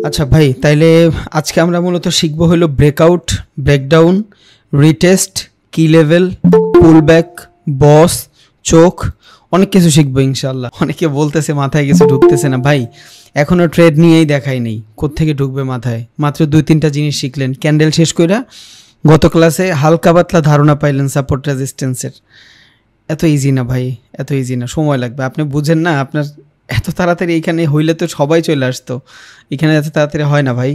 আচ্ছা ভাই, তাইলে আজকে আমরা মূলত শিখবো হলো ব্রেকআউট, ব্রেকডাউন, রিটেস্ট, কি লেভেল, পুলব্যাক, বস, চোখ, অনেক কিছু শিখবো ইনশাল্লাহ। অনেকে বলতেছে মাথায় কিছু ঢুকতেছে না ভাই, এখনও ট্রেড নিয়েই দেখাই নেই, কোত্থেকে ঢুকবে মাথায়? মাত্র 2-3টা জিনিস শিখলেন, ক্যান্ডেল শেষ কইরা গত ক্লাসে হালকা পাতলা ধারণা পাইলেন সাপোর্ট রেজিস্ট্যান্সের। এত ইজি না ভাই, এত ইজি না, সময় লাগবে। আপনি বুঝেন না, আপনার এত তাড়াতাড়ি এইখানে হইলে তো সবাই চলে আসতো, এখানে এত তাড়াতাড়ি হয় না ভাই।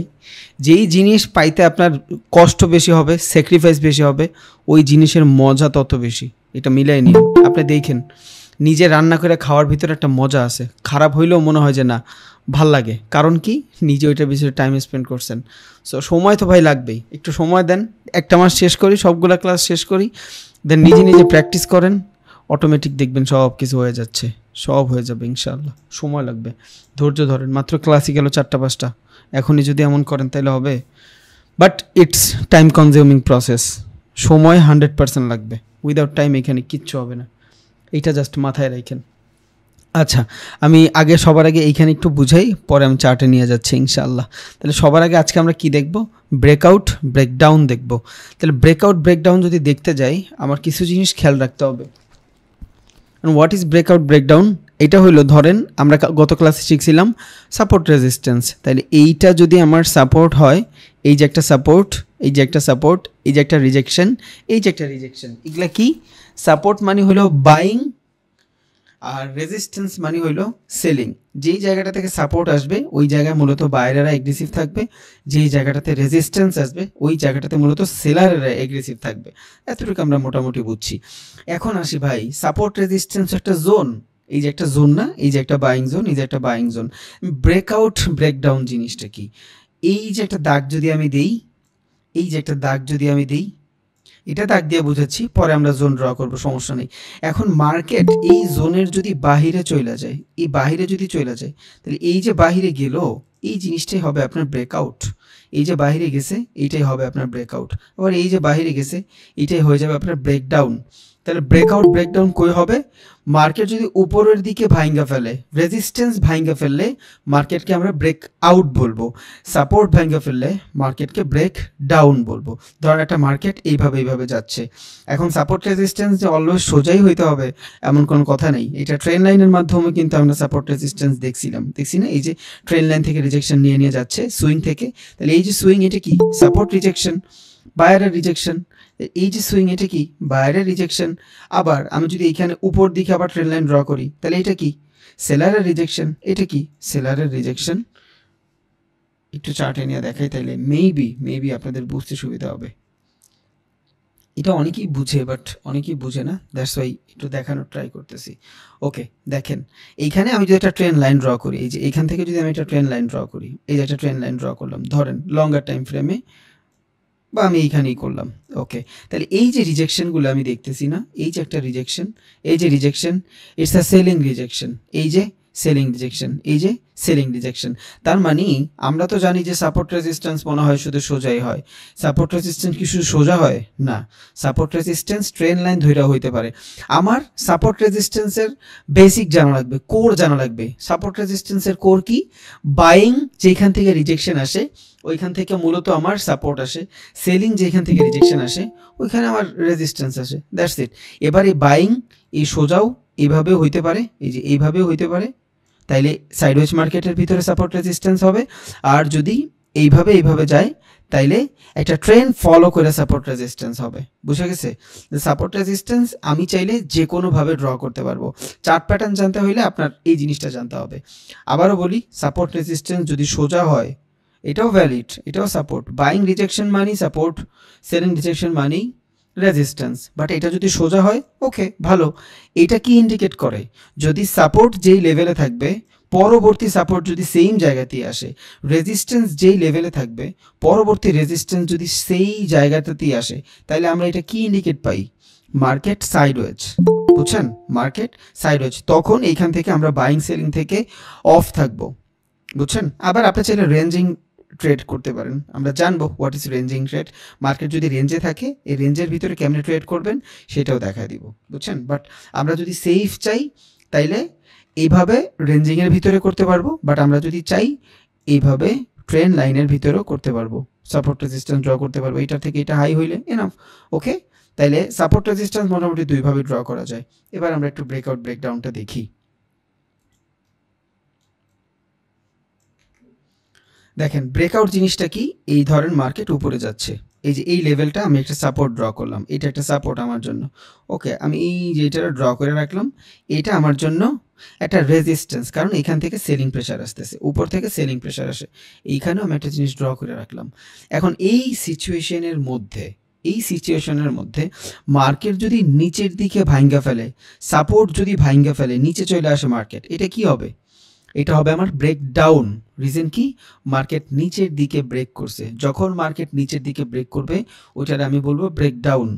যেই জিনিস পাইতে আপনার কষ্ট বেশি হবে, স্যাক্রিফাইস বেশি হবে, ওই জিনিসের মজা তত বেশি। এটা মিলাই নিন, আপনি দেখেন নিজে রান্না করে খাওয়ার ভিতরে একটা মজা আছে, খারাপ হইলেও মনে হয় যে না ভাল লাগে, কারণ কি নিজে ওইটার পিছনে টাইম স্পেন্ড করছেন। সো সময় তো ভাই লাগবেই, একটু সময় দেন, একটা মাস শেষ করি, সবগুলা ক্লাস শেষ করি, দেন নিজে নিজে প্র্যাকটিস করেন, অটোমেটিক দেখবেন সব কিছু হয়ে যাচ্ছে, সব হয়ে যাবে ইনশাআল্লাহ। সময় লাগবে, ধৈর্য ধরেন, মাত্র ক্লাসই গেল 4-5টা, এখনই যদি এমন করেন তাহলে হবে, but it's time consuming process, সময় 100% লাগবে, উইদাউট টাইম এখানে কিচ্ছু হবে না, এইটা জাস্ট মাথায় রাখেন। আচ্ছা, আমি সবার আগে এইখানে একটু বুঝাই, পরে আমি চার্টে নিয়ে যাচ্ছি ইনশাআল্লাহ। তাহলে সবার আগে আজকে আমরা কি দেখব? ব্রেকআউট, ব্রেকডাউন দেখব। তাহলে ব্রেকআউট, ব্রেকডাউন যদি দেখতে যাই, আমার কিছু জিনিস খেয়াল রাখতে হবে। What is breakout, breakdown? এটা হইলো, ধরেন আমরা গত ক্লাসে শিখছিলাম সাপোর্ট রেজিস্ট্যান্স, তাহলে এইটা যদি আমার সাপোর্ট হয়, এই যে একটা সাপোর্ট, এই যে একটা সাপোর্ট, এই যে একটা রিজেকশন, এই যে একটা রিজেকশন, এগুলা কি? সাপোর্ট মানে হলো বাইং, আর রেজিস্ট্যান্স মানে হইলো সেলিং। যেই জায়গাটা থেকে সাপোর্ট আসবে ওই জায়গায় মূলত বায়ারেরা এগ্রেসিভ থাকবে, যেই জায়গাটাতে রেজিস্ট্যান্স আসবে ওই জায়গাটাতে মূলত সেলারেরা এগ্রেসিভ থাকবে। এতটুকু আমরা মোটামুটি বুঝছি। এখন আসি ভাই, সাপোর্ট রেজিস্ট্যান্স একটা জোন, এই যে একটা জোন না, এই যে একটা বাইং জোন, এই যে একটা বাইং জোন। ব্রেকআউট, ব্রেকডাউন জিনিসটা কি? এই যে একটা দাগ যদি আমি দেই, এই যে একটা দাগ যদি আমি দিই, এটা দাগ দিয়ে বুঝাচ্ছি, পরে আমরা জোন ড্র করবো, সমস্যা নেই। এখন মার্কেট এই জোনের যদি বাহিরে চলে যায়, এই বাহিরে যদি চলে যায়, তাহলে এই যে বাহিরে গেল এই জিনিসটাই হবে আপনার ব্রেকআউট। এই যে বাহিরে গেছে এইটাই হবে আপনার ব্রেকআউট। আবার এই যে বাহিরে গেছে এইটাই হয়ে যাবে আপনার ব্রেকডাউন। তাহলে ব্রেকআউট, ব্রেকডাউন কই হবে? মার্কেট যদি উপরের দিকে ভাঙ্গা ফেলে, রেজিস্ট্যান্স ভাঙ্গা ফেললে মার্কেটকে আমরা ব্রেক আউট বলবো, সাপোর্ট ভাঙ্গা ফেললে মার্কেটকে ব্রেক ডাউন বলবো। ধর একটা মার্কেট এইভাবে যাচ্ছে, এখন সাপোর্ট রেজিস্ট্যান্স যে অলওয়েজ সোজাই হইতে হবে এমন কোনো কথা নেই। এটা ট্রেন লাইনের মাধ্যমে কিন্তু আমরা সাপোর্ট রেজিস্ট্যান্স দেখছি না, এই যে ট্রেন লাইন থেকে রিজেকশন নিয়ে যাচ্ছে সুইং থেকে, তাহলে এই যে সুইং এটা কি? সাপোর্ট রিজেকশন, বায়ারের রিজেকশন। এই যে সুইং এটা কি? বায়ারের রিজেকশন। আবার আমি যদি এইখানে উপর দিকে আবার ট্রেন লাইন ড্র করি, তাহলে এটা কি? সেলারের রিজেকশন। এটা কি? সেলারের রিজেকশন। একটু চার্টে নিয়ে দেখাই, তাইলে মেবি আপনাদের বুঝতে সুবিধা হবে। এটা অনেকেই বুঝে, বাট অনেকেই বুঝে না, দ্যাটস ওয়াই একটু দেখানোর ট্রাই করতেছি। ওকে, দেখেন এইখানে আমি যদি একটা ট্রেন লাইন ড্র করি, এই যে এইখান থেকে যদি আমি একটা ট্রেন লাইন ড্র করি, এই যে একটা ট্রেন লাইন ড্র করলাম, ধরেন লঙ্গার টাইম ফ্রেমে, বা আমি এইখানেই করলাম। ওকে, তাহলে এই যে রিজেকশনগুলো আমি দেখতেছি না, এই যে একটা রিজেকশন, এই যে rejection, it's a selling rejection, এই যে সেলিং রিজেকশন, এই যে সেলিং রিজেকশন। তার মানে আমরা তো জানি যে সাপোর্ট রেজিস্ট্যান্স মনে হয় শুধু সোজাই হয়। সাপোর্ট রেজিস্ট্যান্স কি শুধু সোজা হয়? না, সাপোর্ট রেজিস্ট্যান্স ট্রেন লাইন ধইরা হইতে পারে। আমার সাপোর্ট রেজিস্ট্যান্সের বেসিক জানা লাগবে, কোর জানা লাগবে। সাপোর্ট রেজিস্ট্যান্সের কোর কি? বাইং যেখান থেকে রিজেকশন আসে ওইখান থেকে মূলত আমার সাপোর্ট আসে, সেলিং যেখান থেকে রিজেকশন আসে ওইখানে আমার রেজিস্ট্যান্স আসে, দ্যাটস ইট। এবার এই বাইং এই সোজাও এইভাবেও হইতে পারে, এই যে এইভাবেও হইতে পারে, তাইলে সাইডওয়েজ মার্কেটের ভিতরে সাপোর্ট রেজিস্ট্যান্স হবে। আর যদি এইভাবে যায় তাইলে একটা ট্রেন ফলো করে সাপোর্ট রেজিস্ট্যান্স হবে। বুঝে গেছে? সাপোর্ট রেজিস্ট্যান্স আমি চাইলে যে কোনোভাবে ড্র করতে পারবো। চার্ট প্যাটার্ন জানতে হইলে আপনার এই জিনিসটা জানতে হবে। আবারও বলি, সাপোর্ট রেজিস্ট্যান্স যদি সোজা হয় এটাও ভ্যালিড, এটাও support. Buying rejection money support, selling rejection money resistance. But এটা যদি সোজা হয়, ওকে ভালো। এটা কি ইন্ডিকেট করে? যদি সাপোর্ট যেই লেভেলে থাকবে, পরবর্তী সাপোর্ট যদি সেম জায়গাতেই আসে, রেজিস্ট্যান্স যেই লেভেলে থাকবে, পরবর্তী রেজিস্ট্যান্স যদি সেই জায়গাটাতেই আসে, তাহলে আমরা এটা কি ইন্ডিকেট পাই? Market sideways. বুঝছেন? Market sideways. তখন এইখান থেকে আমরা বাইং সেলিং থেকে অফ থাকবো। বুঝছেন? আবার আপনি চাইলে রেঞ্জিং ট্রেড করতে পারেন, আমরা জানবো what is ranging trade. Market যদি রেঞ্জে থাকে, এই রেঞ্জের ভিতরে কেমনে ট্রেড করবেন সেটাও দেখা দিব। বুঝছেন? বাট আমরা যদি সেফ চাই তাইলে এইভাবে রেঞ্জিংয়ের ভিতরে করতে পারবো, বাট আমরা যদি চাই এইভাবে ট্রেন লাইনের ভিতরেও করতে পারবো, সাপোর্ট রেজিস্ট্যান্স ড্র করতে পারবো। এটা থেকে এটা হাই হইলে এনাফ। ওকে, তাইলে সাপোর্ট রেজিস্ট্যান্স মোটামুটি দুইভাবে ড্র করা যায়। এবার আমরা একটু ব্রেকআউট ব্রেকডাউনটা দেখি। দেখেন ব্রেকআউট জিনিসটা কি, এই ধরেন মার্কেট উপরে যাচ্ছে, এই যে এই লেভেলটা আমি একটা সাপোর্ট ড্র করলাম, এটা একটা সাপোর্ট আমার জন্য। ওকে, আমি এই যে এটা ড্র করে রাখলাম, এটা আমার জন্য একটা রেজিস্ট্যান্স, কারণ এখান থেকে সেলিং প্রেশার আসতেছে, উপর থেকে সেলিং প্রেশার আসে, এইখানেও আমি একটা জিনিস ড্র করে রাখলাম। এখন এই সিচুয়েশনের মধ্যে মার্কেট যদি নিচের দিকে ভাঙ্গা ফেলে, সাপোর্ট যদি ভাঙ্গা ফেলে, নিচে চলে আসে মার্কেট, এটা কি হবে? এটা হবে আমার ব্রেকডাউন। রিজন কি? মার্কেট নিচের দিকে ব্রেক করছে, যখন মার্কেট নিচের দিকে ব্রেক করবে ওইটার আমি বলবো ব্রেকডাউন।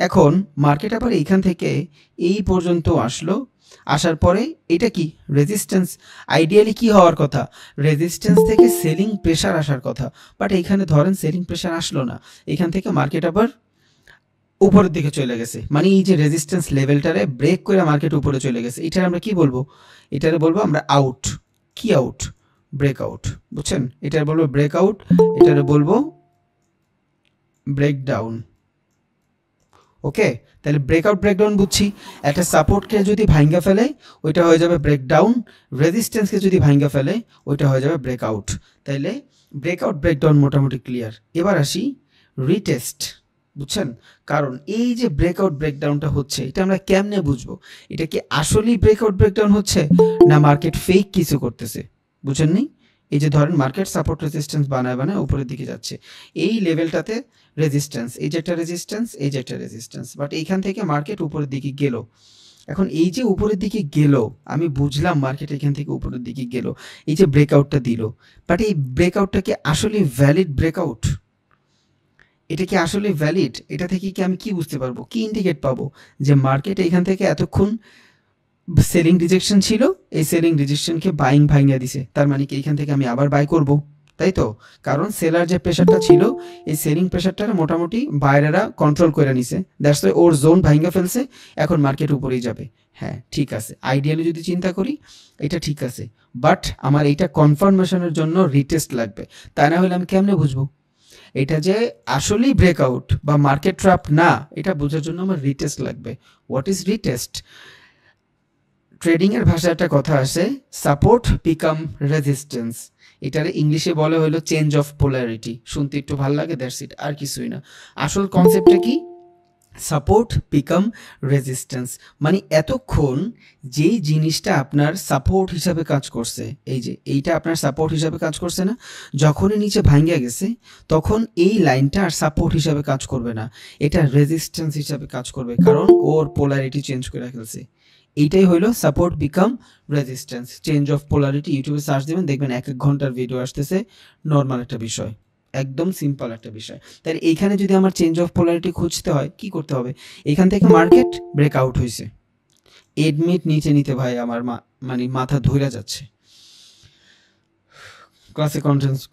এখন মার্কেট আবার এইখান থেকে এই পর্যন্ত আসলো, আসার পরে এটা কি রেজিস্ট্যান্স, আইডিয়ালি কি হওয়ার কথা, রেজিস্ট্যান্স থেকে সেলিং প্রেশার আসার কথা, বাট এইখানে ধরেন সেলিং প্রেশার আসলো না, এখান থেকে মার্কেট আবার উপরের দিকে চলে গেছে, মানে এই যে রেজিস্ট্যান্স লেভেলটারে ব্রেক করে মার্কেট উপরে চলে গেছে, এটার আমরা কি বলবো? এটারে বলবো আমরা আউট। কি আউট? ব্রেকআউট। বুঝছেন? এটার বলবো ব্রেকআউট, এটারে বলবো ব্রেকডাউন। ওকে, তাহলে ব্রেকআউট ব্রেকডাউন বুঝছি। একটা সাপোর্টকে যদি ভাঙ্গা ফেলে ওইটা হয়ে যাবে ব্রেকডাউন, রেজিস্ট্যান্সকে যদি ভাঙ্গা ফেলে ওইটা হয়ে যাবে ব্রেকআউট। তাইলে ব্রেকআউট ব্রেকডাউন মোটামুটি ক্লিয়ার। এবার আসি রিটেস্ট। বুঝছেন? কারণ এই যে ব্রেকআউট ব্রেকডাউনটা হচ্ছে, এটা আমরা কেমনে বুঝবো এটা কি আসলেই ব্রেকআউট ব্রেকডাউন হচ্ছে না মার্কেট ফেক কিছু করতেছে? বুঝেননি? এই যে ধরেন মার্কেট সাপোর্ট রেজিস্ট্যান্স বানায় উপরের দিকে যাচ্ছে, এই লেভেলটাতে রেজিস্ট্যান্স, এই যে একটা রেজিস্ট্যান্স, এই যে একটা রেজিস্ট্যান্স, বাট এইখান থেকে মার্কেট উপরের দিকে গেল। এখন এই যে উপরের দিকে গেল, আমি বুঝলাম মার্কেট এখান থেকে উপরের দিকে গেল, এই যে ব্রেকআউটটা দিল, বাট এই ব্রেকআউটটা কি আসলে ভ্যালিড ব্রেকআউট? এটা কি আসলে ভ্যালিড? এটা থেকে কি আমি কি বুঝতে পারবো, কি ইন্ডিকেট পাবো যে মার্কেট এখান থেকে এতক্ষণ সেলিং রিজেকশন ছিল, এই সেলিং রিজেকশনকে বাইং ভাঙিয়ে দিছে, তার মানে কি এখান থেকে আমি আবার বাই করব, তাই তো? কারণ সেলার যে প্রেশারটা ছিল, এই সেলিং প্রেশারটা মোটামুটি বাইরেরা কন্ট্রোল করে নিছে, দ্যাটস ওয়াই ওর জোন ভাঙিয়ে ফেলছে, এখন মার্কেট উপরেই যাবে। হ্যাঁ ঠিক আছে, আইডিয়ালি যদি চিন্তা করি এটা ঠিক আছে, বাট আমার এইটা কনফার্মেশনের জন্য রিটেস্ট লাগবে, তা না হলে আমি কেমনে বুঝবো এটা যে আসলেই ব্রেকআউট বা মার্কেট ট্র্যাপ না? এটা বোঝার জন্য আমার রিটেস্ট লাগবে। What is retest? ট্রেডিংয়ের ভাষায় একটা কথা আসে, সাপোর্ট বিকাম রেজিস্ট্যান্স, এটারে ইংলিশে বলে হলো চেঞ্জ অফ পোলারিটি। শুনতে একটু ভালো লাগে, দ্যাটস ইট, আর কিছুই না। আসল কনসেপ্টটা কি? সাপোর্ট বিকাম রেজিস্ট্যান্স, মানে এতক্ষণ যেই জিনিসটা আপনার সাপোর্ট হিসাবে কাজ করছে, এই যে এইটা আপনার সাপোর্ট হিসাবে কাজ করছে না, যখনই নিচে ভাঙ্গা গেছে তখন এই লাইনটা আর সাপোর্ট হিসাবে কাজ করবে না, এটা রেজিস্ট্যান্স হিসাবে কাজ করবে, কারণ ওর পোলারিটি চেঞ্জ করে ফেলছে। এইটাই হলো support become resistance, change of polarity. ইউটিউবে সার্চ দেবেন, দেখবেন 1 ঘন্টার ভিডিও আসতেছে, নর্মাল একটা বিষয়, একদম সিম্পল একটা বিষয়। তাই এইখানে যদি আমার চেঞ্জ অফ পোলারিটি খুঁজতে হয় কি করতে হবে? এখান থেকে মার্কেট ব্রেকআউট হয়েছে, এডমিট নিচে নিতে ভাই আমার মানে মাথা ধরে যাচ্ছে, ক্লাসে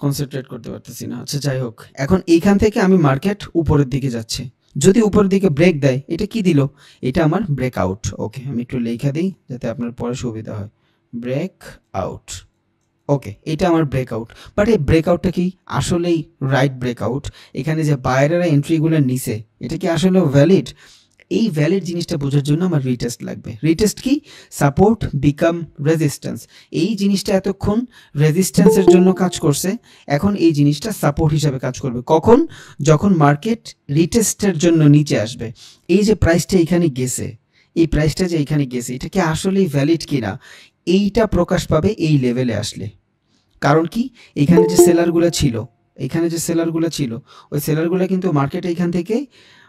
কনসেন্ট্রেট করতে পারতেছি না। আচ্ছা যাই হোক, এখন এইখান থেকে আমি মার্কেট উপরের দিকে যাচ্ছে, যদি উপরের দিকে ব্রেক দেয়, এটা কি দিল? এটা আমার ব্রেকআউট। ওকে, আমি একটু লেখা দিই যাতে আপনার পরে সুবিধা হয়, ব্রেক আউট। ওকে, এটা আমার ব্রেকআউট, বাট এই ব্রেকআউটটা কি আসলেই রাইট ব্রেকআউট? এখানে যে বায়ারেরা এন্ট্রিগুলো নিছে, এটা কি আসলে ভ্যালিড? এই ভ্যালিড জিনিসটা বোঝার জন্য আমার রিটেস্ট লাগবে। রিটেস্ট কি? Support become resistance. এই জিনিসটা এতক্ষণ রেজিস্ট্যান্সের জন্য কাজ করছে, এখন এই জিনিসটা সাপোর্ট হিসাবে কাজ করবে। কখন? যখন মার্কেট রিটেস্টের জন্য নিচে আসবে। এই যে প্রাইসটা এখানে গেছে, এই প্রাইসটা যে এখানে গেছে, এটা কি আসলেই ভ্যালিড কিনা এইটা প্রকাশ পাবে এই লেভেলে আসলে। কারণ কি? এখানে যে সেলারগুলো ছিল, ওই সেলারগুলো কিন্তু মার্কেট এইখান থেকে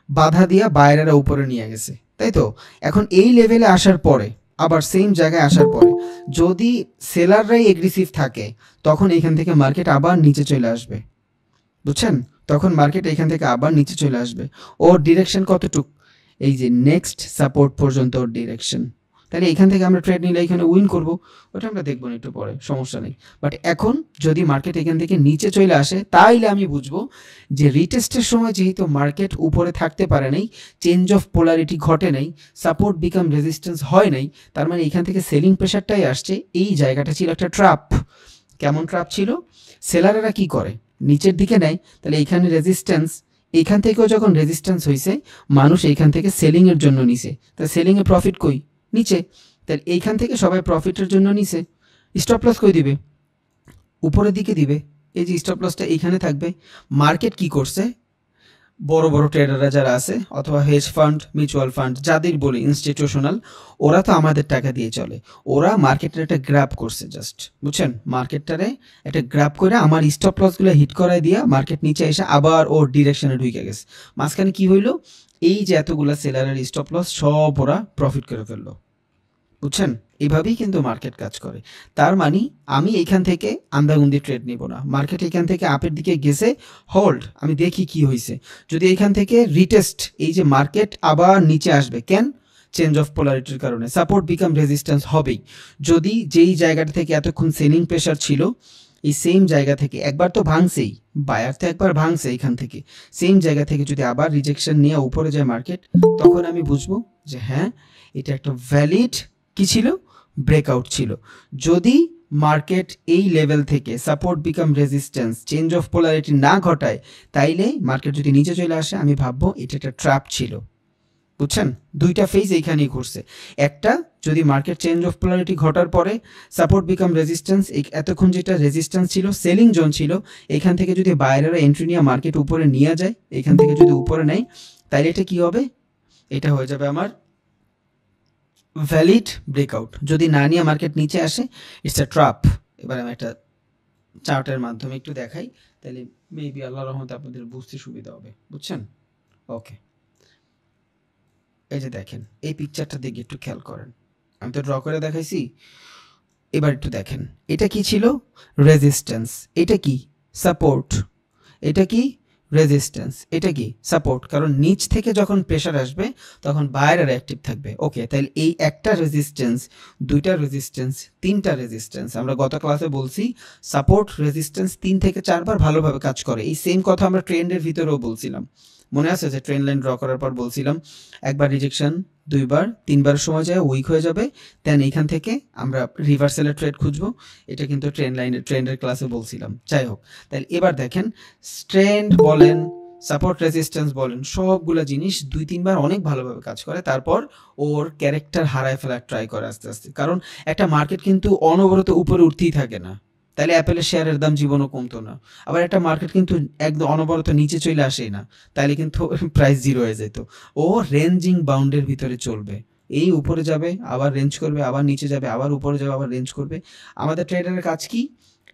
বাধা দিয়া বাইরেরা উপরে নিয়ে গেছে, তাই তো? এখন এই লেভেলে আসার পরে, আবার সেম জায়গায় আসার পরে যদি সেলাররাই এগ্রেসিভ থাকে, তখন এইখান থেকে মার্কেট আবার নিচে চলে আসবে। বুঝছেন? তখন মার্কেট এইখান থেকে আবার নিচে চলে আসবে। ওর ডিরেকশন কতটুক? এই যে নেক্সট সাপোর্ট পর্যন্ত ওর ডিরেকশন। তাহলে এখান থেকে আমরা ট্রেড নিলে এখানে উইন করব, ওটা আমরা দেখবো না একটু পরে, সমস্যা নেই। বাট এখন যদি মার্কেট এখান থেকে নিচে চলে আসে, তাইলে আমি বুঝবো যে রিটেস্টের সময় যেহেতু মার্কেট উপরে থাকতে পারে নাই, চেঞ্জ অফ পোলারিটি ঘটে নাই, সাপোর্ট বিকাম রেজিস্ট্যান্স হয় নাই, তার মানে এখান থেকে সেলিং প্রেশারটাই আসছে, এই জায়গাটা ছিল একটা ট্র্যাপ। কেমন ট্র্যাপ ছিল? সেলারেরা কি করে, নিচের দিকে নেয়, তাহলে এইখানে রেজিস্ট্যান্স, এইখান থেকেও যখন রেজিস্ট্যান্স হয়েছে মানুষ এইখান থেকে সেলিংয়ের জন্য নিছে, তাহলে সেলিংয়ে প্রফিট কই, নিচে, তাহলে এইখান থেকে সবাই প্রফিটের জন্য নিছে, স্টপ লস কই দিবে, উপরের দিকে দিবে, এই যে স্টপ লসটা এইখানে থাকবে। মার্কেট কি করছে, বড় বড় ট্রেডাররা যারা আছে অথবা হেজ ফান্ড, মিউচুয়াল ফান্ড যাদের বলি ইনস্টিটিউশনাল, ওরা তো আমাদের টাকা দিয়ে চলে, ওরা মার্কেটের একটা গ্র্যাব করছে, জাস্ট বুঝছেন, মার্কেটটারে একটা গ্র্যাব করে আমার স্টপ লসগুলো হিট করাই দিয়া মার্কেট নিচে এসে আবার ওর ডিরেকশনে ঢুকে গেছে। মাঝখানে কি হইলো, এই যে এতগুলা সেলারের স্টপ লস সব ওরা প্রফিট করে ফেললো, বুঝছেন, এইভাবেই কিন্তু মার্কেট কাজ করে। তার মানে আমি এইখান থেকে আন্দাগুন্দি ট্রেড নিব না, মার্কেট এখান থেকে আপের দিকে গেছে, হোল্ড, আমি দেখি কি হয়েছে, যদি এইখান থেকে রিটেস্ট, এই যে মার্কেট আবার নিচে আসবে, কেন, চেঞ্জ অফ পোলারিটির কারণে, সাপোর্ট বিকাম রেজিস্ট্যান্স হবেই। যদি যেই জায়গাটা থেকে এতক্ষণ সেলিং প্রেশার ছিল, এই সেম জায়গা থেকে একবার তো ভাঙছেই, বায়ার তো একবার ভাঙছে এখান থেকে, সেম জায়গা থেকে যদি আবার রিজেকশন নিয়ে উপরে যায় মার্কেট, তখন আমি বুঝবো যে হ্যাঁ এটা একটা ভ্যালিড কি ছিল, ব্রেকআউট ছিল। যদি মার্কেট এই লেভেল থেকে support become resistance change of polarity না ঘটায়, তাইলে মার্কেট যদি নিচে চলে আসে আমি ভাববো এটা একটা ট্র্যাপ ছিল, বুঝছেন, দুইটা ফেজ এইখানেই ঘুরছে। একটা, যদি মার্কেট চেঞ্জ অফ পোলারিটি ঘটার পরে সাপোর্ট বিকাম রেজিস্ট্যান্স, এতক্ষণ যেটা রেজিস্ট্যান্স ছিল, সেলিং জোন ছিল, এখান থেকে যদি বায়ারেরা এন্ট্রি নিয়ে মার্কেট উপরে নিয়ে যায়, এখান থেকে যদি উপরে নেয়, তাইলে এটা কি হবে, এটা হয়ে যাবে আমার ভ্যালিড ব্রেকআউট। যদি না নিয়ে মার্কেট নিচে আসে, ইটস এ ট্র্যাপ। এবার আমি একটা চার্টের মাধ্যমে একটু দেখাই, তাহলে মেবি আল্লাহর রহমতে আপনাদের বুঝতে সুবিধা হবে, বুঝছেন। ওকে, এই যে দেখেন এই পিকচারটা দিকে একটু খেয়াল করেন, আমি তো ড্র করে দেখাইছি, এবার একটু দেখেন এটা কি ছিল, রেজিস্ট্যান্স, এটা কি সাপোর্ট, এটা কি রেজিস্ট্যান্স, এটা কি সাপোর্ট, কারণ নিচ থেকে যখন প্রেশার আসবে তখন বায়ার অ্যাক্টিভ থাকবে। ওকে, তাহলে এই একটা রেজিস্ট্যান্স, দুইটা রেজিস্ট্যান্স, তিনটা রেজিস্ট্যান্স, আমরা গত ক্লাসে বলছি সাপোর্ট রেজিস্ট্যান্স 3 থেকে 4 বার ভালোভাবে কাজ করে, এই সেম কথা আমরা ট্রেন্ডের ভিতরেও বলছিলাম, মনে আছে যে ট্রেন্ড লাইন ড্র করার পর বলছিলাম একবার রিজেকশন, দুইবার, তিনবার সময় যায় উইক হয়ে যাবে, দেন এইখান থেকে আমরা রিভার্সালের ট্রেড খুঁজবো, এটা কিন্তু ট্রেন্ডের ক্লাসে বলছিলাম। যাই হোক, তাহলে এবার দেখেন ট্রেন্ড বলেন, সাপোর্ট রেজিস্ট্যান্স বলেন, সবগুলা জিনিস 2-3 বার অনেক ভালোভাবে কাজ করে, তারপর ওর ক্যারেক্টার হারায় ফেলার ট্রাই করে আস্তে আস্তে, কারণ একটা মার্কেট কিন্তু অনবরত উপরে উঠতেই থাকে না, তাহলে অ্যাপেলের শেয়ারের দাম জীবনও কমতো না। আবার একটা মার্কেট কিন্তু একদম অনবরত নিচে চলে আসেই না, তাহলে কিন্তু প্রাইস জিরো হয়ে যেত। ও রেঞ্জিং বাউন্ডের ভিতরে চলবে, এই উপরে যাবে আবার রেঞ্জ করবে, আবার নিচে যাবে আবার উপরে যাবে আবার রেঞ্জ করবে। আমাদের ট্রেডারের কাজ কি,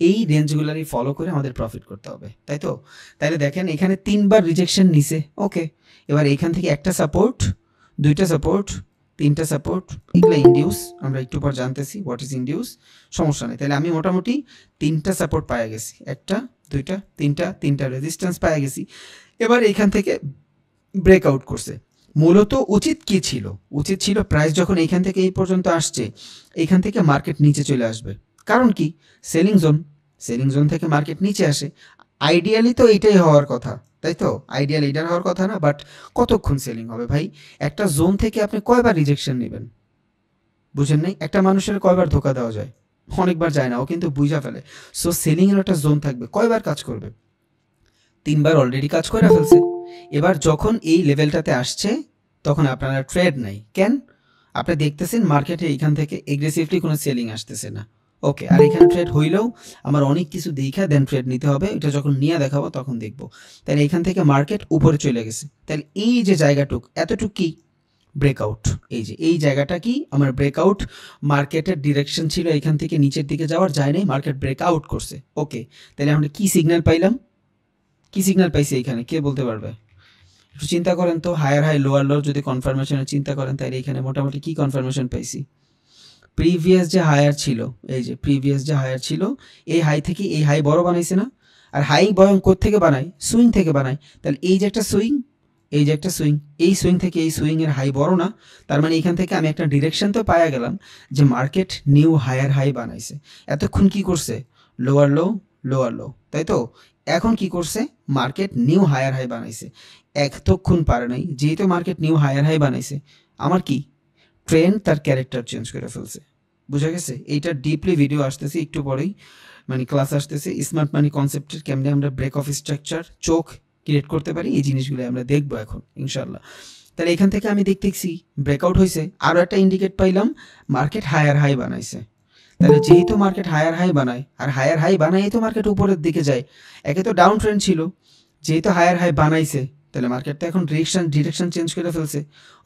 এই রেঞ্জগুলারই ফলো করে আমাদের প্রফিট করতে হবে, তাই তো। তাহলে দেখেন এখানে 3বার রিজেকশন নিছে, ওকে, এবার এখান থেকে একটা সাপোর্ট, দুইটা সাপোর্ট, তিনটা সাপোর্ট, এগুলো ইন্ডিউস, আমরা একটু পর জানতেছি হোয়াট ইজ ইন্ডিউস, সমস্যা নেই। তাহলে আমি মোটামুটি 3টা সাপোর্ট পায়ে গেছি, একটা, দুইটা, তিনটা রেজিস্ট্যান্স পায়ে গেছি। এবার এইখান থেকে ব্রেকআউট করছে, মূলত উচিত কি ছিল, উচিত ছিল প্রাইস যখন এইখান থেকে এই পর্যন্ত আসছে, এইখান থেকে মার্কেট নিচে চলে আসবে, কারণ কি সেলিং জোন, সেলিং জোন থেকে মার্কেট নিচে আসে, আইডিয়ালি তো এইটাই হওয়ার কথা, তাই তো, আইডিয়াল এইটার হওয়ার কথা না, বাট কতক্ষণ সেলিং হবে ভাই, একটা জোন থেকে আপনি কয়বার রিজেকশন নেবেন, বুঝেন নাই, একটা মানুষের কয়বার ধোকা দেওয়া যায়, অনেকবার যায় না, ও কিন্তু বুঝা ফেলে। সো সেলিংয়ের একটা জোন থাকবে, কয়বার কাজ করবে, 3বার অলরেডি কাজ করে ফেলছে। এবার যখন এই লেভেলটাতে আসছে তখন আপনারা ট্রেড নাই, কেন, আপনি দেখতেছেন মার্কেটে এইখান থেকে এগ্রেসিভলি কোনো সেলিং আসতেছে না, ওকে, আর এখানে ট্রেড হইলেও আমার অনেক কিছু দেখা দেন ট্রেড নিতে হবে, এটা যখন নিয়ে দেখাবো তখন দেখবো। তাহলে এইখান থেকে মার্কেট উপরে চলে গেছে, তাহলে এই যে জায়গাটুক এতটুক কি ব্রেকআউট, এই যে এই জায়গাটা কি আমার ব্রেকআউট, মার্কেটের ডিরেকশন ছিল এখান থেকে নিচের দিকে যাওয়ার, যায় নাই, মার্কেট ব্রেকআউট করছে, ওকে, তাহলে আমরা কি সিগন্যাল পাইলাম, কি সিগন্যাল পাইছি এখানে, কে বলতে পারবে, একটু চিন্তা করেন তো, হায়ার হাই লোয়ার লো যদি কনফার্মেশনের চিন্তা করেন, তাহলে এখানে মোটামুটি কি কনফার্মেশন পাইছি, প্রিভিয়াস যে হায়ার ছিল, এই যে প্রিভিয়াস যে হায়ার ছিল, এই হাই থেকে এই হাই বড় বানাইছে না, আর হাই ভয়ঙ্কর থেকে বানায়, সুইং থেকে বানায়, তাহলে এই যে একটা সুইং, এই যে একটা সুইং, এই সুইং থেকে এই সুইংয়ের হাই বড় না, তার মানে এখান থেকে আমি একটা ডিরেকশন তো পাওয়া গেলাম যে মার্কেট নিউ হায়ার হাই বানাইছে। এতক্ষণ কি করছে, লোয়ার লো লোয়ার লো, তাই তো, এখন কি করছে, মার্কেট নিউ হায়ার হাই বানাইছে, এতক্ষণ পারে নাই, যেহেতু মার্কেট নিউ হায়ার হাই বানাইছে, আমার কি ট্রেন্ড তার ক্যারেক্টার চেঞ্জ করে ফেলছে, বুঝা গেছে। এইটা ডিপলি ভিডিও আসতেছি একটু পরেই, মানে ক্লাস আসতেছে স্মার্ট মানি কনসেপ্টের কেমনে আমরা ব্রেক অফ স্ট্রাকচার চোখ ক্রিয়েট করতে পারি, এই জিনিসগুলো আমরা দেখবো এখন ইনশাল্লাহ। তাহলে এখান থেকে আমি দেখতেছি ব্রেকআউট হয়েছে, আরও একটা ইন্ডিকেট পাইলাম মার্কেট হায়ার হাই বানাইছে। তাহলে যেহেতু মার্কেট হায়ার হাই বানায় আর হায়ার হাই বানাই তো মার্কেট উপরের দিকে যায়, একে তো ডাউন ট্রেন্ড ছিল, যেহেতু হায়ার হাই বানাইছে তাহলে মার্কেট তো এখন ডিরেকশন চেঞ্জ করে ফেলছে।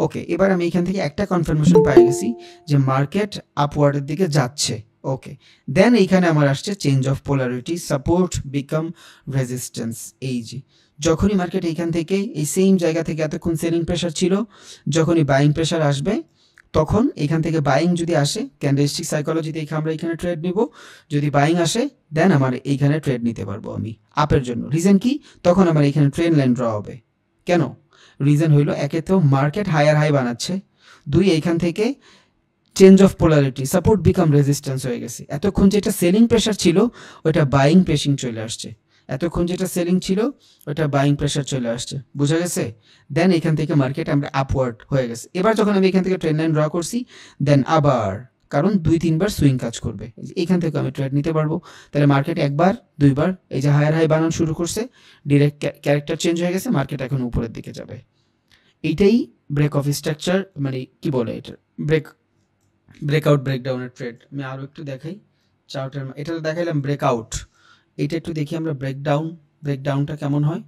ওকে, এবার আমি এখান থেকে একটা কনফার্মেশন পাই গেছি যে মার্কেট আপওয়ার্ডের দিকে যাচ্ছে। ওকে, দেন এইখানে আমার আসছে change of polarity, support become resistance. এই যে যখনই মার্কেট এইখান থেকে এই সেম জায়গা থেকে এতক্ষণ সেলিং প্রেশার ছিল, যখনই বাইং প্রেশার আসবে তখন এখান থেকে বাইং যদি আসে ক্যান্ডেলস্টিক সাইকোলজিতে আমরা এখানে ট্রেড নিব, যদি বাইং আসে দেন আমার এইখানে ট্রেড নিতে পারবো আমি আপের জন্য। রিজন কি? তখন আমার এইখানে ট্রেন লাইন ড্র হবে। কেন? রিজন হইল একে তো মার্কেট হায়ার হাই বানাচ্ছে, দুই এইখান থেকে change of polarity, support become resistance হয়ে গেছে। এতক্ষণ যেটা সেলিং প্রেশার ছিল ওইটা বাইং প্রেশিং চলে আসছে, এতক্ষণ যেটা সেলিং ছিল ওইটা বাইং প্রেশার চলে আসছে, বোঝা গেছে? দেন এখান থেকে মার্কেট আমরা আপওয়ার্ড হয়ে গেছে। এবার যখন আমি এখান থেকে ট্রেন্ড লাইন ড্র করছি দেন আবার, কারণ 2-3 বার সুইং কাজ করবে, এখান থেকে আমি ট্রেড নিতে পারবো। তাহলে মার্কেট একবার দুইবার এই যে হায়ার হাই বানানো শুরু করছে, ডিরেক্ট ক্যারেক্টার চেঞ্জ হয়ে গেছে, মার্কেট এখন উপরের দিকে যাবে। এইটাই ব্রেক অফ স্ট্রাকচার, মানে কি বলে এটা, ব্রেকআউট ব্রেকডাউনের ট্রেড। আমি আরও একটু দেখাই চার্টের, এটা তো দেখাইলাম ব্রেকআউট, এইটা একটু দেখি আমরা ব্রেকডাউনটা কেমন হয়।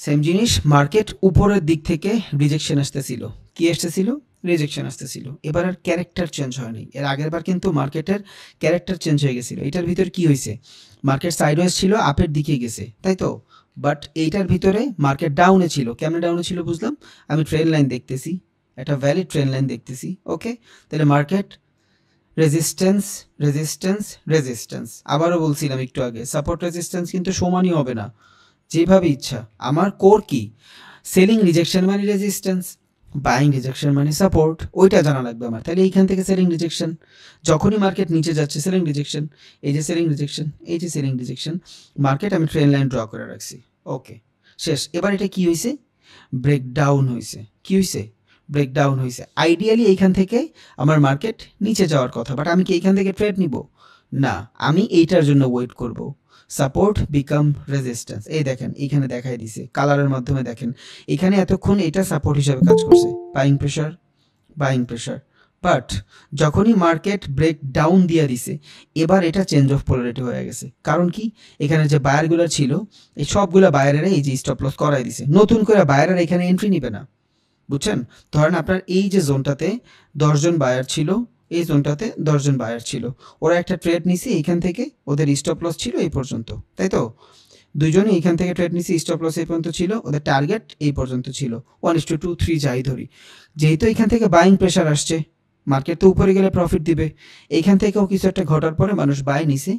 সেম জিনিস মার্কেট উপরের দিক থেকে রিজেকশন আসতেছিল, কি আসতেছিল? রিজেকশন আসতেছিল। এবার আর ক্যারেক্টার চেঞ্জ হয়নি, এর আগের বার কিন্তু মার্কেটের ক্যারেক্টার চেঞ্জ হয়ে গেছিল। এটার ভিতর কি হয়েছে? মার্কেট সাইডওয়েজ ছিল, আপের দিকে গেছে, তাই তো? বাট এইটার ভিতরে মার্কেট ডাউনে ছিল। কেমনে ডাউনে ছিল বুঝলাম, আমি ট্রেন লাইন দেখতেছি, একটা ভ্যালিড ট্রেন লাইন দেখতেছি। ওকে, তাহলে মার্কেট রেজিস্ট্যান্স রেজিস্ট্যান্স রেজিস্ট্যান্স, আবারও বলছিলাম একটু আগে সাপোর্ট রেজিস্ট্যান্স কিন্তু সমানই হবে না, যেভাবে ইচ্ছা। আমার কোর কি? সেলিং রিজেকশন মানে রেজিস্ট্যান্স, বাইং রিজেকশন মানে সাপোর্ট, ওইটা জানা লাগবে আমার। তাহলে এইখান থেকে সেলিং রিজেকশন, যখনই মার্কেট নিচে যাচ্ছে সেলিং রিজেকশন, এই যে সেলিং রিজেকশন, এই যে সেলিং রিজেকশন, মার্কেট আমি ট্রেন লাইন ড্র করে রাখছি। ওকে, শেষ। এবার এটা কি হয়েছে? ব্রেকডাউন হয়েছে। কি হয়েছে? ব্রেকডাউন হয়েছে। আইডিয়ালি এইখান থেকে আমার মার্কেট নিচে যাওয়ার কথা, বাট আমি কি এইখান থেকে ট্রেড নিব? না, আমি এইটার জন্য ওয়েট করব। সাপোর্ট বিকাম রেজিস্ট্যান্স, এই দেখেন এইখানে দেখাই দিছে কালারের মাধ্যমে, দেখেন এখানে এতক্ষণ এটা সাপোর্ট হিসাবে কাজ করছে, বাইং প্রেশার। বাট যখনই মার্কেট ব্রেক ডাউন দিয়ে দিছে এবার এটা চেঞ্জ অফ পোলারিটি হয়ে গেছে। কারণ কি? এখানে যে বায়ারগুলো ছিল এই সবগুলো বায়ারেরা এই যে স্টপ লস করাই দিছে, নতুন করে বায়ারেরা এখানে এন্ট্রি নিবে না, বুঝছেন? ধরেন আপনার এই যে জোনটাতে 10 জন বায়ার ছিল, এই জোনটাতে 10 জন বায়ার ছিল, ওরা একটা ট্রেড নিছে এইখান থেকে, ওদের স্টপ লস ছিল এই পর্যন্ত, তাই তো? দুইজনে এইখান থেকে ট্রেড নিছে, স্টপ লস এই পর্যন্ত ছিল, ওদের টার্গেট এই পর্যন্ত ছিল, 1:2 3 যাই ধরি। যেহেতু এখান থেকে বাইং প্রেশার আসছে, মার্কেট তো উপরে গেলে প্রফিট দিবে, এইখান থেকেও কিছু একটা ঘটার পরে মানুষ বাই নিছে,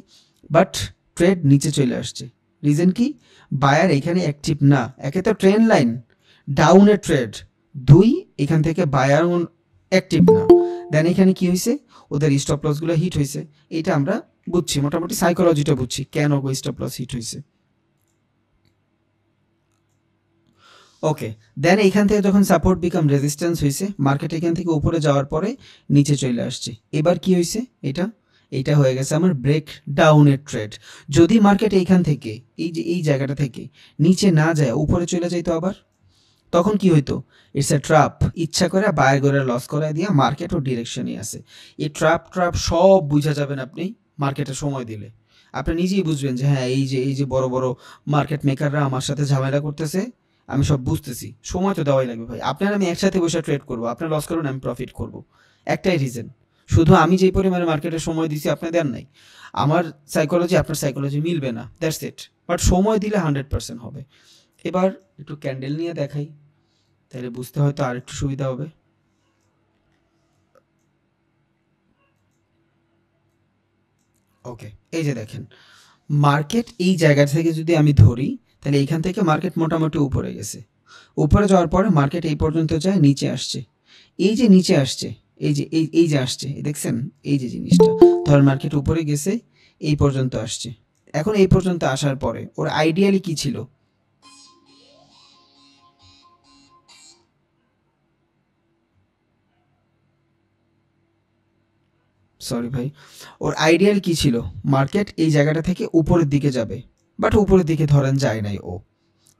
বাট ট্রেড নিচে চলে আসছে। রিজন কি? বায়ার এখানে অ্যাক্টিভ না, একে তো ট্রেন লাইন ডাউনের ট্রেড, দুই এখান থেকে বায়ার অ্যাক্টিভ না। দেন এখানে কি হয়েছে? ওদের স্টপ লসগুলো হিট হয়েছে, এটা আমরা বুঝছি, মোটামুটি সাইকোলজিটা বুঝছি কেন গো স্টপ লস হিট হয়েছে। ওকে, দেন এইখান থেকে যখন সাপোর্ট বিকাম রেজিস্ট্যান্স হয়েছে, মার্কেট এখান থেকে উপরে যাওয়ার পরে নিচে চলে আসছে। এবার কি হয়েছে? এইটা হয়ে গেছে আমার ব্রেক ডাউনের ট্রেড। যদি মার্কেট এইখান থেকে এই যে এই জায়গাটা থেকে নিচে না যায় উপরে চলে যাইতো আবার, তখন কি হইতো? ইটস এ ট্র্যাপ, ইচ্ছা করে বায়ার করে লস করায় দিয়া মার্কেট ও ডিরেকশনই আছে। এই ট্র্যাপ সব বুঝা যাবেন আপনি মার্কেটে সময় দিলে, আপনি নিজেই বুঝবেন যে হ্যাঁ এই যে বড় বড় মার্কেট মেকাররা আমার সাথে ঝামেলা করতেছে, আমি সব বুঝতেছি, সময় তো দেওয়াই লাগবে ভাই। আপনার আমি একসাথে বসে ট্রেড করবো, আপনার লস করবেন আমি প্রফিট করব, একটাই রিজন, শুধু আমি যেই পরিমাণে মার্কেটে সময় দিছি আপনি দেন নাই, আমার সাইকোলজি আপনার সাইকোলজি মিলবে না, দ্যাটস ইট। বাট সময় দিলে 100% হবে। এবার একটু ক্যান্ডেল নিয়ে দেখাই, তাহলে বুঝতে হয়তো আর একটু সুবিধা হবে। ওকে, এই যে দেখেন মার্কেট এই জায়গা থেকে যদি আমি ধরি তাহলে এইখান থেকে মার্কেট মোটামুটি উপরে গেছে, উপরে যাওয়ার পরে মার্কেট এই পর্যন্ত যায়, নিচে আসছে, এই যে নিচে আসছে, এই যে আসছে, দেখছেন এই যে জিনিসটা, ধর মার্কেট উপরে গেছে এই পর্যন্ত আসছে। এখন এই পর্যন্ত আসার পরে ওর আইডিয়ালি কি ছিল? সরি ভাই, ওর আইডিয়াল কি ছিল, মার্কেট এই জায়গাটা থেকে উপরের দিকে যাবে, বাট উপরের দিকে ধরেন যায় নাই, ও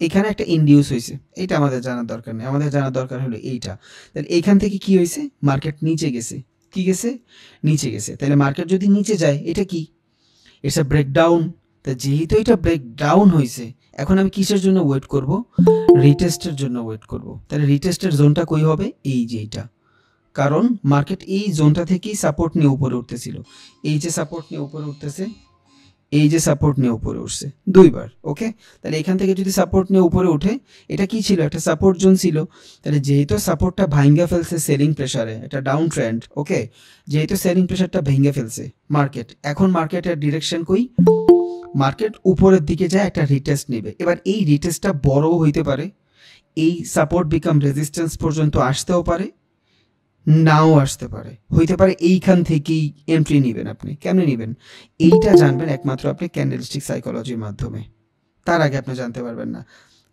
এখানে একটা ইনডিউস হয়েছে, এইটা আমাদের জানার দরকার নেই, আমাদের জানার দরকার হলো এইটা। তাহলে এইখান থেকে কি হয়েছে, মার্কেট নিচে গেছে, কি গেছে, নিচে গেছে। তাহলে মার্কেট যদি নিচে যায় এটা কি, ইটস আ ব্রেকডাউন। তা যেহেতু এটা ব্রেকডাউন হয়েছে, এখন আমি কিসের জন্য ওয়েট করব, রিটেস্টের জন্য ওয়েট করব। তাহলে রিটেস্টের জোনটা কই হবে, এই যে এইটা, কারণ মার্কেট এই জোনটা থেকেই সাপোর্ট নিয়ে উপরে উঠতেছিল, এই যে সাপোর্ট নিয়ে উপরে উঠতেছে, এই যে সাপোর্ট নিয়ে উপরে উঠছে দুইবার। ওকে, তাহলে এখান থেকে যদি সাপোর্ট নিয়ে উপরে উঠে, এটা কি ছিল, একটা সাপোর্ট জোন ছিল। তাহলে যেহেতু সাপোর্টটা ভাঙ্গা ফেলছে সেলিং প্রেসারে, এটা ডাউন ট্রেন্ড, ওকে, যেহেতু সেলিং প্রেসারটা ভেঙে ফেলছে মার্কেট, এখন মার্কেটের ডিরেকশন কই, মার্কেট উপরের দিকে যায়, একটা রিটেস্ট নেবে। এবার এই রিটেস্টটা বড়ও হইতে পারে, এই সাপোর্ট বিকাম রেজিস্ট্যান্স পর্যন্ত আসতেও পারে, নাও আসতে পারে, হইতে পারে এইখান থেকেই এন্ট্রি নেবেন। আপনি কেমনে নেবেন, এইটা জানবেন একমাত্র আপনি ক্যান্ডেলস্টিক সাইকোলজির মাধ্যমে, তার আগে আপনি জানতে পারবেন না।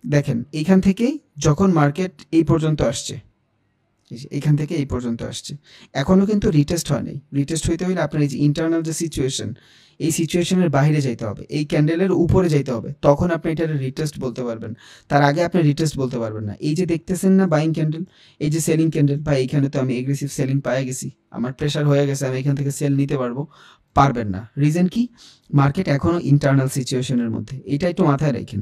দেখেন এইখান থেকে যখন মার্কেট এই পর্যন্ত আসছে, এইখান থেকে এই পর্যন্ত আসছে, এখনও কিন্তু রিটেস্ট হয় নাই। রিটেস্ট হইতে হলে আপনার এই যে ইন্টারনাল যে সিচুয়েশন, এই সিচুয়েশনের বাইরে যাইতে হবে, এই ক্যান্ডেলের উপরে যাইতে হবে, তখন আপনি এটার রিটেস্ট বলতে পারবেন, তার আগে আপনি রিটেস্ট বলতে পারবেন না। এই যে দেখতেছেন না বাইং ক্যান্ডেল, এই যে সেলিং ক্যান্ডেল, বা এইখানে তো আমি এগ্রেসিভ সেলিং পায়ে গেছি, আমার প্রেশার হয়ে গেছে, আমি এখান থেকে সেল নিতে পারবো, পারবেন না। রিজন কি, মার্কেট এখনও ইন্টারনাল সিচুয়েশনের মধ্যে, এইটা একটু মাথায় রাখেন।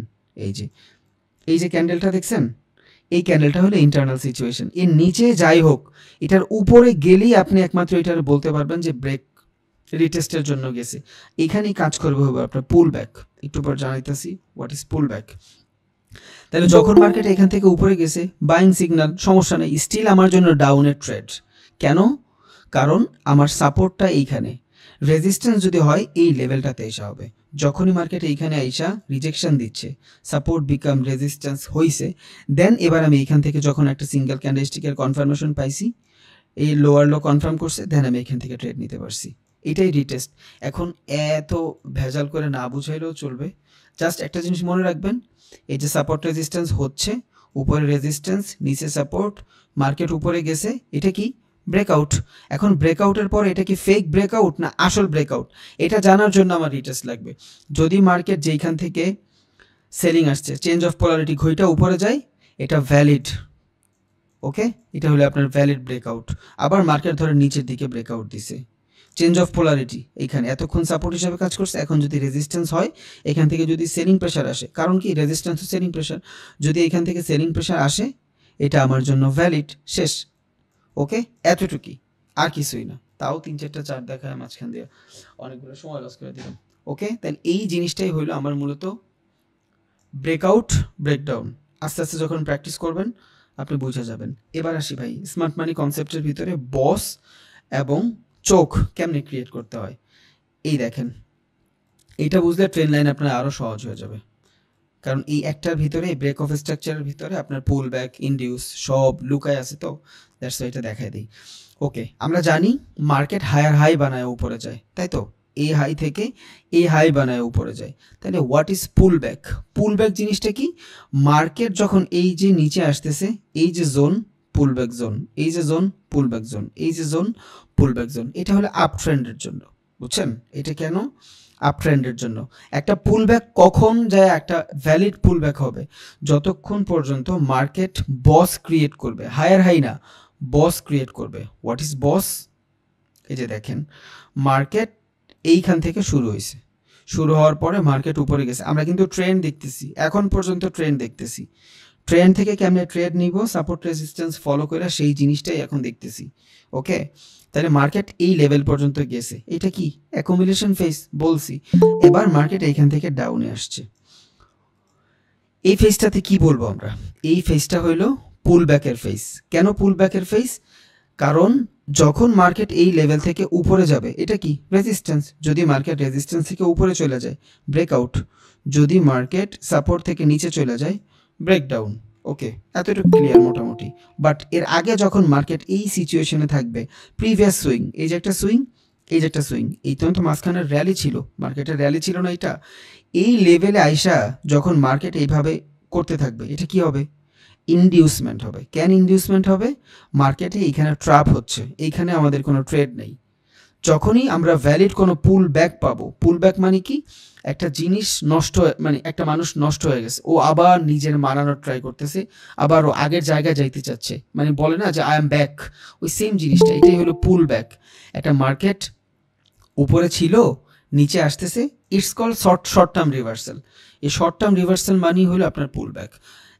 এই যে ক্যান্ডেলটা দেখছেন, এই ক্যান্ডেলটা হলো ইন্টারনাল সিচুয়েশন, এর নিচে যাই হোক, এটার উপরে গেলেই আপনি একমাত্র এটার বলতে পারবেন যে ব্রেক রিটেস্টের জন্য গেছে। এখানেই কাজ করবে হবে আপনার পুল ব্যাক, একটু পর জানাইতেছি হোয়াট ইজ পুল ব্যাক। তাহলে যখন মার্কেট এখান থেকে উপরে গেছে, বাইং সিগন্যাল, সমস্যা নেই, স্টিল আমার জন্য ডাউনের ট্রেড। কেন, কারণ আমার সাপোর্টটা এইখানে, রেজিস্ট্যান্স যদি হয় এই লেভেলটাতে এসে হবে। যখনই মার্কেট এইখানে আইসা রিজেকশন দিচ্ছে, সাপোর্ট বিকাম রেজিস্ট্যান্স হইছে, দেন এবার আমি এইখান থেকে যখন একটা সিঙ্গেল ক্যান্ডেলস্টিকের কনফার্মেশন পাইছি, এই লোয়ার লো কনফার্ম করছে, দেন আমি এখান থেকে ট্রেড নিতে পারছি, এটাই রিটেস্ট। এখন এত ভেজাল করে না বুঝাইলেও চলবে, জাস্ট একটা জিনিস মনে রাখবেন, এই যে সাপোর্ট রেজিস্ট্যান্স হচ্ছে, উপরে রেজিস্ট্যান্স, নিচে সাপোর্ট, মার্কেট উপরে গেছে, এটা কি ব্রেকআউট। এখন ব্রেকআউটের পর এটা কি ফেক ব্রেকআউট না আসল ব্রেকআউট, এটা জানার জন্য আমার রিটেস্ট লাগবে। যদি মার্কেট যেইখান থেকে সেলিং আসছে, চেঞ্জ অফ পোলারিটি ঘড়িটা উপরে যায়, এটা ভ্যালিড, ওকে, এটা হলো আপনার ভ্যালিড ব্রেকআউট। আবার মার্কেট ধরে নিচের দিকে ব্রেকআউট দিছে, চেঞ্জ অফ পোলারিটি এইখানে এতক্ষণ সাপোর্ট হিসাবে কাজ করছে, এখন যদি রেজিস্ট্যান্স হয়, এখান থেকে যদি সেলিং প্রেশার আসে, কারণ কি রেজিস্ট্যান্স ও সেলিং প্রেশার, যদি এখান থেকে সেলিং প্রেশার আসে, এটা আমার জন্য ভ্যালিড, শেষ। ওকে, এতটুকুই, আর কিছুই না। তাও 3-4টা চার্ট দেখায় মাঝখান দিয়ে অনেকগুলো সময় লস করে দিলাম। ওকে, তাহলে এই জিনিসটাই হইলো আমার মূলত ব্রেকআউট ব্রেকডাউন। আস্তে আস্তে যখন প্র্যাকটিস করবেন আপনি বুঝে যাবেন। এবার আসি ভাই স্মার্ট মানি কনসেপ্টের ভিতরে বস এবং চোখ কেমনে ক্রিয়েট করতে হয়। এই দেখেন, এইটা বুঝলে ট্রেন লাইন আপনার আরও সহজ হয়ে যাবে, কারণ এই একটার ভিতরে, ব্রেক অফ স্ট্রাকচারের ভিতরে আপনার পুল ব্যাক, ইনডিউস সব লুকায় আছে, তো দ্যাটস এটা দেখাই দিই। ওকে, আমরা জানি মার্কেট হায়ার হাই বানায় উপরে যায়, তাই তো, এই হাই থেকে এই হাই বানায় উপরে যায়। তাহলে what is pool back, pool back জিনিসটা কি, মার্কেট যখন এই যে নিচে আসতেছে, এই যে জোন পুল ব্যাক জোন, এই যে জোন পুল ব্যাক জোন, এই যে জোন পুল ব্যাক জোন, এটা হলো আপ ট্রেন্ডের জন্য, বুঝছেন, এটা কেন আপ ট্রেন্ডের জন্য। একটা পুল ব্যাক কখন যায়, একটা ভ্যালিড পুল ব্যাক হবে যতক্ষণ পর্যন্ত মার্কেট বস ক্রিয়েট করবে, হায়ার হাই না, বস ক্রিয়েট করবে। হোয়াট ইজ বস, এই যে দেখেন মার্কেট এইখান থেকে শুরু হয়েছে, শুরু হওয়ার পরে মার্কেট উপরে গেছে, আমরা কিন্তু ট্রেন্ড দেখতেছি, এখন পর্যন্ত ট্রেন্ড দেখতেছি, ট্রেন্ড থেকে কেমনে ট্রেড নিব, সাপোর্ট রেজিস্ট্যান্স ফলো করে, সেই জিনিসটাই এখন দেখতেছি। ওকে, তাহলে মার্কেট এই লেভেল পর্যন্ত গেছে, এটা কি অ্যাকুমুলেশন ফেজ বলছি, এবার মার্কেট এইখান থেকে ডাউনে আসছে। এই ফেজটাতে কি বলবো আমরা, এই ফেজটা হইলো পুল ব্যাকের ফেজ। কেন পুল ব্যাকের ফেজ, কারণ যখন মার্কেট এই লেভেল থেকে উপরে যাবে, এটা কি রেজিস্ট্যান্স, যদি মার্কেট রেজিস্ট্যান্স থেকে উপরে চলে যায় ব্রেকআউট, যদি মার্কেট সাপোর্ট থেকে নিচে চলে যায় ব্রেকডাউন। ওকে, এতটুকু ক্লিয়ার মোটামুটি। বাট এর আগে যখন মার্কেট এই সিচুয়েশনে থাকবে, প্রিভিয়াস সুইং, এই যে একটা সুইং, এই যে একটা সুইং, এই তো মাঝখানের র্যালি ছিল, মার্কেটের র্যালি ছিল না এটা, এই লেভেলে আইসা যখন মার্কেট এইভাবে করতে থাকবে, এটা কি হবে, ইনডিউসমেন্ট হবে। কেন ইনডিউসমেন্ট হবে, মার্কেটে এইখানে ট্র্যাপ হচ্ছে, এইখানে আমাদের কোনো ট্রেড নেই, যখনই আমরা ভ্যালিড কোনো পুল ব্যাক পাবো, পুল ব্যাক মানে কি, একটা জিনিস নষ্ট মানে একটা মানুষ নষ্ট হয়ে গেছে, ও আবার নিজের মানানোর ট্রাই করতেছে, আবার ও আগের জায়গায় যাইতে চাচ্ছে, মানে বলে না যে আই এম ব্যাক, ওই সেম জিনিসটা, এটাই হলো পুল ব্যাক। একটা মার্কেট উপরে ছিল, নিচে আসতেছে, it's call short term reversal. এই শর্ট টার্ম রিভার্সাল মানেই হলো আপনার পুল ব্যাক।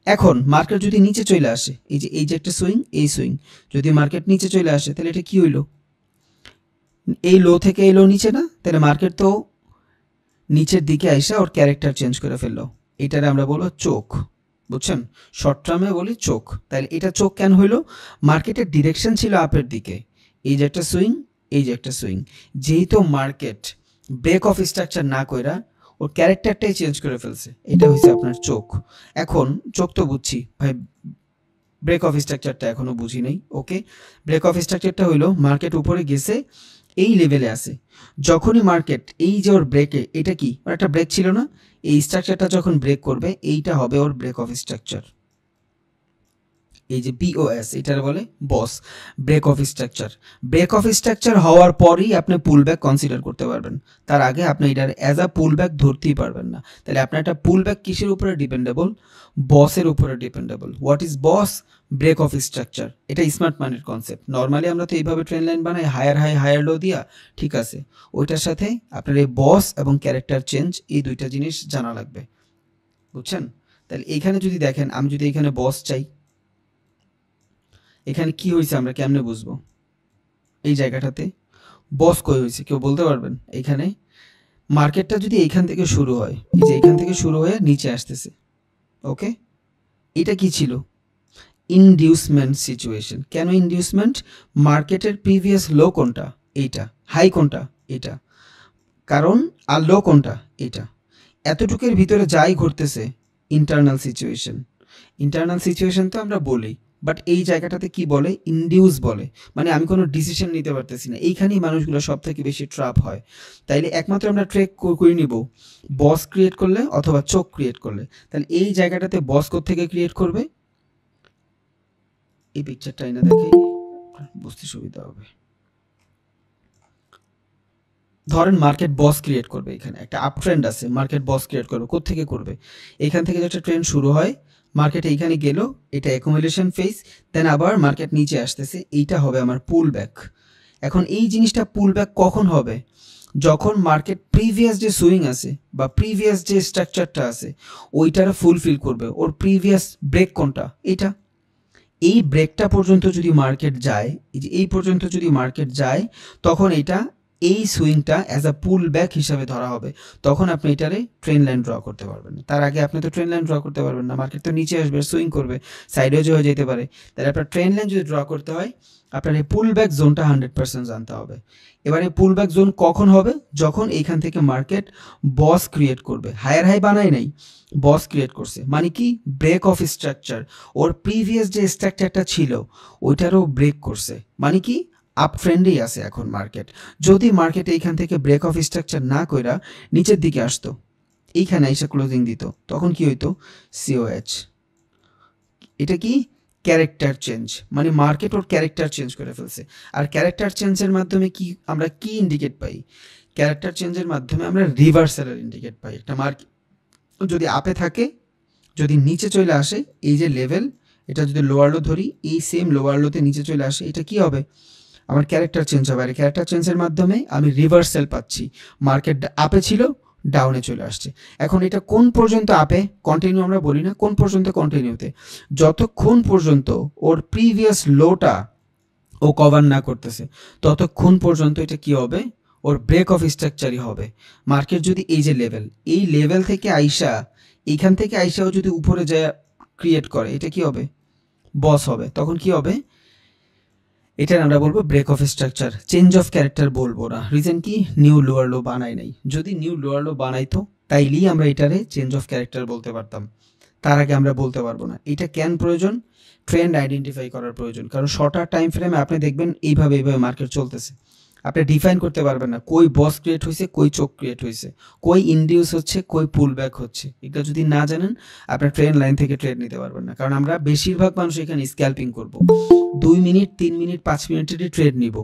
এখন মার্কেট যদি নিচে চলে আসে, এই যে একটা সুইং, এই সুইং যদি মার্কেট নিচে চলে আসে, তাহলে এটা কি হইলো, এই লো থেকে এই লো নিচে না, তাহলে মার্কেট তো নিচের দিকে আইসা ওর ক্যারেক্টার চেঞ্জ করে ফেললো, এটারে আমরা বলবো চোখ, বুঝছেন, শর্ট টার্মে বলি চোখ। তাহলে এটা চোখ কেন হইলো, মার্কেটের ডিরেকশন ছিল আপের দিকে, এই যে একটা সুইং, এই যে একটা সুইং, যেহেতু মার্কেট ব্রেক অফ স্ট্রাকচার না কইরা ওর ক্যারেক্টারটাই চেঞ্জ করে ফেলছে, এটা হচ্ছে আপনার চোখ। এখন চোখ তো বুঝছি ভাই, ব্রেক অফ স্ট্রাকচারটা এখনো বুঝি নাই। ওকে, ব্রেক অফ স্ট্রাকচারটা হইলো মার্কেট উপরে গেছে, এই লেভেলে আছে, যখনই মার্কেট এই যে ওর ব্রেকে, এটা কি ওর একটা ব্রেক ছিল না, এই স্ট্রাকচারটা যখন ব্রেক করবে, এইটা হবে ওর ব্রেক অফ স্ট্রাকচার। এই যে বিওএস, এটার বলে boss, break of structure. Break of structure হওয়ার পরেই আপনি পুল ব্যাক কনসিডার করতে পারবেন, তার আগে আপনি এটার অ্যাজ আ পুল ব্যাক ধরতেই পারবেন না। তাহলে আপনার একটা পুল ব্যাক কিসের উপরে ডিপেন্ডেবল, বসের উপরে dependable. What is BOS, break of structure. এটা স্মার্ট মানির কনসেপ্ট। নর্মালি আমরা তো এইভাবে ট্রেন লাইন বানাই, হায়ার হাই হায়ার লো দিয়া, ঠিক আছে, ওইটার সাথে আপনার এই বস এবং ক্যারেক্টার চেঞ্জ, এই দুইটা জিনিস জানা লাগবে, বুঝছেন। তাহলে এইখানে যদি দেখেন, আমি যদি এখানে বস চাই, এখানে কি হয়েছে আমরা কেমনে বুঝবো, এই জায়গাটাতে বস কই হয়েছে কেউ বলতে পারবেন। এখানে মার্কেটটা যদি এইখান থেকে শুরু হয়, এই যে এইখান থেকে শুরু হয়ে নিচে আসতেছে, ওকে, এটা কি ছিল, ইনডিউসমেন্ট সিচুয়েশন। কেন ইনডিউসমেন্ট, মার্কেটের প্রিভিয়াস লো কোনটা, এইটা, হাই কোনটা, এটা, কারণ আর লো কোনটা, এটা, এতটুকুর ভিতরে যাই ঘটতেছে ইন্টারনাল সিচুয়েশন। ইন্টারনাল সিচুয়েশন তো আমরা বলি, বাট এই জায়গাটাতে কি বলে, ইনডিউস বলে, মানে আমি কোনো ডিসিশন নিতে পারতেছি না, এইখানেই মানুষগুলো সব থেকে বেশি ট্র্যাপ হয়। তাইলে একমাত্র আমরা ট্রেক করে নিব বস ক্রিয়েট করলে অথবা চোখ ক্রিয়েট করলে। তাহলে এই জায়গাটাতে বস থেকে ক্রিয়েট করবে, এই পিকচারটা এনে দেখে বুঝতে সুবিধা হবে। ধরেন মার্কেট বস ক্রিয়েট করবে, এখানে একটা আপ ট্রেন্ড আছে, মার্কেট বস ক্রিয়েট করবে, কোত্থেকে করবে, এইখান থেকে একটা ট্রেন্ড শুরু হয়, মার্কেট এইখানে গেল, এটা অ্যাকুমুলেশন ফেজ, দেন আবার মার্কেট নিচে আসতেছে, এইটা হবে আমার পুল ব্যাক। এখন এই জিনিসটা পুল ব্যাক কখন হবে, যখন মার্কেট প্রিভিয়াস যে সুইং আছে বা প্রিভিয়াস যে স্ট্রাকচারটা আছে ওইটার ফুলফিল করবে, ওর প্রিভিয়াস ব্রেক কোনটা, এটা, এই ব্রেকটা পর্যন্ত যদি মার্কেট যায়, এই যে এই পর্যন্ত যদি মার্কেট যায়, তখন এটা এই সুইংটা অ্যাজ আ পুল ব্যাক হিসাবে ধরা হবে, তখন আপনি এটারে ট্রেন লাইন ড্র করতে পারবেন। তার আগে আপনি তো ট্রেন লাইন ড্র করতে পারবেন না, মার্কেট তো নিচে আসবে, সুইং করবে, সাইডওয়েজ হয়ে যেতে পারে। তাহলে আপনার ট্রেন লাইন যদি ড্র করতে হয়, আপনার এই পুল ব্যাক জোনটা 100% জানতে হবে। এবার এই পুল ব্যাক জোন কখন হবে, যখন এইখান থেকে মার্কেট বস ক্রিয়েট করবে, হায়ার হাই বানায় নাই, বস ক্রিয়েট করছে, মানে কি ব্রেক অফ স্ট্রাকচার, ওর প্রিভিয়াস যে স্ট্রাকচারটা ছিল ওইটারও ব্রেক করছে, মানে কি আপ ট্রেন্ডেই আছে এখন মার্কেট। যদি মার্কেট এইখান থেকে ব্রেক অফ স্ট্রাকচার না কইরা নিচের দিকে আসতো, এইখানে এসে ক্লোজিং দিত, তখন কি হইতো, সিওএইচ। এটা কি ক্যারেক্টার চেঞ্জ, মানে মার্কেট ওর ক্যারেক্টার চেঞ্জ করে ফেলছে। আর ক্যারেক্টার চেঞ্জের মাধ্যমে কি আমরা কি ইন্ডিকেট পাই, ক্যারেক্টার চেঞ্জের মাধ্যমে আমরা রিভার্সালের ইন্ডিকেট পাই। একটা মার্কেট যদি আপে থাকে, যদি নিচে চলে আসে, এই যে লেভেল, এটা যদি লোয়ার লো ধরি, এই সেম লোয়ার লোতে নিচে চলে আসে, এটা কি হবে, আমার ক্যারেক্টার চেঞ্জ হবে। আর ক্যারেক্টার চেঞ্জের মাধ্যমে আমি রিভার্সাল পাচ্ছি, মার্কেট আপে ছিল ডাউনে চলে আসছে। এখন এটা কোন পর্যন্ত আপে কন্টিনিউ আমরা বলি না, কোন পর্যন্ত কন্টিনিউতে, যতক্ষণ পর্যন্ত ওর প্রিভিয়াস লোটা ও কভার না করতেছে ততক্ষণ পর্যন্ত এটা কি হবে, ওর ব্রেক অফ স্ট্রাকচারই হবে। মার্কেট যদি এই যে লেভেল, এই লেভেল থেকে আইসা, এইখান থেকে আইসাও যদি উপরে যায় ক্রিয়েট করে, এটা কি হবে, বস হবে, তখন কি হবে, এটার আমরা বলবো break of structure. Change of character বলবো না, রিজন কি, নিউ লোয়ার লো বানাই নাই, যদি নিউ লোয়ার লো বানাইতো তাইলেই আমরা এটারে চেঞ্জ অফ ক্যারেক্টার বলতে পারতাম, তার আগে আমরা বলতে পারবো না। এটা কেন প্রয়োজন, ট্রেন্ড আইডেন্টিফাই করার প্রয়োজন, কারণ শর্টার টাইম ফ্রেমে আপনি দেখবেন এইভাবে মার্কেট চলতেছে, আপনি ডিফাইন করতে পারবেন না কই বস ক্রিয়েট হয়েছে, কই চোখ ক্রিয়েট হয়েছে, কই ইনডিউস হচ্ছে, কই পুল ব্যাক হচ্ছে। এটা যদি না জানেন আপনার ট্রেন লাইন থেকে ট্রেড নিতে পারবেন না, কারণ আমরা বেশিরভাগ মানুষ এখানে স্ক্যাল্পিং করব, 2 মিনিট 3 মিনিট 5 মিনিটেরই ট্রেড নিব,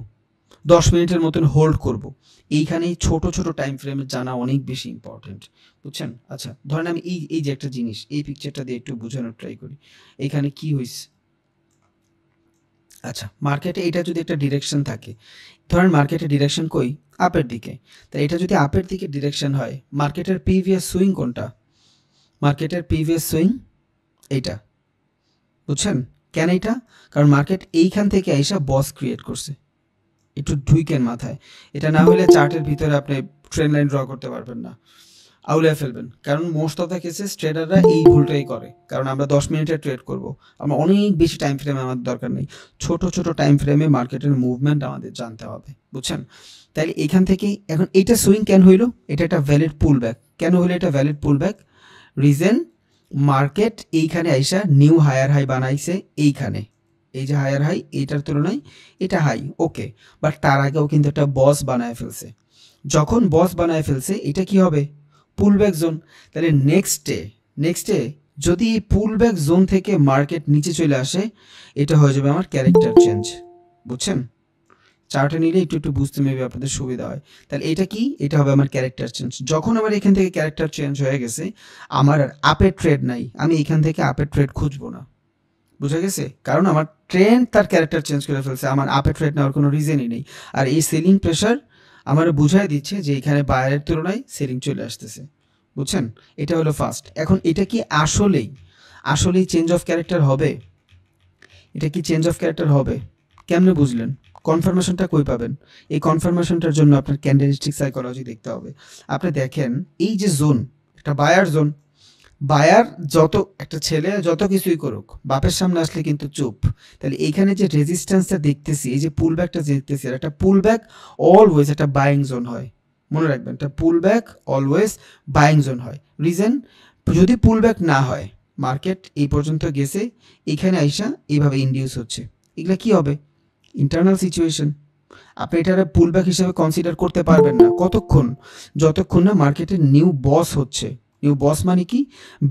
10 মিনিটের মতন হোল্ড করব, এইখানে ছোট ছোট টাইম ফ্রেমে জানা অনেক বেশি ইম্পর্টেন্ট, বুঝছেন? আচ্ছা ধরেন আমি এই যে একটা জিনিস, এই পিকচারটা দিয়ে একটু বোঝানোর ট্রাই করি। এখানে কি হয়েছে? আচ্ছা মার্কেটে এটা যদি একটা ডিরেকশন থাকে, ধরেন মার্কেটের ডিরেকশন কই? আপের দিকে। তাই এটা যদি আপের দিকে ডিরেকশন হয়, মার্কেটের প্রিভিয়াস সুইং কোনটা? মার্কেটের প্রিভিয়াস সুইং এইটা, বুঝছেন? কেন এইটা? কারণ মার্কেট এইখান থেকে আইসা বস ক্রিয়েট করছে। একটু ঢুইকেন মাথায়, এটা না হলে চার্টের ভিতরে আপনি ট্রেন লাইন ড্র করতে পারবেন না, আউলায় ফেলবেন। কারণ মোস্ট অফ দ্য কেসেস ট্রেডাররা এই ভুলটাই করে, কারণ আমরা 10 মিনিটে ট্রেড করব, আমরা অনেক বেশি টাইম ফ্রেমে আমাদের দরকার নেই, ছোট ছোট টাইম ফ্রেমে মার্কেটের মুভমেন্ট আমাদের জানতে হবে, বুঝছেন? তাইলে এখান থেকে এখন এইটা সুইং কেন হইলো? এটা একটা ভ্যালিড পুল ব্যাক। কেন হইলো এটা ভ্যালিড পুল ব্যাক? রিজন, মার্কেট এইখানে আইসা নিউ হায়ার হাই বানাইছে এইখানে, এই যে হায়ার হাই, এইটার তুলনায় এটা হাই, ওকে। বাট তার আগেও কিন্তু একটা বস বানায় ফেলছে। যখন বস বানায় ফেলছে, এটা কি হবে? Pullback zone. তাহলে নেক্সটে যদি এই পুলব্যাক জোন থেকে মার্কেট নিচে চলে আসে, এটা হয়ে যাবে আমার ক্যারেক্টার চেঞ্জ, বুঝছেন? চার্টে নিলে একটু বুঝতে মেবি আপনাদের সুবিধা হয়। তাহলে এটা কি? এটা হবে আমার ক্যারেক্টার চেঞ্জ। যখন আমার এখান থেকে ক্যারেক্টার চেঞ্জ হয়ে গেছে, আমার আর আপের ট্রেড নাই, আমি এখান থেকে আপের ট্রেড খুঁজবো না, বুঝা গেছে? কারণ আমার ট্রেন্ড তার ক্যারেক্টার চেঞ্জ করে ফেলছে, আমার আপে ট্রেড নেওয়ার কোনো রিজনই নেই। আর এই সেলিং প্রেশার আমার বুঝাই দিচ্ছে যে এখানে বায়ারের তুলনায় সেলিং চলে আসতেছে, বুঝছেন? এটা হলো ফার্স্ট। এখন এটা কি আসলেই চেঞ্জ অফ ক্যারেক্টার হবে? এটা কি চেঞ্জ অফ ক্যারেক্টার হবে? কেমনে বুঝলেন? কনফার্মেশনটা কই পাবেন? এই কনফার্মেশনটার জন্য আপনার ক্যান্ডেলস্টিক সাইকোলজি দেখতে হবে। আপনি দেখেন এই যে জোন, একটা বায়ার জোন, বায়ার যত একটা ছেলে যত কিছুই করুক, বাপের সামনে আসলে কিন্তু চুপ। তাহলে এইখানে যে রেজিস্ট্যান্সটা দেখতেছি, এই যে পুল ব্যাকটা দেখতেছি, একটা পুল ব্যাক অলওয়েজ একটা বাইং জোন হয়, মনে রাখবেন, একটা পুল ব্যাক অলওয়েজ বাইং জোন হয়। রিজন, যদি পুল ব্যাক না হয়, মার্কেট এই পর্যন্ত গেছে, এখানে আইসা এইভাবে ইন্ডিউস হচ্ছে, এগুলা কি হবে? Internal situation. আপনি এটার পুল ব্যাক হিসেবে কনসিডার করতে পারবেন না কতক্ষণ? যতক্ষণ না মার্কেটের নিউ বস হচ্ছে। নিউ বস মানে কি?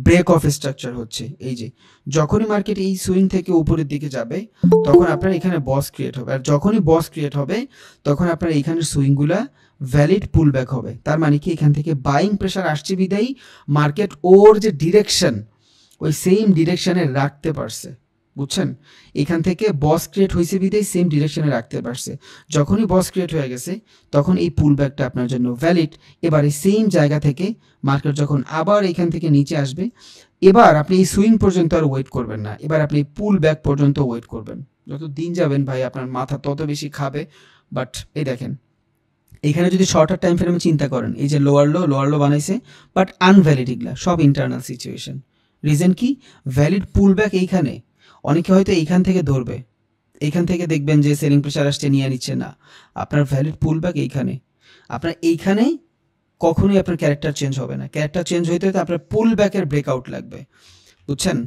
ব্রেক অফ স্ট্রাকচার হচ্ছে। এই যে যখনই মার্কেট এই সুইং থেকে উপরের দিকে যাবে, তখন আপনার এখানে বস ক্রিয়েট হবে, আর যখনই বস ক্রিয়েট হবে, তখন আপনার এইখানে সুইংগুলা ভ্যালিড পুল ব্যাক হবে। তার মানে কি? এখান থেকে বাইং প্রেশার আসছে বিদায়ী মার্কেট ওর যে ডিরেকশন, ওই সেম ডিরেকশনে রাখতে পারছে, বুঝছেন? এখান থেকে বস ক্রিয়েট হয়েছে বিদায় সেম ডিরেকশনে রাখতে পারছে। যখনই বস ক্রিয়েট হয়ে গেছে, তখন এই পুল ব্যাকটা আপনার জন্য ভ্যালিড। এবার এই সেম জায়গা থেকে মার্কেট যখন আবার এখান থেকে নিচে আসবে, এবার আপনি এই সুইং পর্যন্ত আর ওয়েট করবেন না, এবার আপনি পুল ব্যাক পর্যন্ত ওয়েট করবেন। যত দিন যাবেন ভাই, আপনার মাথা তত বেশি খাবে। বাট এই দেখেন, এখানে যদি শর্টার টাইম ফ্রেমে চিন্তা করেন, এই যে লোয়ার লো বানাইছে, বাট আনভ্যালিড, এগুলা সব ইন্টারনাল সিচুয়েশন। রিজন কি? ভ্যালিড পুল ব্যাক এইখানে। অনেকে হয়তো এইখান থেকে ধরবে, এইখান থেকে দেখবেন যে সেলিং প্রেশার আসছে, নিয়ে নিচ্ছে না। আপনার ভ্যালিড পুল ব্যাক এইখানে। আপনার এইখানে কখনোই আপনার ক্যারেক্টার চেঞ্জ হবে না। ক্যারেক্টার চেঞ্জ হইতে হয়তো আপনার পুল ব্যাকের ব্রেকআউট লাগবে, বুঝছেন?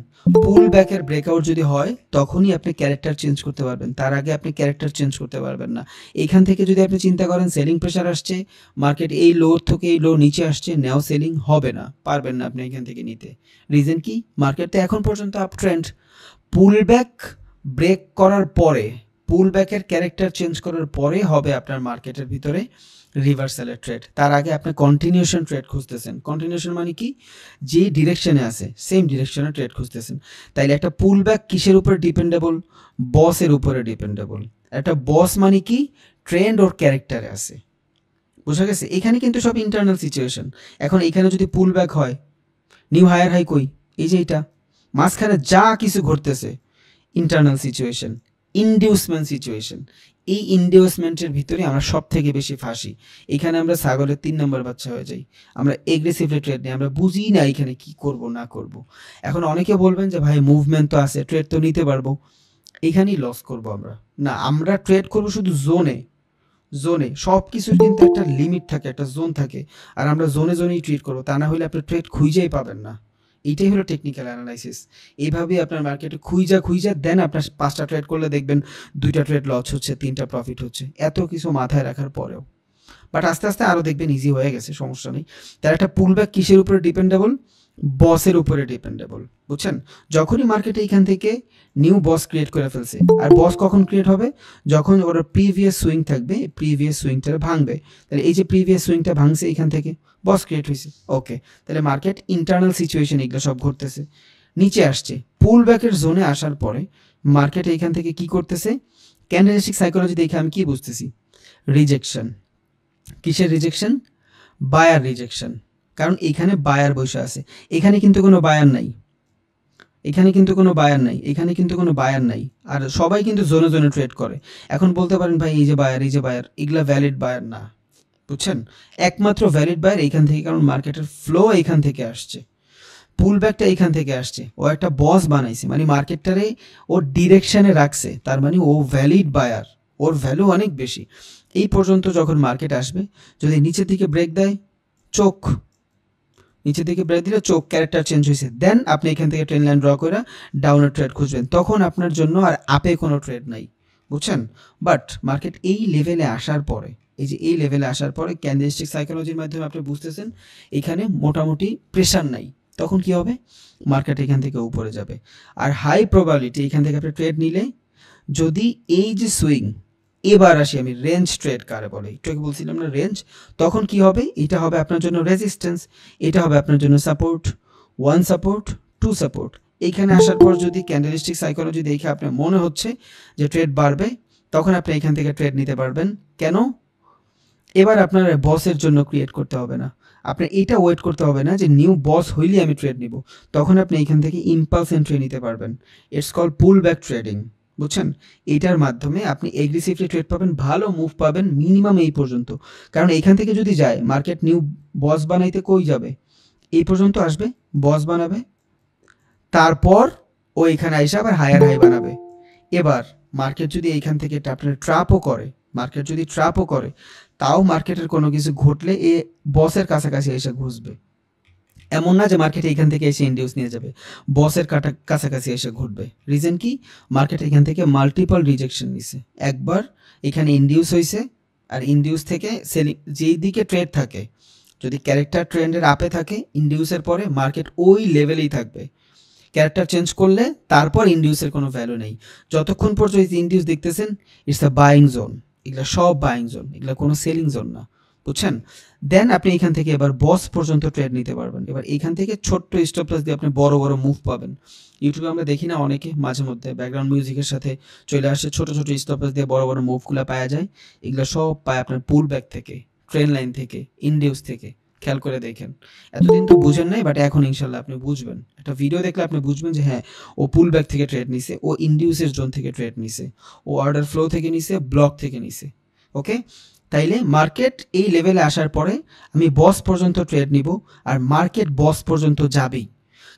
পুল ব্যাকের ব্রেকআউট যদি হয়, তখনই আপনি ক্যারেক্টার চেঞ্জ করতে পারবেন, তার আগে আপনি ক্যারেক্টার চেঞ্জ করতে পারবেন না। এইখান থেকে যদি আপনি চিন্তা করেন সেলিং প্রেশার আসছে, মার্কেট এই লো থেকে এই লো নিচে আসছে, নেও সেলিং হবে না, পারবেন না আপনি এখান থেকে নিতে। রিজন কি? মার্কেট তো এখন পর্যন্ত up trend. Pull back break করার পরে, পুল ব্যাকের ক্যারেক্টার চেঞ্জ করার পরে হবে আপনার মার্কেটের ভিতরে রিভার্সালের ট্রেড। তার আগে আপনি কন্টিনিউশন ট্রেড খুঁজতেছেন। কন্টিনিউশন মানে কি? যে ডিরেকশনে আছে সেম ডিরেকশনে ট্রেড খুঁজতেছেন। তাইলে একটা পুল ব্যাক কিসের উপরে ডিপেন্ডেবল? বসের উপরে ডিপেন্ডেবল। একটা বস মানে কি? ট্রেন্ড ওর ক্যারেক্টারে আছে, বোঝা গেছে? এখানে কিন্তু সব ইন্টারনাল সিচুয়েশন। এখন এখানে যদি পুল ব্যাক হয়, নিউ হায়ার হাই কই? এই যে এটা মাঝখানে যা কিছু ঘটতেছে, ইন্টারনাল সিচুয়েশন, ইনডিউসমেন্ট সিচুয়েশন। এই ইনডিউসমেন্টের ভিতরে আমরা সব থেকে বেশি ফাঁসি। এখানে আমরা ছাগলের 3 নম্বর বাচ্চা হয়ে যাই। আমরা এগ্রেসিভলি ট্রেড নিই, আমরা বুঝি না এখানে কি করব না করব। এখন অনেকে বলবেন যে ভাই মুভমেন্ট তো আছে, ট্রেড তো নিতে পারবো, এখানেই লস করব আমরা। না, আমরা ট্রেড করবো শুধু জোনে। সব কিছুর কিন্তু একটা লিমিট থাকে, একটা জোন থাকে, আর আমরা জোনেই ট্রেড করবো। তা না হলে আপনি ট্রেড খুঁজেই পাবেন না। এইটাই হলো টেকনিক্যাল অ্যানালাইসিস। এইভাবেই আপনার মার্কেটে খুঁজা দেন আপনার 5টা ট্রেড করলে দেখবেন 2টা ট্রেড লস হচ্ছে, 3টা প্রফিট হচ্ছে, এত কিছু মাথায় রাখার পরেও। বাট আস্তে আস্তে আরও দেখবেন ইজি হয়ে গেছে, সমস্যা নেই। তার একটা পুল ব্যাক কিসের উপরে ডিপেন্ডেবল? বসের উপরে ডিপেন্ডেবল, বুঝছেন? যখনই মার্কেটে এখান থেকে নিউ বস ক্রিয়েট করে ফেলছে, আর বস কখন ক্রিয়েট হবে? যখন ওর প্রিভিয়াস সুইং থাকবে, প্রিভিয়াস সুইংটা ভাঙবে। তাহলে এই যে প্রিভিয়াস সুইংটা ভাঙছে এখান থেকে, বস ক্রিয়েট হয়েছে। ওকে, তাহলে মার্কেট ইন্টারনাল সিচুয়েশন এগুলো সব ঘটতেছে, নিচে আসছে। পুল ব্যাকের জোনে আসার পরে মার্কেট এইখান থেকে কি করতেছে? ক্যান্ডেলস্টিক সাইকোলজি দেখে আমি কি বুঝতেছি? রিজেকশন। কিসের রিজেকশন? Buyer rejection. কারণ এখানে বায়ার বসে আছে, এখানে কিন্তু কোনো বায়ার নাই, এখানে কিন্তু কোনো বায়ার নাই, এখানে কিন্তু কোনো বায়ার নাই, আর সবাই কিন্তু জোনে জোনে ট্রেড করে। এখন বলতে পারেন ভাই এই যে বায়ার, এই যে বায়ার, এগুলা ভ্যালিড বায়ার না, বুঝছেন? একমাত্র ভ্যালিড বায়ার এইখান থেকে, কারণ মার্কেটের ফ্লো এইখান থেকে আসছে, পুল ব্যাকটা এইখান থেকে আসছে। ও একটা বস বানাইছে, মানে মার্কেটটারে ওর ডিরেকশানে রাখছে, তার মানে ও ভ্যালিড বায়ার, ওর ভ্যালু অনেক বেশি। এই পর্যন্ত যখন মার্কেট আসবে, যদি নিচের দিকে ব্রেক দেয়, চোখ, নিচের দিকে ব্রেক দিলে চোখ, ক্যারেক্টার চেঞ্জ হয়েছে, দেন আপনি এখান থেকে ট্রেন লাইন ড্র করে ডাউনের ট্রেড খুঁজবেন, তখন আপনার জন্য আর আপে কোনো ট্রেড নাই, বুঝছেন? বাট মার্কেট এই লেভেলে আসার পরে, এই যে এই লেভেলে আসার পরে ক্যান্ডেলস্টিক সাইকোলজির মাধ্যমে আপনি বুঝতেছেন এখানে মোটামুটি প্রেশার নাই, তখন কি হবে? মার্কেট এখান থেকে উপরে যাবে। আর হাই প্রবাবিলিটি এখান থেকে আপনি ট্রেড নিলে, যদি এই যে সুইং, এবার আসি আমি রেঞ্জ ট্রেড কারে বলে, একটু আগে বলছিলাম না রেঞ্জ, তখন কি হবে? এটা হবে আপনার জন্য রেজিস্ট্যান্স, এটা হবে আপনার জন্য সাপোর্ট, 1 সাপোর্ট, 2 সাপোর্ট। এইখানে আসার পর যদি ক্যান্ডেলস্টিক সাইকোলজি দেখে আপনার মনে হচ্ছে যে ট্রেড বাড়বে, তখন আপনি এখান থেকে ট্রেড নিতে পারবেন। কেন? এবার আপনার বসের জন্য ক্রিয়েট করতে হবে না, আপনার এইটা ওয়েট করতে হবে না যে নিউ বস হইলে আমি ট্রেড নিব, তখন আপনি এখান থেকে ইম্পালস এন্ট্রি নিতে পারবেন। It's call pool back trading, বুঝছেন? এইটার মাধ্যমে আপনি এগ্রেসিভলি ট্রেড পাবেন, ভালো মুভ পাবেন মিনিমাম এই পর্যন্ত। কারণ এইখান থেকে যদি যায় মার্কেট নিউ বস বানাইতে, কই যাবে? এই পর্যন্ত আসবে, বস বানাবে, তারপর ও এখানে এসে আবার হায়ার হাই বানাবে। এবার মার্কেট যদি এইখান থেকে আপনার ট্র্যাপও করে, মার্কেট যদি ট্র্যাপও করে, তাও মার্কেটের কোনো কিছু ঘটলে এ বসের কাছাকাছি এসে ঘুষবে। এমন না যে মার্কেট এইখান থেকে এসে ইন্ডিউস নিয়ে যাবে, বসের কাছাকাছি এসে ঘটবে। রিজন কি? মার্কেট এখান থেকে মাল্টিপল রিজেকশন নিছে, একবার এখানে ইন্ডিউস হয়েছে, আর ইন্ডিউস থেকে সেলিং, যেই দিকে ট্রেড থাকে, যদি ক্যারেক্টার ট্রেন্ডের আপে থাকে, ইন্ডিউসের পরে মার্কেট ওই লেভেলেই থাকবে। ক্যারেক্টার চেঞ্জ করলে তারপর ইন্ডিউসের কোনো ভ্যালু নেই। যতক্ষণ পর্যন্ত ইন্ডিউস দেখতেছেন, ইটস আ বাইং জোন, এগুলো সব বাইং জোন, এগুলো কোনো সেলিং জোন না, বুঝছেন? দেন আপনি এখান থেকে এবার বস পর্যন্ত ট্রেড নিতে পারবেন। এবার এইখান থেকে ছোট্ট স্টপ লস দিয়ে আপনি বড় বড় মুভ পাবেন। ইউটিউবে আমরা দেখি না অনেকে মাঝে মধ্যে ব্যাকগ্রাউন্ড মিউজিকের সাথে চলে আসে, ছোট ছোট স্টপ লস দিয়ে বড় বড় মুভগুলো পাওয়া যায়। এগুলো সব পায় আপনার পুল ব্যাক থেকে, ট্রেন লাইন থেকে, ইন্ডিউস থেকে। খেয়াল করে দেখেন, এতদিন তো বুঝেন নাই, বাট এখন ইনশাল্লাহ আপনি বুঝবেন। একটা ভিডিও দেখলে আপনি বুঝবেন যে হ্যাঁ, ও পুল ব্যাক থেকে ট্রেড নিছে, ও ইন্ডিউসের জোন থেকে ট্রেড নিছে, ও অর্ডার ফ্লো থেকে নিছে, ব্লক থেকে নিছে। ওকে, তাইলে মার্কেট এই লেভেলে আসার পরে আমি বস পর্যন্ত ট্রেড নিব, আর মার্কেট বস পর্যন্ত যাবেই।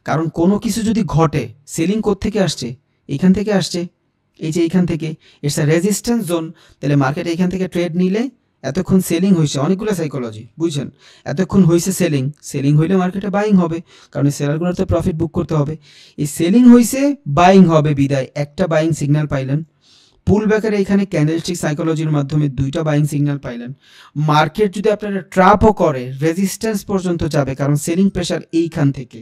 কারণ কোনো কিছু যদি ঘটে, সেলিং থেকে আসছে, এইখান থেকে আসছে, এই যে এইখান থেকে, ইটস আ রেজিস্ট্যান্স জোন, তাহলে মার্কেট এইখান থেকে ট্রেড নিলে, এতক্ষণ সেলিং হয়েছে, অনেকগুলো সাইকোলজি বুঝছেন, এতক্ষণ হয়েছে সেলিং, সেলিং হইলে মার্কেটে বাইং হবে, কারণ এই সেলারগুলোর তো প্রফিট বুক করতে হবে। এই সেলিং হয়েছে, বাইং হবে, বিদায় একটা বাইং সিগন্যাল পাইলেন। পুল ব্যাকের এইখানে ক্যান্ডেলস্টিক সাইকোলজির মাধ্যমে 2টা বাইং সিগন্যাল পাইলেন। মার্কেট যদি আপনারা ট্র্যাপও করে, রেজিস্ট্যান্স পর্যন্ত যাবে, কারণ সেলিং প্রেশার এইখান থেকে,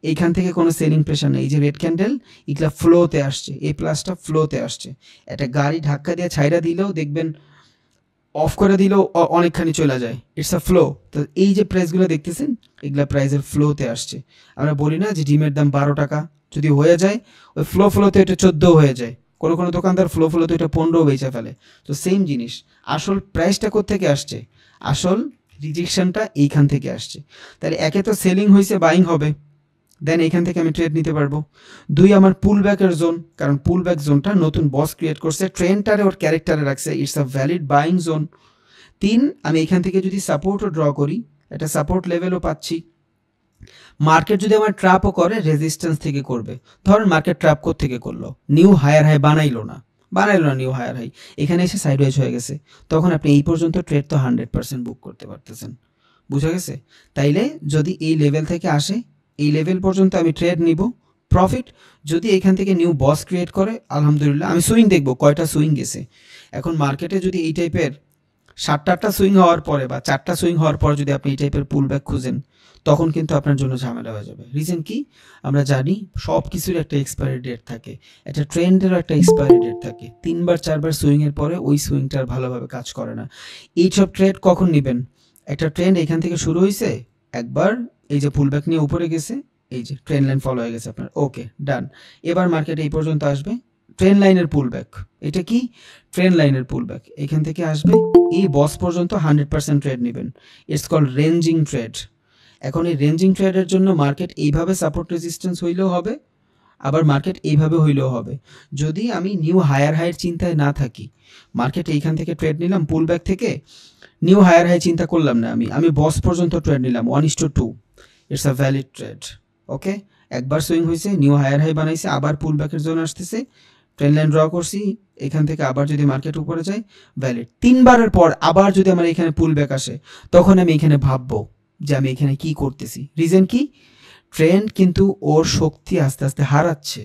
এইখান থেকে কোনো সেলিং প্রেশার নেই। এই যে রেড ক্যান্ডেল, এগুলা ফ্লোতে আসছে, এই প্লাসটা ফ্লোতে আসছে। একটা গাড়ি ধাক্কা দিয়ে ছাইরা দিলেও দেখবেন, অফ করে দিলেও অনেকখানি চলে যায়, ইটস আ ফ্লো। তো এই যে প্রাইসগুলো দেখতেছেন, এগুলা প্রাইসের ফ্লোতে আসছে। আমরা বলি না যে ডিমের দাম 12 টাকা, যদি হয়ে যায় ওই ফ্লোতে এটা 14 হয়ে যায়, কোনো কোনো দোকানদার ফ্লোতে এটা 15 বেচে ফেলে। তো সেম জিনিস, আসল প্রাইসটা কোত্থেকে আসছে? আসল রিজেকশনটা এইখান থেকে আসছে। তাহলে একে তো সেলিং হয়েছে, বাইং হবে, দেন এইখান থেকে আমি ট্রেড নিতে পারবো। 2 আমার পুল ব্যাকের জোন, কারণ পুল ব্যাক জোনটা নতুন বস ক্রিয়েট করছে, ট্রেন্ডটারে ওর ক্যারেক্টারে রাখছে, it's a valid buying zone. 3 আমি এখান থেকে যদি সাপোর্টও ড্র করি, একটা সাপোর্ট লেভেলও পাচ্ছি। মার্কেট যদি আমার ট্র্যাপও করে, রেজিস্ট্যান্স থেকে করবে। ধরেন মার্কেট ট্র্যাপ থেকে করলো, নিউ হায়ার হাই বানাইলো না নিউ হায়ার হাই, এখানে এসে সাইডওয়েজ হয়ে গেছে, তখন আপনি এই পর্যন্ত ট্রেড তো 100% বুক করতে পারতেছেন। বুঝা গেছে? তাইলে যদি এই লেভেল থেকে আসে, এই লেভেল পর্যন্ত আমি ট্রেড নিব, প্রফিট। যদি এখান থেকে নিউ বস ক্রিয়েট করে, আলহামদুলিল্লাহ, আমি সুইং দেখব কয়টা সুইং গেছে। এখন মার্কেটে যদি এই টাইপের 7টা সুইং হওয়ার পরে বা 4টা সুইং হওয়ার পর যদি আপনি এই টাইপের পুল ব্যাক খুঁজেন, তখন কিন্তু আপনার জন্য ঝামেলা হয়ে যাবে। রিজন কি? আমরা জানি সব কিছুর একটা এক্সপায়ারি ডেট থাকে, একটা ট্রেন্ডেরও একটা এক্সপায়ারি ডেট থাকে। 3বার 4বার সুইংয়ের পরে ওই সুইংটা আর ভালোভাবে কাজ করে না। এইসব ট্রেড কখন নেবেন? একটা ট্রেন্ড এখান থেকে শুরু হয়েছে, একবার এই যে পুলব্যাক নিয়ে উপরে গেছে, এই যে ট্রেন্ড লাইন ফলো হয়ে গেছে আপনার, ওকে ডান। এবার মার্কেট এই পর্যন্ত আসবে, ট্রেন্ড লাইনের পুলব্যাক, এটা কি ট্রেন্ড লাইনের পুলব্যাক, এখান থেকে আসবে এই বস পর্যন্ত 100% ট্রেড নেবেন। It's called ranging trade. এখন এই রেঞ্জিং ট্রেডের জন্য মার্কেট এইভাবে সাপোর্ট রেজিস্ট্যান্স হইলেও হবে, আবার মার্কেট এইভাবে হইলেও হবে। যদি আমি নিউ হায়ার হাইয়ের চিন্তায় না থাকি, মার্কেট এইখান থেকে ট্রেড নিলাম পুলব্যাক থেকে, নিউ হায়ার হাই চিন্তা করলাম না, আমি বস পর্যন্ত ট্রেড নিলাম 1:2, ইটস আ ভ্যালিড ট্রেড। ওকে, একবার সুইং হয়েছে, নিউ হায়ার হাই বানাইছে, আবার পুলব্যাকের জন্য আসতেছে, ট্রেন্ড লাইন ড্র করছি, এখান থেকে আবার যদি মার্কেট উপরে যায় ভ্যালিড। 3বারের পর আবার যদি আমার এখানে পুলব্যাক আসে, তখন আমি এখানে ভাববো যে আমি এখানে কি করতেছি। রিজন কি? ট্রেন্ড কিন্তু ওর শক্তি আস্তে আস্তে হারাচ্ছে,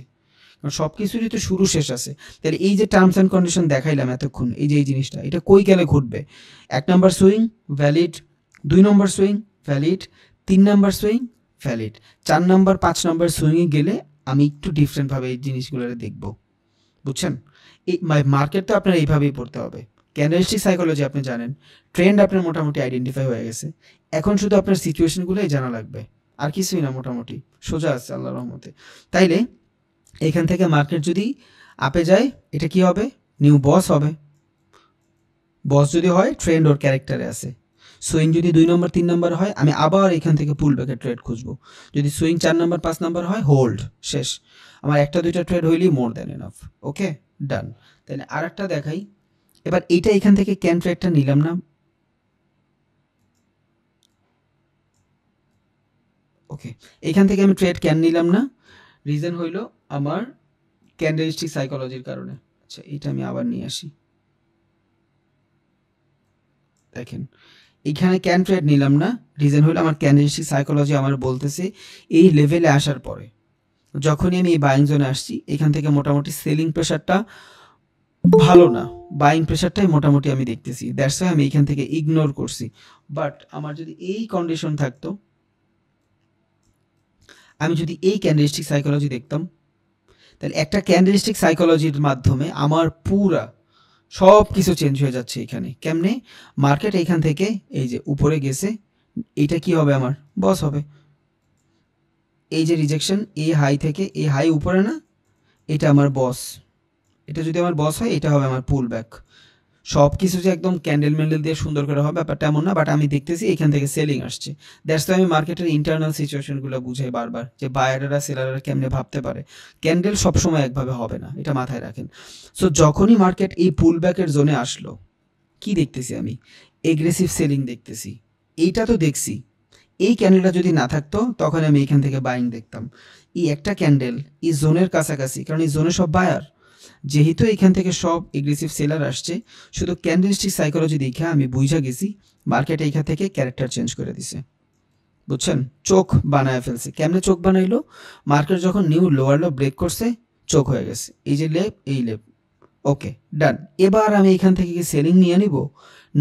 কারণ সব কিছুরই তো শুরু শেষ আছে। তাহলে এই যে টার্মস অ্যান্ড কন্ডিশন দেখাইলাম এতক্ষণ, এই যে এই জিনিসটা, এটা কই গেলে ঘটবে? 1 নম্বর সুইং ভ্যালিড, 2 নম্বর সুইং ভ্যালিড, 3 নম্বর সুইং ভ্যালিড, 4 নম্বর 5 নম্বর সুইংয়ে গেলে আমি একটু ডিফারেন্টভাবে এই জিনিসগুলো দেখব, বুঝছেন? এই মার্কেট তো আপনার এইভাবেই পড়তে হবে। ক্যান্ডেলস্টিক সাইকোলজি আপনি জানেন, ট্রেন্ড আপনার মোটামুটি আইডেন্টিফাই হয়ে গেছে, এখন শুধু আপনার সিচুয়েশনগুলোই জানা লাগবে, আর কিছুই না, মোটামুটি সোজা আছে আল্লাহর রহমতে। তাইলে এখান থেকে মার্কেট যদি আপে যায়, এটা কি হবে? নিউ বস হবে। বস যদি হয়, ট্রেন্ড ওর ক্যারেক্টারে আছে। সুইং যদি 2 নম্বর 3 নম্বর হয়, আমি আবার এখান থেকে পুলব্যাকের ট্রেড খুঁজবো। যদি সুইং 4 নম্বর 5 নম্বর হয়, হোল্ড, শেষ। আমার 1টা 2টা ট্রেড হইলেই মোর দ্যান এনাফ। ওকে ডান। তাহলে আর একটা দেখাই। এবার এইটা এখান থেকে ক্যান ট্রেডটা নিলাম না, ওকে, এখান থেকে আমি ট্রেড ক্যান নিলাম না, রিজন হইল আমার ক্যান্ডেলস্টিক সাইকোলজির কারণে। আচ্ছা, এটা আমি আবার নিয়ে আসি। দেখেন এখানে ক্যান ট্রেড নিলাম না, রিজন হলো আমার ক্যান্ডেলস্টিক সাইকোলজি আমার বলতেছে এই লেভেলে আসার পরে, যখনই আমি এই বাইং জোনে আসছি, এখান থেকে মোটামুটি সেলিং প্রেশারটা ভালো না, বাইং প্রেশারটাই মোটামুটি আমি দেখতেছি, দ্যাটস ওয়াই আমি এখান থেকে ইগনোর করছি। বাট আমার যদি এই কন্ডিশন থাকতো, আমি যদি এই ক্যান্ডেলস্টিক সাইকোলজি দেখতাম, তাহলে একটা ক্যান্ডেলস্টিক সাইকোলজির মাধ্যমে আমার পুরা সব কিছু চেঞ্জ হয়ে যাচ্ছে। এখানে কেমনে? মার্কেট এইখান থেকে এই যে উপরে গেছে, এইটা কি হবে? আমার বস হবে। এই যে রিজেকশন, এই হাই থেকে এই হাই উপরে না, এটা আমার বস। এটা যদি আমার বস হয়, এটা হবে আমার পুল ব্যাক। সব কিছু যে একদম ক্যান্ডেল ম্যান্ডেল দিয়ে সুন্দর করে হবে ব্যাপারটা এমন না, বাট আমি দেখতেছি এখান থেকে সেলিং আসছে। দ্যাটস ওয়াই আমি মার্কেটের ইন্টারনাল সিচুয়েশনগুলো বুঝাই বারবার, যে বায়ারেরা সেলাররা কেমনে ভাবতে পারে। ক্যান্ডেল সবসময় একভাবে হবে না, এটা মাথায় রাখেন। সো যখনই মার্কেট এই পুল ব্যাকের জোনে আসলো, কি দেখতেছি আমি? এগ্রেসিভ সেলিং দেখতেছি। এইটা তো দেখছি, এই ক্যান্ডেলটা যদি না থাকতো, তখন আমি এখান থেকে বাইং দেখতাম। এই একটা ক্যান্ডেল এই জোনের কাছাকাছি, কারণ এই জোনে সব বায়ার, যেহেতু এখান থেকে সব এগ্রেসিভ সেলার আসছে, শুধু ক্যান্ডেলস্টিক সাইকোলজি দেখে আমি বুঝা গেছি মার্কেট এইখান থেকে ক্যারেক্টার চেঞ্জ করে দিছে, বুঝছেন? চোখ বানায় ফেলছে। কেমনে চোখ বানাইলো? মার্কেট যখন নিউ লোয়ার লো ব্রেক করছে, চোখ হয়ে গেছে, এই যে লেপ, এই লেপ, ওকে ডান। এবার আমি এখান থেকে কি সেলিং নিয়ে নিব?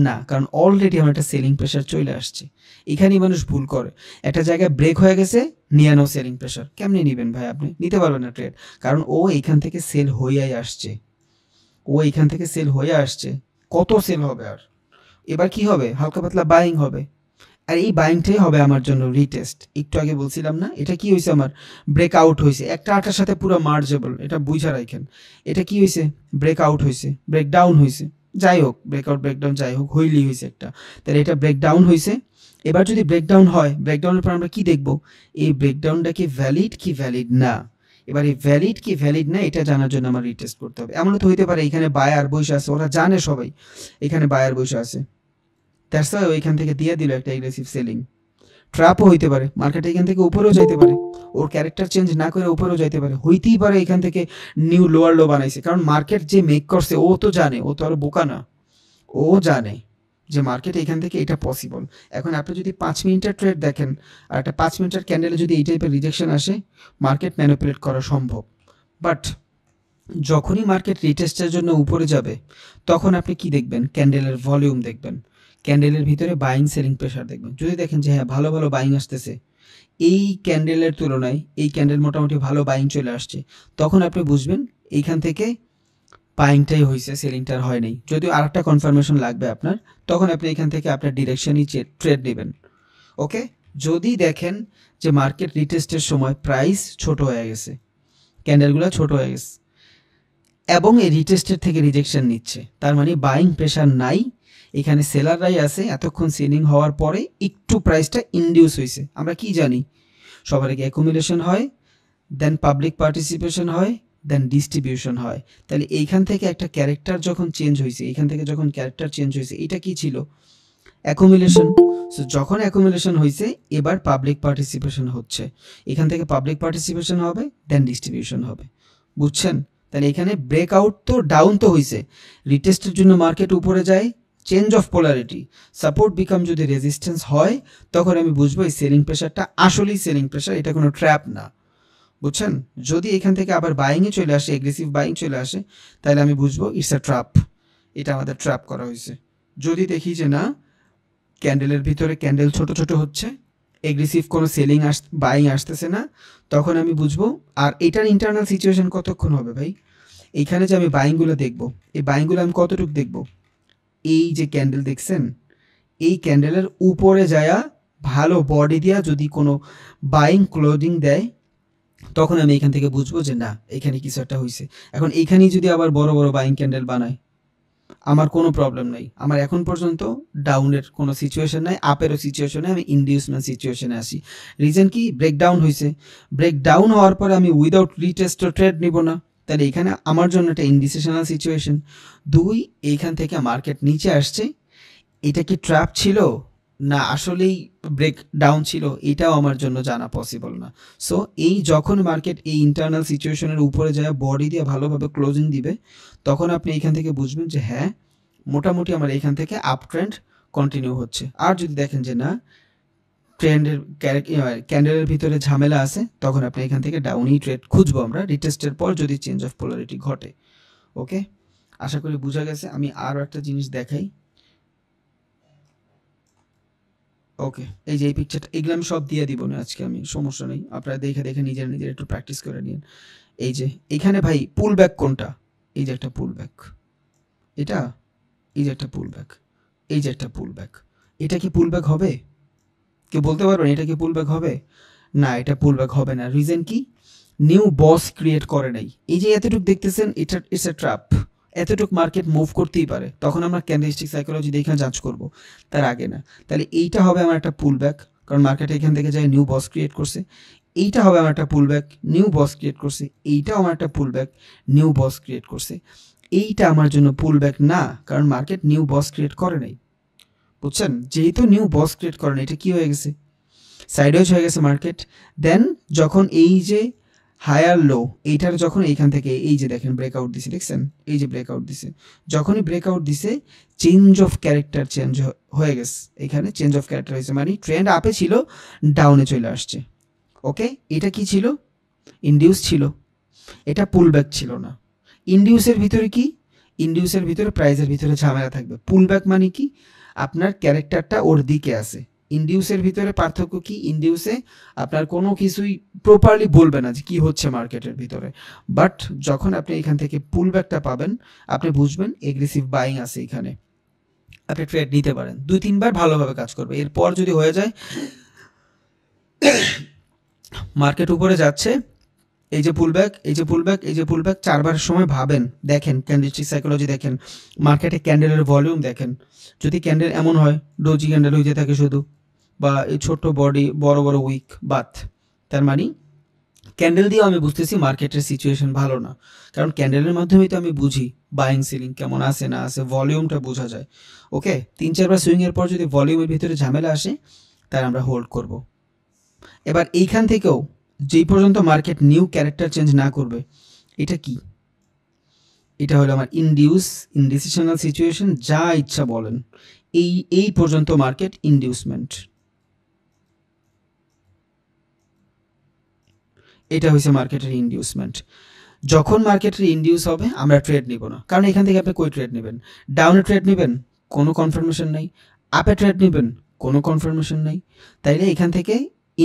না, কারণ অলরেডি আমার একটা সেলিং প্রেশার চলে আসছে। এখানেই মানুষ ভুল করে, একটা জায়গায় ব্রেক হয়ে গেছে, নিয়ে নাও সেলিং প্রেশার। কেমনি নেবেন ভাই? আপনি নিতে পারবেন না ট্রেড, কারণ ও এইখান থেকে সেল হইয়াই আসছে, ও এইখান থেকে সেল হয়ে আসছে। কত সেল হবে আর? এবার কি হবে? হালকা পাতলা বাইং হবে, আর এই বাইংটাই হবে আমার জন্য রিটেস্ট। একটু আগে বলছিলাম না, এটা কি হয়েছে? আমার ব্রেক আউট হয়েছে, একটা আটার সাথে পুরো মার্জেবল, এটা বুঝা রাখেন। এটা কি হয়েছে? ব্রেক আউট হয়েছে, ব্রেক ডাউন হয়েছে, যাই হোক, ব্রেকআউট ব্রেকডাউন যাই হোক, হইলেই হয়েছে একটা। তাহলে এটা ব্রেকডাউন হয়েছে। এবার যদি ব্রেকডাউন হয়, ব্রেকডাউনের পর আমরা কি দেখব? এই ব্রেকডাউনটা কি ভ্যালিড কি ভ্যালিড না। এবার এই ভ্যালিড কি ভ্যালিড না, এটা জানার জন্য আমার রিটেস্ট করতে হবে। এমনও তো হইতে পারে এখানে বায়ার বসে আছে, ওরা জানে সবাই এখানে বায়ার বসে আছে, দ্যাটস ওয়াই ওইখান থেকে দিয়ে দিল একটা এগ্রেসিভ সেলিং। ট্র্যাপও হইতে পারে, মার্কেট এখান থেকে উপরেও যাইতে পারে, ওর ক্যারেক্টার চেঞ্জ না করে উপরেও যাইতে পারে, হইতেই পারে এখান থেকে নিউ লোয়ার লো বানাইছে। কারণ মার্কেট যে মেক করছে, ও তো জানে, ও তো আর বোকা না, ও জানে যে মার্কেট এখান থেকে এটা পসিবল। এখন আপনি যদি 5 মিনিটের ট্রেড দেখেন, আর একটা 5 মিনিটের ক্যান্ডেলে যদি এই টাইপের রিজেকশন আসে, মার্কেট ম্যানিপুলেট করা সম্ভব। বাট যখনই মার্কেট রিটেস্টের জন্য উপরে যাবে, তখন আপনি কি দেখবেন? ক্যান্ডেলের ভলিউম দেখবেন, ক্যান্ডেলের ভিতরে বাইং সেলিং প্রেশার দেখবেন। যদি দেখেন যে হ্যাঁ ভালো ভালো বাইং আসতেছে, এই ক্যান্ডেলের তুলনায় এই ক্যান্ডেল মোটামুটি ভালো বাইং চলে আসছে, তখন আপনি বুঝবেন এইখান থেকে বাইংটাই হয়েছে, সেলিংটার হয় নাই। যদিও আর একটা কনফার্মেশন লাগবে আপনার, তখন আপনি এখান থেকে আপনার ডিরেকশনই ট্রেড নেবেন। ওকে, যদি দেখেন যে মার্কেট রিটেস্টের সময় প্রাইস ছোট হয়ে গেছে, ক্যান্ডেলগুলো ছোট হয়ে গেছে এবং এই রিটেস্টের থেকে রিজেকশন নিচ্ছে, তার মানে বাইং প্রেশার নাই, এখানে সেলাররাই আছে। এতক্ষণ সেলিং হওয়ার পরে একটু প্রাইসটা ইনডিউস হয়েছে। আমরা কি জানি, সবার আগে অ্যাকুমুলেশন হয়, দেন পাবলিক পার্টিসিপেশন হয়, দেন ডিস্ট্রিবিউশন হয়। তাহলে এইখান থেকে একটা ক্যারেক্টার যখন চেঞ্জ হয়েছে, এইখান থেকে যখন ক্যারেক্টার চেঞ্জ হয়েছে, এটা কি ছিল? অ্যাকুমুলেশন। সো যখন অ্যাকুমুলেশন হয়েছে, এবার পাবলিক পার্টিসিপেশন হচ্ছে, এখান থেকে পাবলিক পার্টিসিপেশন হবে, দেন ডিস্ট্রিবিউশন হবে। বুঝছেন? তাহলে এখানে ব্রেকআউট তো ডাউন তো হয়েছে, রিটেস্টের জন্য মার্কেট উপরে যায়, change of polarity, support become যদি রেজিস্ট্যান্স হয়, তখন আমি বুঝবো এই সেলিং প্রেশারটা আসলেই সেলিং প্রেশার, এটা কোনো ট্র্যাপ না। বুঝছেন? যদি এখান থেকে আবার বাইংয়ে চলে আসে, এগ্রেসিভ বাইং চলে আসে, তাহলে আমি বুঝবো ইটস আ ট্র্যাপ, এটা আমাদের ট্র্যাপ করা হয়েছে। যদি দেখি যে না, ক্যান্ডেলের ভিতরে ক্যান্ডেল ছোট ছোট হচ্ছে, এগ্রেসিভ কোনো সেলিং বাইং আসতেছে না, তখন আমি বুঝবো। আর এটার ইন্টারনাল সিচুয়েশন কতক্ষণ হবে ভাই? এইখানে যে আমি বাইংগুলো দেখবো, এই বাইংগুলো আমি কতটুকু দেখবো? এই যে ক্যান্ডেল দেখছেন, এই ক্যান্ডেলের উপরে যায়া ভালো বডি দিয়া যদি কোনো বাইং ক্লোজিং দেয়, তখন আমি এখান থেকে বুঝবো যে না, এখানে কিছু একটা হয়েছে। এখন এইখানেই যদি আবার বড় বড় বাইং ক্যান্ডেল বানায়, আমার কোনো প্রবলেম নেই। আমার এখন পর্যন্ত ডাউনের কোনো সিচুয়েশন নাই, আপেরও সিচুয়েশনে, আমি ইনডিউসমেন্ট সিচুয়েশনে আসি। রিজন কি? ব্রেকডাউন হয়েছে। ব্রেকডাউন হওয়ার পরে আমি উইদাউট রিটেস্ট ট্রেড নিব না, তাহলে এখানে আমার জন্য একটা ইনডিসিশনাল সিচুয়েশন। দুই, এইখান থেকে মার্কেট নিচে আসছে, এটা কি ট্র্যাপ ছিল না আসলেই ব্রেক ডাউন ছিল, এটাও আমার জন্য জানা পসিবল না। সো এই যখন মার্কেট এই ইন্টারনাল সিচুয়েশনের উপরে যায় বডি দিয়ে ভালোভাবে ক্লোজিং দিবে, তখন আপনি এখান থেকে বুঝবেন যে হ্যাঁ, মোটামুটি আমার এখান থেকে আপ ট্রেন্ড কন্টিনিউ হচ্ছে। আর যদি দেখেন যে না, ট্রেন্ডের ক্যান্ডেলের ভিতরে ঝামেলা আছে, তখন আপনি এখান থেকে ডাউনই ট্রেড খুঁজবো আমরা, রিটেস্টের পর যদি চেঞ্জ অফ পোলারিটি ঘটে। ওকে, আশা করি বোঝা গেছে। আমি আরও একটা জিনিস দেখাই। ওকে, এই যে এই পিকচারটা, এগুলো আমি সব দিয়ে দিব না আজকে, আমি সমস্যা নেই, আপনারা দেখে দেখে নিজের নিজের একটু প্র্যাকটিস করে নিন। এই যে এখানে ভাই পুল ব্যাক কোনটা? এই যে একটা পুল ব্যাক, এটা, এই যে একটা পুল ব্যাক, এই যে একটা পুল ব্যাক, এটা কি পুল ব্যাক হবে? কেউ বলতে পারবেন এটা কি পুল ব্যাক হবে? না, এটা পুল ব্যাক হবে না। রিজন কি? নিউ বস ক্রিয়েট করে নাই। এই যে এতটুকু দেখতেছেন, এটা ইটস এ ট্র্যাপ, এতটুকু মার্কেট মুভ করতেই পারে, তখন আমরা ক্যান্ডেলস্টিক সাইকোলজি দেখে জাজ করব, তার আগে না। তাহলে এইটা হবে আমার একটা পুল ব্যাক, কারণ মার্কেট এখান থেকে যায় নিউ বস ক্রিয়েট করছে। এইটা হবে আমার একটা পুল ব্যাক, নিউ বস ক্রিয়েট করছে। এইটাও আমার একটা পুল ব্যাক, নিউ বস ক্রিয়েট করছে। এইটা আমার জন্য পুল ব্যাক না, কারণ মার্কেট নিউ বস ক্রিয়েট করে নাই। বুঝছেন? যেহেতু নিউ বস ক্রিয়েট করে না, এটা কি হয়ে গেছে? সাইডওয়েজ হয়ে গেছে মার্কেট। দেন যখন এই যে হায়ার লো, এইটার যখন এইখান থেকে এই যে দেখেন ব্রেকআউট দিছে, দেখছেন? এই যে ব্রেকআউট দিছে, যখনই ব্রেকআউট দিছে, চেঞ্জ অফ ক্যারেক্টার চেঞ্জ হয়ে গেছে। এখানে চেঞ্জ অফ ক্যারেক্টার হয়েছে, মানে ট্রেন্ড আপে ছিল, ডাউনে চলে আসছে। ওকে, এটা কি ছিল? ইনডিউস ছিল, এটা পুল ব্যাক ছিল না। ইনডিউসের ভিতরে কি? ইনডিউসের ভিতরে প্রাইসের ভিতরে ঝামেলা থাকবে। পুল ব্যাক মানে কি? আপনার ক্যারেক্টারটা ওর দিকে আছে। ইনডিউসের ভিতরে পার্থক্য কি? ইনডিউসে আপনার কোনো কিছুই প্রপারলি বলবে না যে কী হচ্ছে মার্কেটের ভিতরে, বাট যখন আপনি এখান থেকে পুল ব্যাকটা পাবেন, আপনি বুঝবেন এগ্রেসিভ বাইং আছে এখানে, আপনি ট্রেড নিতে পারেন। 2-3 বার ভালোভাবে কাজ করবে, এরপর যদি হয়ে যায় মার্কেট উপরে যাচ্ছে, এই যে পুল ব্যাক, এই যে পুল ব্যাক, এই যে পুল ব্যাক, 4 বারের সময় ভাবেন, দেখেন ক্যান্ডেলস্টিক সাইকোলজি দেখেন, মার্কেটে ক্যান্ডেলের ভলিউম দেখেন। যদি ক্যান্ডেল এমন হয় ডোজি ক্যান্ডেল হইতে থাকে শুধু, বা এই ছোট্ট বডি বড় বড় উইক বাথ, তার মানে ক্যান্ডেল দিয়েও আমি বুঝতেছি মার্কেটের সিচুয়েশন ভালো না, কারণ ক্যান্ডেলের মাধ্যমেই তো আমি বুঝি বাইং সেলিং কেমন আছে না আছে, ভলিউমটা বোঝা যায়। ওকে, 3-4 বার সুইংয়ের পর যদি ভলিউমের ভিতরে ঝামেলা আসে, তার আমরা হোল্ড করব। এবার এইখান থেকেও যেই পর্যন্ত মার্কেট নিউ ক্যারেক্টার চেঞ্জ না করবে, এটা কি? এটা হলো আমার ইনডিসিশনাল সিচুয়েশন, যা ইচ্ছা বলেন, এই পর্যন্ত মার্কেট ইনডিউসমেন্ট। এটা হয়েছে মার্কেটের ইনডিউসমেন্ট। যখন মার্কেটের ইনডিউস হবে, আমরা ট্রেড নিব না, কারণ এখান থেকে আপনি কই ট্রেড নেবেন? ডাউনে ট্রেড নেবেন, কোনো কনফার্মেশন নেই। আপে ট্রেড নেবেন, কোনো কনফার্মেশন নেই। তাইলে এখান থেকে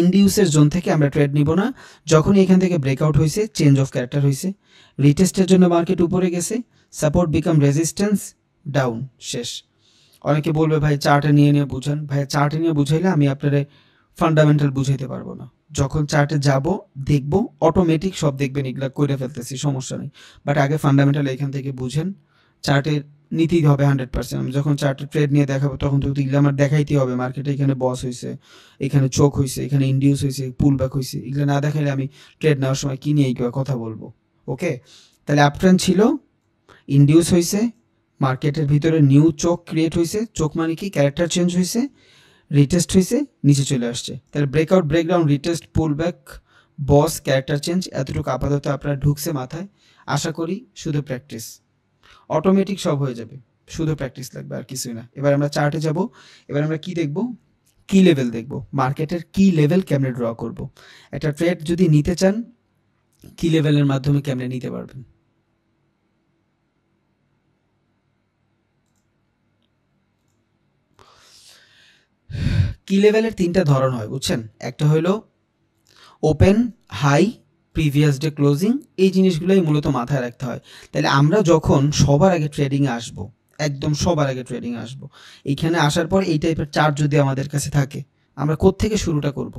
ইনডিউসের জোন থেকে আমরা ট্রেড নিব না। যখনই এখান থেকে ব্রেকআউট হয়েছে, চেঞ্জ অফ ক্যারেক্টার হয়েছে, রিটেস্টের জন্য মার্কেট উপরে গেছে, সাপোর্ট বিকাম রেজিস্ট্যান্স, ডাউন, শেষ। অনেকে বলবে ভাই চার্টে নিয়ে বুঝান। ভাই চার্টে নিয়ে বুঝাইলে আমি আপনার ফান্ডামেন্টাল বুঝাইতে পারবো না। যখন চার্টে যাব দেখবো, অটোমেটিক সব দেখবেন এগুলা করে ফেলতেছি, সমস্যা নেই। বাট আগে ফান্ডামেন্টাল এখান থেকে বুঝেন, চার্টের নিতেই হবে 100%। আমি যখন চার্টে ট্রেড নিয়ে দেখাবো তখন তো এগুলো আমার দেখাইতেই হবে। মার্কেটে এখানে বস হয়েছে, এখানে চোখ হয়েছে, এখানে ইন্ডিউস হয়েছে, পুল ব্যাক হয়েছে, এগুলো না দেখাইলে আমি ট্রেড নেওয়ার সময় কি নিয়ে কথা বলবো? ওকে, তাহলে আপট্রেন্ড ছিল, ইন্ডিউস হয়েছে, মার্কেটের ভিতরে নিউ চোখ ক্রিয়েট হয়েছে, চোখ মানে কি, ক্যারেক্টার চেঞ্জ হয়েছে, রিটেস্ট হয়েছে, নিচে চলে আসছে। তাহলে breakout, breakdown, retest, pull back, boss, character change, এতটুকু আপাতত আপনার ঢুকছে মাথায়। আশা করি শুধু প্র্যাকটিস, অটোমেটিক সব হয়ে যাবে, শুধু প্র্যাকটিস লাগবে, আর কিছুই না। এবার আমরা চার্টে যাব। এবার আমরা কি দেখব? কি লেভেল দেখব, মার্কেটের কি লেভেল কেমনে ড্র করব। একটা ট্রেড যদি নিতে চান, কি লেভেলের মাধ্যমে কেমনে নিতে পারবেন। কি লেভেলের তিনটা ধরন হয় বুঝছেন। একটা হলো open, high, previous day closing. এই জিনিসগুলোই মূলত মাথায় রাখতে হয়। তাহলে আমরা যখন সবার আগে ট্রেডিংয়ে আসবো, একদম সবার আগে ট্রেডিংয়ে আসবো, এইখানে আসার পর এই টাইপের চার্ট যদি আমাদের কাছে থাকে, আমরা কোত্থেকে শুরুটা করব?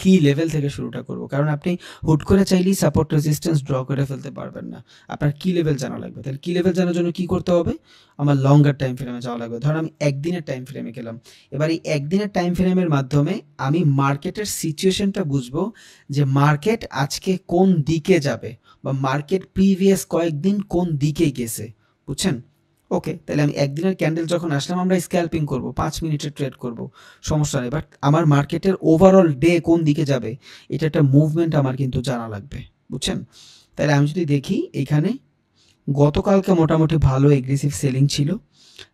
কি লেভেল থেকে শুরুটা করব। কারণ আপনি হুট করে চাইলেই সাপোর্ট রেজিস্ট্যান্স ড্র করে ফেলতে পারবেন না, আপনার কি লেভেল জানা লাগবে। তাহলে কি লেভেল জানার জন্য কি করতে হবে? আমার লঙ্গার টাইম ফ্রেমে যাওয়া লাগবে। ধরুন আমি একদিনের টাইম ফ্রেমে গেলাম। এবার এই একদিনের টাইম ফ্রেমের মাধ্যমে আমি মার্কেটের সিচুয়েশনটা বুঝবো, যে মার্কেট আজকে কোন দিকে যাবে, বা মার্কেট প্রিভিয়াস কয়েকদিন কোন দিকে গেছে, বুঝছেন। ওকে, তাহলে আমি একদিনের ক্যান্ডেল যখন আসলাম, আমরা স্ক্যাল্পিং করব, 5 মিনিটের ট্রেড করব, সমস্যা নেই। বাট আমার মার্কেটের ওভারঅল ডে কোন দিকে যাবে, এটা একটা মুভমেন্ট আমার কিন্তু জানা লাগবে, বুঝছেন। তাহলে আমি যদি দেখি, এখানে গতকালকে মোটামুটি ভালো এগ্রেসিভ সেলিং ছিল,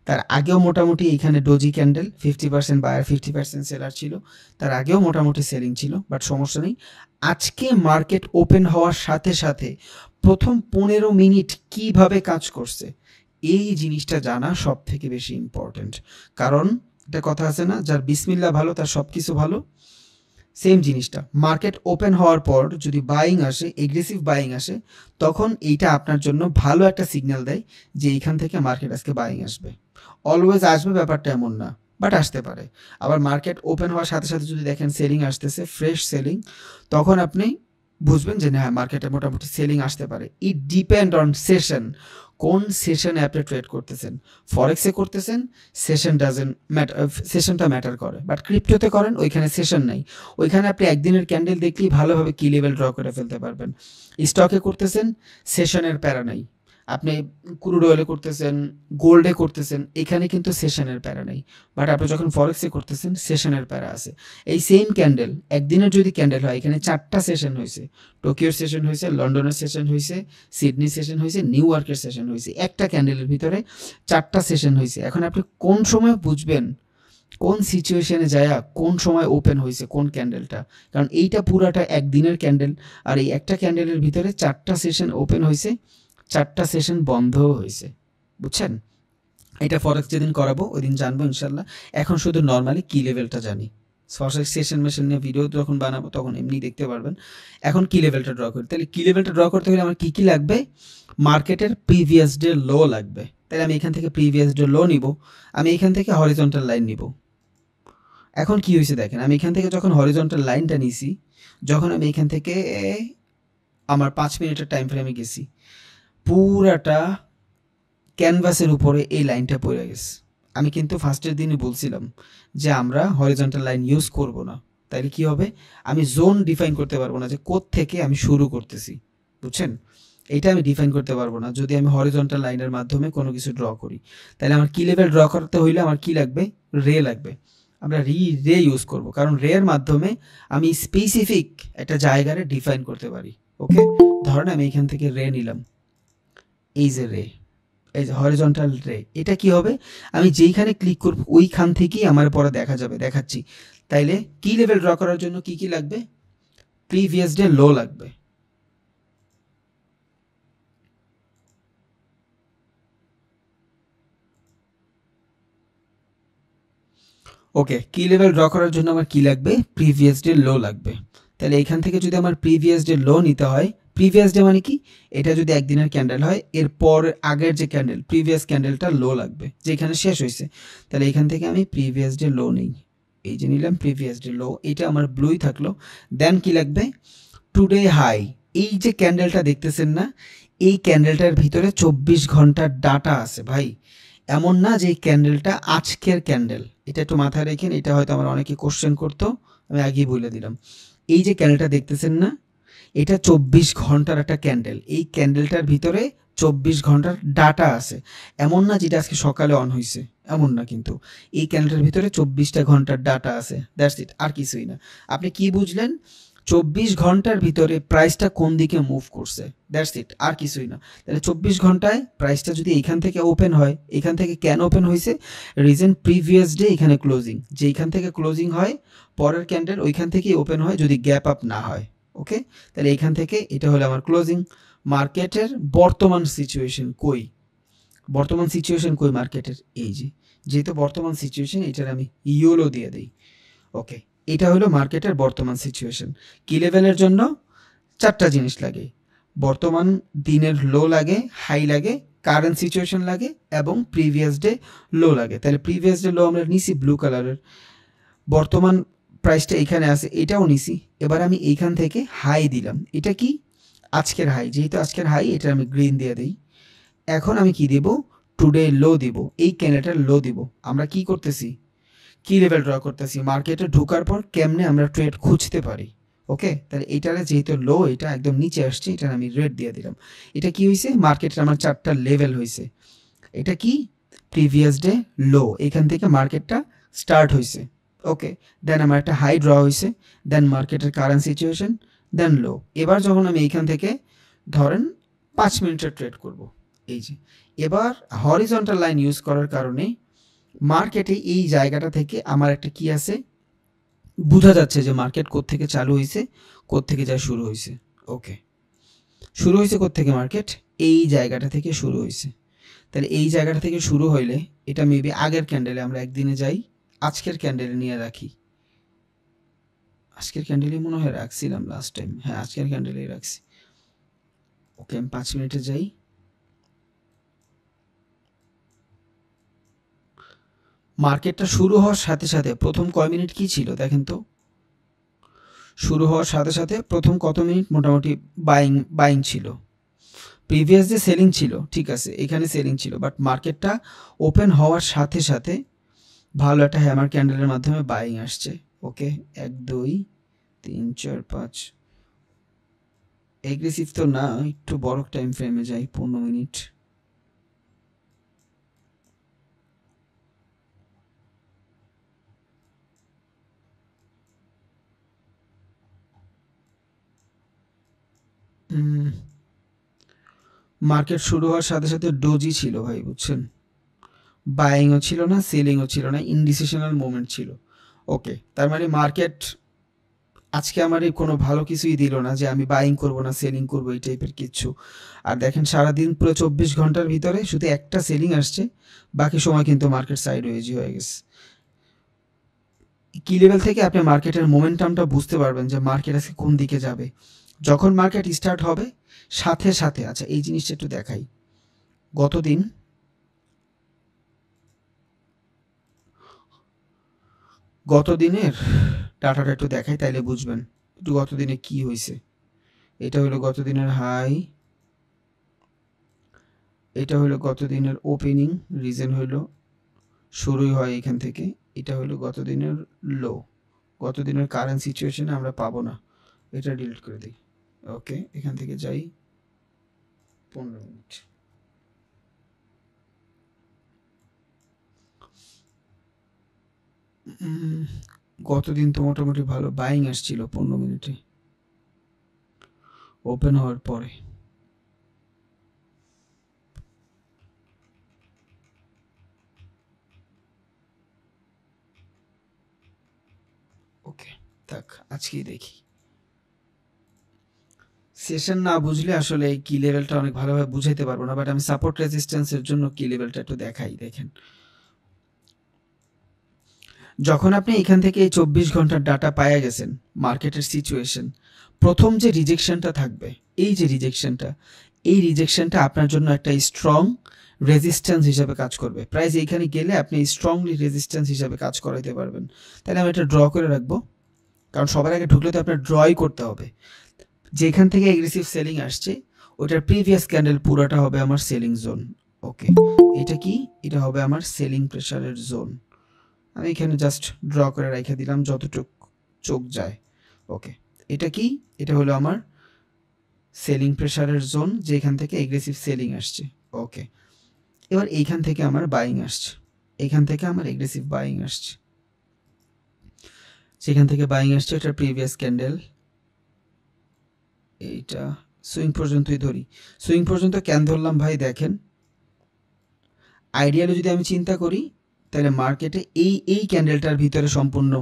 তার আগেও মোটামুটি এখানে ডোজি ক্যান্ডেল 50% বায়ার 50% সেলার ছিল, তার আগেও মোটামুটি সেলিং ছিল। বাট সমস্যা নেই, আজকে মার্কেট ওপেন হওয়ার সাথে সাথে প্রথম 15 মিনিট কিভাবে কাজ করছে, এই জিনিসটা জানা সব থেকে বেশি ইম্পর্টেন্ট। কারণ একটা কথা আছে না, যার বিসমিল্লাহ ভালো তার সব কিছু ভালো। সেম জিনিসটা মার্কেট ওপেন হওয়ার পর যদি বাইং আসে, এগ্রেসিভ বাইং আসে, তখন এইটা আপনার জন্য ভালো একটা সিগন্যাল দেয় যে এইখান থেকে মার্কেট আজকে বাইং আসবে। অলওয়েজ আসবে ব্যাপারটা এমন না, বাট আসতে পারে। আবার মার্কেট ওপেন হওয়ার সাথে সাথে যদি দেখেন সেলিং আসতেছে, ফ্রেশ সেলিং, তখন আপনি বুঝবেন যে হ্যাঁ মার্কেটে মোটামুটি সেলিং আসতে পারে। ইট ডিপেন্ড অন সেশন, কোন সেশনে আপনি ট্রেড করতেছেন। ফরেক্সে করতেছেন, সেশন ডাজেন্ট ম্যাটার, সেশনটা ম্যাটার করে। বাট ক্রিপ্টোতে করেন, ওইখানে সেশন নাই, ওইখানে আপনি একদিনের ক্যান্ডেল দেখলেই ভালোভাবে কি লেভেল ড্র করে ফেলতে পারবেন। স্টকে করতেছেন, সেশনের প্যারা নাই। আপনি ক্রুড অয়েলে করতেছেন, গোল্ডে করতেছেন, এখানে কিন্তু সেশনের প্যারা নেই। বাট আপনি যখন ফরেক্সে করতেছেন, সেশনের প্যারা আছে। এই সেম ক্যান্ডেল, একদিনের যদি ক্যান্ডেল হয়, এখানে 4টা সেশন হয়েছে, টোকিওর সেশন হয়েছে, লন্ডনের সেশন হয়েছে, সিডনি সেশন হয়েছে, নিউ ইয়র্কের সেশন হয়েছে। একটা ক্যান্ডেলের ভিতরে 4টা সেশন হয়েছে। এখন আপনি কোন সময় বুঝবেন কোন সিচুয়েশনে যায় কোন সময় ওপেন হয়েছে কোন ক্যান্ডেলটা? কারণ এইটা পুরাটা একদিনের ক্যান্ডেল, আর এই একটা ক্যান্ডেলের ভিতরে 4টা সেশন ওপেন হয়েছে, 4টা সেশন বন্ধও হয়েছে, বুঝছেন। এটা ফরেক্স যেদিন করাবো ওই দিন জানবো ইনশাল্লাহ। এখন শুধু নর্মালি কি লেভেলটা জানি, ফরেক্স সেশন মেশিন নিয়ে ভিডিও যখন বানাবো তখন এমনি দেখতে পারবেন। এখন কি লেভেলটা ড্র করি, তাহলে কি লেভেলটা ড্র করতে হলে আমার কী কী লাগবে? মার্কেটের প্রিভিয়াস ডে লো লাগবে। তাহলে আমি এখান থেকে প্রিভিয়াস ডে লো নিব, আমি এখান থেকে হরিজন্টাল লাইন নিব। এখন কি হয়েছে দেখেন, আমি এখান থেকে যখন হরিজন্টাল লাইনটা নিছি, যখন আমি এখান থেকে আমার 5 মিনিটের টাইম ফ্রেমে গেছি, পুরাটা ক্যানভাসের উপরে এই লাইনটা পড়ে গেছে। আমি কিন্তু ফার্স্টের দিনই বলছিলাম যে আমরা হরিজন্টাল লাইন ইউজ করব না। তাইলে কি হবে, আমি জোন ডিফাইন করতে পারবো না যে থেকে আমি শুরু করতেছি, বুঝছেন। এইটা আমি ডিফাইন করতে পারবো না যদি আমি হরিজন্টাল লাইনের মাধ্যমে কোনো কিছু ড্র করি। তাহলে আমার কি লেভেল ড্র করতে হইলে আমার কি লাগবে, রে লাগবে। আমরা রে ইউজ করব, কারণ রের মাধ্যমে আমি স্পেসিফিক একটা জায়গারে ডিফাইন করতে পারি। ওকে, ধরেন আমি এখান থেকে রে নিলাম, এই যে রে, এই যে হরিজন্টাল রে, এটা কি হবে, আমি যেইখানে ক্লিক করব ওইখান থেকেই আমার পরে দেখা যাবে, দেখাচ্ছি। তাইলে কি লেভেল ড্র করার জন্য কি কি লাগবে? প্রিভিয়াস ডে লো লাগবে, ওকে, কি লেভেল ড্র করার জন্য আমার কি লাগবে, প্রিভিয়াস ডে লো লাগবে। তাহলে এখান থেকে যদি আমার প্রিভিয়াস ডে লো নিতে হয়, প্রিভিয়াস ডে মানে কি, এটা যদি একদিনের ক্যান্ডেল হয় এরপর আগের যে ক্যান্ডেল প্রিভিয়াস ক্যান্ডেলটা লো লাগবে যেখানে শেষ হয়েছে। তাহলে এখান থেকে আমি প্রিভিয়াস ডে লো নেই, এই যে নিলাম প্রিভিয়াস ডে লো, এটা আমার ব্লুই থাকলো। দেন কি লাগবে, টুডে হাই। এই যে ক্যান্ডেলটা দেখতেছেন না, এই ক্যান্ডেলটার ভিতরে 24 ঘন্টার ডাটা আছে ভাই। এমন না যে এই ক্যান্ডেলটা আজকের ক্যান্ডেল, এটা একটু মাথায় রেখেন, এটা হয়তো আমার অনেকে কোশ্চেন করতো, আমি আগেই বলে দিলাম। এই যে ক্যান্ডেলটা দেখতেছেন না, এটা 24 ঘন্টার একটা ক্যান্ডেল, এই ক্যান্ডেলটার ভিতরে 24 ঘন্টার ডাটা আছে। এমন না যেটা আজকে সকালে অন হয়েছে, এমন না, কিন্তু এই ক্যান্ডেলটার ভিতরে 24টা ঘন্টার ডাটা আছে, দ্যাটস ইট, আর কিছুই না। আপনি কি বুঝলেন, 24 ঘন্টার ভিতরে প্রাইসটা কোন দিকে মুভ করছে, দ্যাটস ইট, আর কিছুই না। তাহলে 24 ঘন্টায় প্রাইসটা যদি এইখান থেকে ওপেন হয়, এখান থেকে কেন ওপেন হয়েছে, রিজন প্রিভিয়াস ডে এখানে ক্লোজিং, যে এইখান থেকে ক্লোজিং হয় পরের ক্যান্ডেল ওইখান থেকেই ওপেন হয় যদি গ্যাপ আপ না হয়। ওকে, তাহলে এইখান থেকে এটা হলো আমার ক্লোজিং। মার্কেটের বর্তমান সিচুয়েশন কই, বর্তমান সিচুয়েশন কই মার্কেটের, এই যে, যেহেতু বর্তমান সিচুয়েশন এটার আমি ইয়োলো দিয়ে দিই। ওকে, এটা হলো মার্কেটের বর্তমান সিচুয়েশন। কি লেভেলের জন্য 4টা জিনিস লাগে, বর্তমান দিনের লো লাগে, হাই লাগে, কারেন্ট সিচুয়েশন লাগে এবং প্রিভিয়াস ডে লো লাগে। তাহলে প্রিভিয়াস ডে লো আমরা নিছি ব্লু কালারের, বর্তমান প্রাইসটা এখানে আছে এটাও নিছি। এবার আমি এইখান থেকে হাই দিলাম, এটা কি আজকের হাই, যেহেতু আজকের হাই এটা আমি গ্রিন দিয়ে দিই। এখন আমি কি দেব, টুডে লো দিব, এই ক্যান্ডেলটার লো দিব। আমরা কি করতেছি, কি লেভেল ড্র করতেছি, মার্কেটে ঢোকার পর কেমনে আমরা ট্রেড খুঁজতে পারি। ওকে, তাহলে এইটারে যেহেতু লো, এটা একদম নিচে আসছে, এটা আমি রেড দিয়ে দিলাম। এটা কি হয়েছে, মার্কেটের আমার 4টা লেভেল হয়েছে। এটা কি, প্রিভিয়াস ডে লো, এখান থেকে মার্কেটটা স্টার্ট হয়েছে। ওকে, দেন আমার একটা হাই ড্র হয়েছে, দেন মার্কেটের কারেন্ট সিচুয়েশন, দেন লো। এবার যখন আমি এইখান থেকে ধরেন 5 মিনিটের ট্রেড করব, এই যে, এবার হরিজন্টাল লাইন ইউজ করার কারণে মার্কেটে এই জায়গাটা থেকে আমার একটা কি আছে, বোঝা যাচ্ছে যে মার্কেট কোত্থেকে চালু হয়েছে, কোত্থেকে যা শুরু হয়েছে। ওকে, শুরু হয়েছে কোত্থেকে, মার্কেট এই জায়গাটা থেকে শুরু হয়েছে। তাহলে এই জায়গাটা থেকে শুরু হইলে এটা মেবি আগের ক্যান্ডেলে আমরা একদিনে যাই, আজকের ক্যান্ডেলে নিয়ে রাখি, আজকের ক্যান্ডেলে মনে হয় রাখছিলাম লাস্ট টাইম, হ্যাঁ আজকের ক্যান্ডেলেই রাখছি। ওকে, আমি 5 মিনিটে যাই, মার্কেটটা শুরু হওয়ার সাথে সাথে প্রথম কয় মিনিট কি ছিল দেখেন তো, শুরু হওয়ার সাথে সাথে প্রথম কত মিনিট মোটামুটি বাইং ছিল, প্রিভিয়াস যে সেলিং ছিল, ঠিক আছে এখানে সেলিং ছিল, বাট মার্কেটটা ওপেন হওয়ার সাথে সাথে ভালো একটা হ্যামার ক্যান্ডেলের মাধ্যমে বাইং আসছে। ওকে, 1 2 3 4 5, এগ্রেসিভ তো না, একটু বড় টাইম ফ্রেমে যাই, 15 মিনিট। মার্কেট শুরু হওয়ার সাথে সাথে ডোজি ছিল ভাই, বুঝছেন, বাইংও ছিল না, সেলিংও ছিল না, ইনডিসিশনাল মোমেন্ট ছিল। ওকে, তার মানে মার্কেট আজকে আমার কোনো ভালো কিছুই দিল না যে আমি বাইং করব না সেলিং করব, এই টাইপের কিছু। আর দেখেন সারাদিন পুরো 24 ঘন্টার ভিতরে শুধু একটা সেলিং আসছে, বাকি সময় কিন্তু মার্কেট সাইডওয়েজই হয়ে গেছে। কি লেভেল থেকে আপনি মার্কেটের মোমেন্টামটা বুঝতে পারবেন যে মার্কেট আজকে কোন দিকে যাবে, যখন মার্কেট স্টার্ট হবে সাথে সাথে। আচ্ছা, এই জিনিসটা একটু দেখাই, গতদিনের ডাটাটা একটু দেখাই, তাইলে বুঝবেন একটু গতদিনে কি হয়েছে। এটা হলো গতদিনের হাই, এটা হলো গতদিনের ওপেনিং, রিজন হলো শুরুই হয় এখান থেকে। এটা হলো গতদিনের লো, গতদিনের কারেন্ট সিচুয়েশনে আমরা পাবো না, এটা ডিলিট করে দিই। ওকে, এখান থেকে যাই 15 মিনিট। গতদিন তো মোটামুটি ভালো বাইং আসছিল 15 মিনিটে ওপেন হওয়ার পরে। ওকে, থাক আজকেই দেখি। সেশন না বুঝলে আসলে এই কি লেভেলটা অনেক ভালোভাবে বুঝাইতে পারবো না, বাট আমি সাপোর্ট রেজিস্ট্যান্সের জন্য কি লেভেলটা একটু দেখাই। দেখেন যখন আপনি এখান থেকে এই 24 ঘন্টার ডাটা পাইয়া গেছেন, মার্কেটের সিচুয়েশন, প্রথম যে রিজেকশনটা থাকবে, এই যে রিজেকশনটা, এই রিজেকশনটা আপনার জন্য একটা স্ট্রং রেজিস্ট্যান্স হিসাবে কাজ করবে। প্রাইস এইখানে গেলে আপনি স্ট্রংলি রেজিস্ট্যান্স হিসাবে কাজ করাইতে পারবেন। তাহলে আমি এটা ড্র করে রাখবো, কারণ সবার আগে ঢুকলে তো আপনার ড্রই করতে হবে। যেখান থেকে এগ্রেসিভ সেলিং আসছে ওটার প্রিভিয়াস ক্যান্ডেল পুরোটা হবে আমার সেলিং জোন। ওকে, এটা কি? এটা হবে আমার সেলিং প্রেসারের জোন। আমি এখানে জাস্ট ড্র করে রেখে দিলাম যতটুক চোখ যায়। ওকে, এটা কি? এটা হলো আমার সেলিং প্রেসারের জোন, যেখান থেকে এগ্রেসিভ সেলিং আসছে। ওকে, এবার এইখান থেকে আমার বাইং আসছে, এইখান থেকে আমার এগ্রেসিভ বাইং আসছে, সেখান থেকে বাইং আসছে এটার প্রিভিয়াস ক্যান্ডেল। এইটা সুইং পর্যন্তই ধরি। সুইং পর্যন্ত কেন ধরলাম ভাই? দেখেন, আইডিয়ালি যদি আমি চিন্তা করি তাহলে মার্কেটে এই ক্যান্ডেলটার ভিতরে সম্পূর্ণ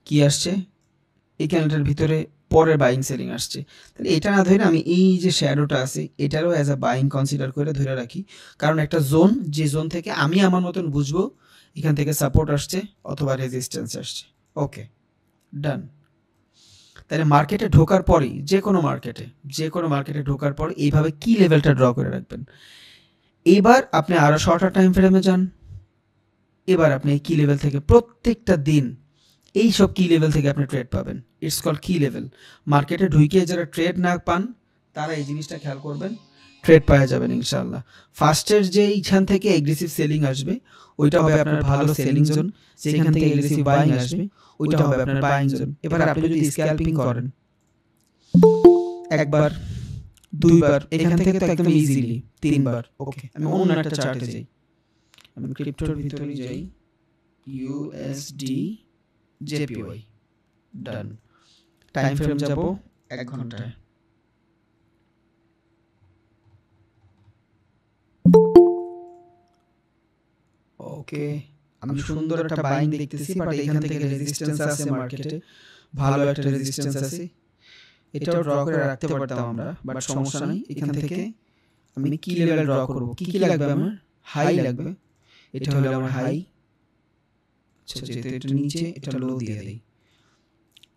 কি আসছে, এই ক্যান্ডেলটার ভিতরে পরের বাইং সেলিং আসছে। তাহলে এটা না ধরে আমি এই যে শ্যাডোটা আছে এটারও অ্যাজ আ বাইং কনসিডার করে ধরে রাখি, কারণ একটা জোন, যে জোন থেকে আমি আমার মতন বুঝবো এখান থেকে সাপোর্ট আসছে অথবা রেজিস্ট্যান্স আসছে। ওকে, ডান। তাহলে মার্কেটে ঢোকার পরেই, যে কোনো মার্কেটে ঢোকার পর এইভাবে কি লেভেলটা ড্র করে রাখবেন। এবার আপনি আরও শর্টার টাইম ফ্রেমে যান। এবার আপনি এই কি লেভেল থেকে প্রত্যেকটা দিন এই সব কি লেভেল থেকে আপনি ট্রেড পাবেন। ইটস কল কি লেভেল। মার্কেটে ঢুকিয়ে যারা ট্রেড না পান তারা এই জিনিসটা খেয়াল করবেন, ট্রেড পাওয়া যাবেন ইনশাআল্লাহ। ফার্স্টের যে এইখান থেকে এগ্রেসিভ সেলিং আসবে ওইটা হবে আপনার ভালো সেলিং জোন, যেখান থেকে এগ্রেসিভ বাইং আসবে ওইটা হবে আপনার বাইং জোন। এবার আপনি যদি স্ক্যাল্পিং করেন একবার, দুইবার, এখান থেকে তো একদম ইজিলি তিনবার। ওকে, আমি অন্য একটা চার্টে যাই, আমি ক্রিপ্টোর ভিতরে যাই, ইউএসডি জেপিওয়াই, ডান। টাইম ফ্রেম যাব 1 ঘন্টায়। ওকে, আমি সুন্দর একটা বাইং দেখতেছি, বাট এখান থেকে রেজিস্ট্যান্স আছে মার্কেটে, ভালো একটা রেজিস্ট্যান্স আছে। এটাও ড্র করে রাখতে পারতাম আমরা, বাট সমস্যা নেই। এখান থেকে আমি কি লেভেল ড্র করব? কি লাগবে আমার? হাই লাগবে। এটা হলো আমার হাই। আচ্ছা, যেহেতু এটা নিচে, এটা লো দিয়ে দেই।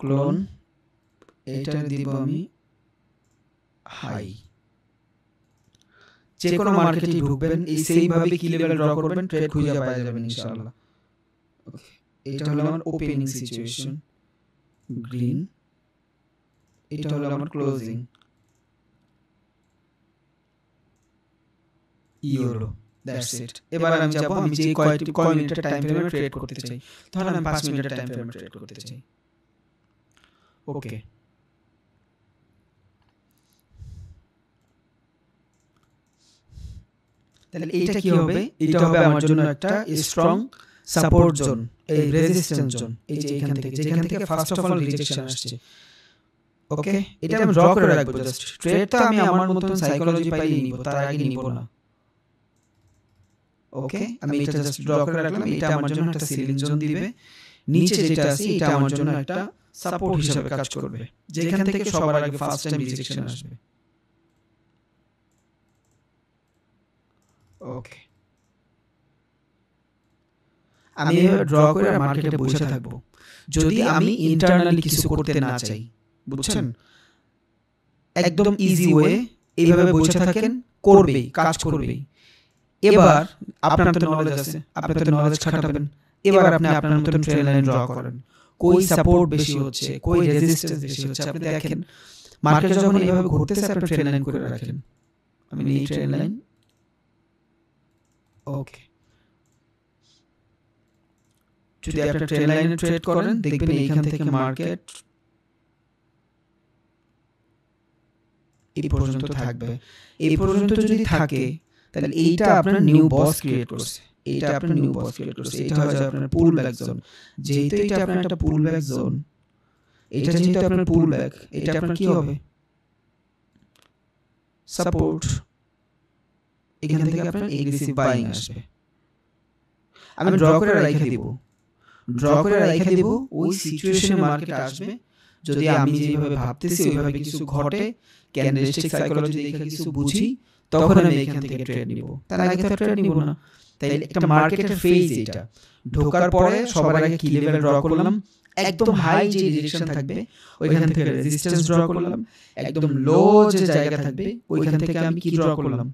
ক্লোন, এটা দিব আমি হাই। যে কোনো মার্কেটে ঢুকবেন এই সেম ভাবে কি লেভেল ড্র করবেন, ট্রেড খুঁজে পাওয়া যাবেন ইনশাআল্লাহ। ওকে, এটা হলো আমার ওপেনিং সিচুয়েশন, গ্রিন। এটা হলো আমার ক্লোজিং, ইয়েলো। That's it. এবার আমি যাব, আমি যে কয় মিনিটের টাইম ফ্রেমে ট্রেড করতে চাই। ধরেন আমি 5 মিনিটের টাইম ফ্রেমে ট্রেড করতে চাই। ওকে, তাহলে এইটা কি হবে? এটা হবে আমার জন্য একটা স্ট্রং সাপোর্ট জোন, এই রেজিস্ট্যান্স জোন। এই যে এখান থেকে, যেখান থেকে ফার্স্ট অফ অল রিজেকশন আসছে। ওকে, এটা আমি ড্র করে রাখবো জাস্ট। ট্রেড তো আমি আমার মতন সাইকোলজি পাইলেই নিব, তার আগে নিব না। ওকে, আমি এটা জাস্ট ড্র করে রাখলাম। এটা আমার জন্য একটা সিলিং জোন দিবে, নিচে যেটা আছে এটা আমার জন্য একটা সাপোর্ট হিসেবে কাজ করবে, যেখান থেকে সবার আগে ফার্স্ট টাইম রিজেকশন আসবে। ওকে, আমি এভাবে ড্র করে মার্কেটে বসে থাকবো। যদি আমি ইন্টারনালি কিছু করতে না চাই, বুঝছেন, একদম ইজি ওয়ে, এইভাবে বসে থাকেন, করবেই, কাজ করবেই। এবার আপনার তো নলেজ আছে, আপনি তো নলেজ খাটাবেন। এবার আপনি আপনার মতন ট্রেন লাইন ড্র করেন, কই সাপোর্ট বেশি হচ্ছে, কই রেজিস্ট্যান্স বেশি হচ্ছে আপনি দেখেন। মার্কেট যখন এইভাবে ঘুরতেছে আপনি ট্রেন লাইন করে রাখেন। আমি এই ট্রেন লাইন। ওকে, যদি আপনি ট্রেন লাইনে ট্রেড করেন দেখবেন এইখান থেকে মার্কেট এই পর্যন্ত থাকবে। এই পর্যন্ত যদি থাকে তাহলে এইটা আপনার নিউ বস ক্রিয়েট করছে, এইটা আপনার নিউ বস ক্রিয়েট করছে। এটা হয়ে যাবে আপনার পুল ব্যাক জোন। যেহেতু এটা আপনার একটা পুল ব্যাক জোন, এটা যেহেতু আপনার পুল ব্যাক, এটা আপনার কি হবে? সাপোর্ট। এখান থেকে আপনার এগ্রেসিভ বাইং আসবে। আমি ড্র করে রেখে দিব, ওই সিচুয়েশনে মার্কেট আসবে। যদি আমি যেভাবে ভাবতেছি ওইভাবে কিছু ঘটে, ক্যান্ডেলস্টিক সাইকোলজি দেখে কিছু বুঝি, তখন আমি এখান থেকে ট্রেড নিব। তার আগে তো ট্রেড নিব না। তাই একটা মার্কেটের ফেজ এটা। ঢোকার পরে সবার আগে কি লেভেল ড্র করলাম, একদম হাই যে ডিরেকশন থাকবে ওইখান থেকে রেজিস্ট্যান্স ড্র করলাম, একদম লো যে জায়গা থাকবে ওইখান থেকে আমি কি ড্র করলাম,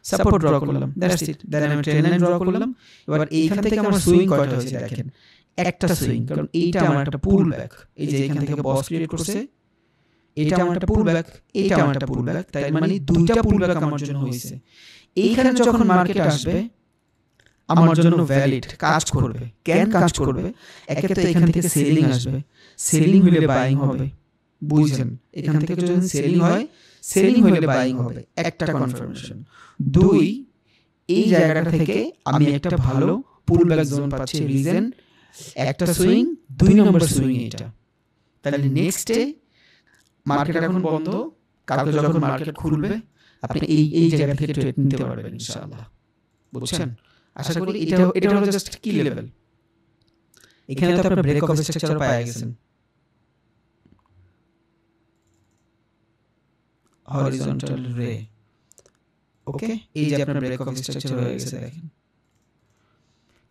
সাপোর্ট ড্র করলাম। That's it. দেন আমি ট্রেন্ড লাইন ড্র করলাম। এবার এইখান থেকে আমার সুইং কয়টা হয়েছে দেখেন, একটা সুইং, কারণ এইটা আমার একটা পুল ব্যাক। এই যে এখান থেকে বস ক্রিয়েট করছে, এটা আমার একটা পুল ব্যাক, এটা আমার একটা পুল ব্যাক, তাই মানে দুইটা পুল ব্যাক আমার জন্য হয়েছে। এইখানে যখন মার্কেট আসবে আমার জন্য ভ্যালিড কাজ করবে। কেন কাজ করবে? একে তো এখান থেকে সেলিং আসবে, সেলিং হলে বাইং হবে, বুঝছেন? এখান থেকে যদি সেলিং হয়, সেলিং হলে বাইং হবে, একটা কনফার্মেশন। দুই, এই জায়গাটা থেকে আমি একটা ভালো পুল ব্যাক জোন পাচ্ছি, রিজন একটা সুইং, 2 নম্বর সুইং এটা। তাহলে নেক্সটে মার্কেট এখন বন্ধ, কালকে যখন মার্কেট খুলবে আপনি এই জায়গা থেকে ট্রেড নিতে পারবেন ইনশাআল্লাহ, বুঝছেন? আশা করি এটা হলো জাস্ট কি লেভেল। এখানে তো আপনি ব্রেক অফ স্ট্রাকচার পেয়ে গেছেন, হরিজন্টাল রে। ওকে, এই যে আপনার ব্রেক অফ স্ট্রাকচার হয়ে গেছে দেখেন,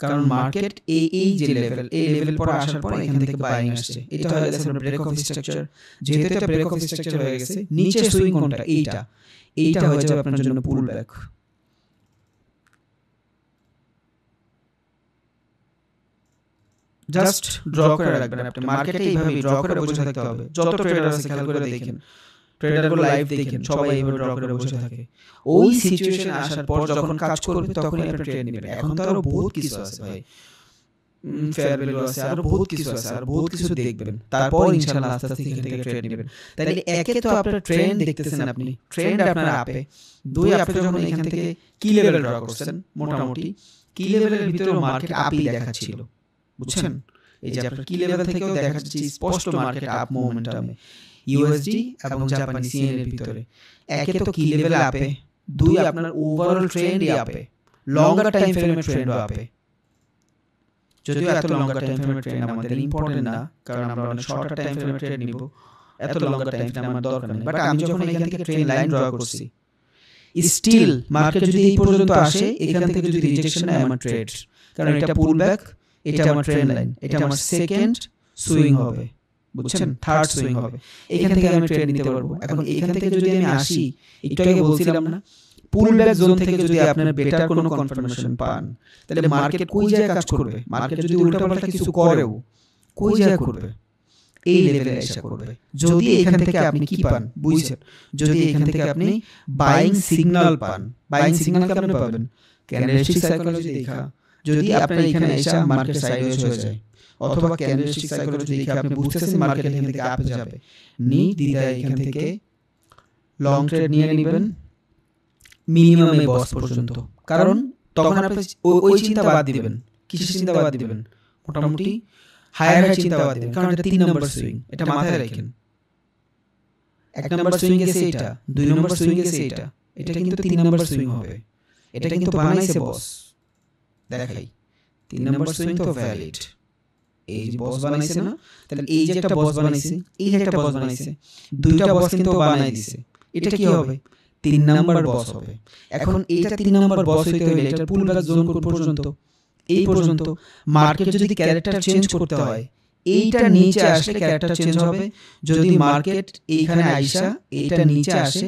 কারণ মার্কেট এই যে লেভেল, এই লেভেল পর আসার পর এখান থেকে বাইং আসছে। এটা হয়ে গেছে আপনার ব্রেক অফ স্ট্রাকচার। যেহেতু এটা ব্রেক অফ স্ট্রাকচার হয়ে গেছে, নিচে সুইং কোনটা? এইটা হয়ে যাবে আপনার জন্য পুল ব্যাক। জাস্ট ড্র করে রাখবেন আপনি। মার্কেটে এইভাবে ড্র করে বসে থাকতে হবে। যত ট্রেডার আছে খেয়াল করে দেখেন, ট্রেডারগুলো লাইভ দেখেন, সবাই এইভাবে ড্র করে বসে থাকে। ওই সিচুয়েশনে আসার পর যখন কাজ করবে তখনই আপনি ট্রেড নেবেন। এখন তো আরো বহুত কিছু আছে ভাই, ফেয়ার ভ্যালু আছে, আরো বহুত কিছু আছে, আর বহুত কিছু দেখবেন, তারপর ইনশাআল্লাহ আস্তে আস্তে এখান থেকে ট্রেড নেবেন। তাহলে একে তো আপনার ট্রেন্ড দেখতেছেন আপনি, ট্রেন্ড আপনার আপে। দুই, আপনি যখন এখান থেকে কি লেভেল ড্র করছেন, মোটামুটি কি লেভেলের ভিতরে মার্কেট আপই দেখাচ্ছিল, বুঝছেন? এই যে আপনার কি লেভেল থেকেও দেখা যাচ্ছে স্পষ্ট মার্কেট আপ মোমেন্টামে ইউএসডি এবং জাপানি সিএন এর ভিতরে। একে তো কি লেভেল আপে, দুই আপনার ওভারঅল ট্রেন্ড আপে, লঙ্গার টাইম ফ্রেমের ট্রেন্ডও আপে। যদিও এত লঙ্গার টাইম ফ্রেমের ট্রেন্ড আমাদের ইম্পর্টেন্ট না, কারণ আমরা অনেক শর্টার টাইম ফ্রেমের ট্রেন্ড নিব, এত লঙ্গার টাইম ফ্রেম আমার দরকার নেই। বাট আমি যখন এখান থেকে ট্রেন্ড লাইন ড্র করছি, স্টিল মার্কেট যদি এই পর্যন্ত আসে, এখান থেকে যদি রিজেকশন হয় আমার ট্রেড, কারণ এটা পুল ব্যাক, এটা আমার ট্রেন্ড লাইন, এটা আমার সেকেন্ড সুইং হবে, বুঝছেন? থার্ড সুইং হবে, এখান থেকে আমি ট্রেড নিতে পারবো। এখন এখান থেকে যদি আমি আসি, একটু আগে বলছিলাম না, পুল ব্যাক জোন থেকে যদি আপনার বেটার কোনো কনফার্মেশন পান, তাহলে মার্কেট কোন জায়গায় কাজ করবে? মার্কেট যদি উল্টাপাল্টা কিছু করেও, কোন জায়গায় করবে? এই লেভেলে এসে করবে। যদি এখান থেকে আপনি কি পান, বুঝছেন? যদি এখান থেকে আপনি বাইং সিগন্যাল পান, বাইং সিগন্যাল কেমন পাবেন? ক্যান্ডেলস্টিক সাইকোলজি দেখা, যদি আপনার এখানে এসে মার্কেট সাইডওয়েজ হয়ে যায়, অথবা ক্যান্ডেলস্টিক সাইকোলজি দেখে আপনি বুঝতেছেন মার্কেট এখান থেকে আপে যাবে, দ্বিধায় এখান থেকে লং ট্রেড নিয়ে নেবেন মিনিমাম এই বস পর্যন্ত। কারণ তখন আপনি ওই চিন্তা বাদ দিবেন। কিসের চিন্তা বাদ দিবেন? মোটামুটি হায়ার চিন্তা বাদ দিবেন, কারণ এটা 3 নম্বর সুইং, এটা মাথায় রাখেন। 1 নম্বর সুইং গেছে এটা, 2 নম্বর সুইং গেছে এটা, এটা কিন্তু 3 নম্বর সুইং হবে। এটা কিন্তু বানাইছে বস, দেখাই 3 নম্বর সুইং তো ভ্যালিড। এই যে বস বানাইছে না, তাহলে এই যে একটা বস বানাইছে, এই যে একটা বস বানাইছে, দুইটা বস কিন্তু বানাই দিছে। এটা কি হবে? 3 নাম্বার বস হবে। এখন এইটা 3 নাম্বার বস হইতে হলে এটা পুল ব্যাক জোন কোন পর্যন্ত? এই পর্যন্ত। মার্কেট যদি ক্যারেক্টার চেঞ্জ করতে হয়, এইটা নিচে আসলে ক্যারেক্টার চেঞ্জ হবে। যদি মার্কেট এইখানে আইসা এইটা নিচে আসে,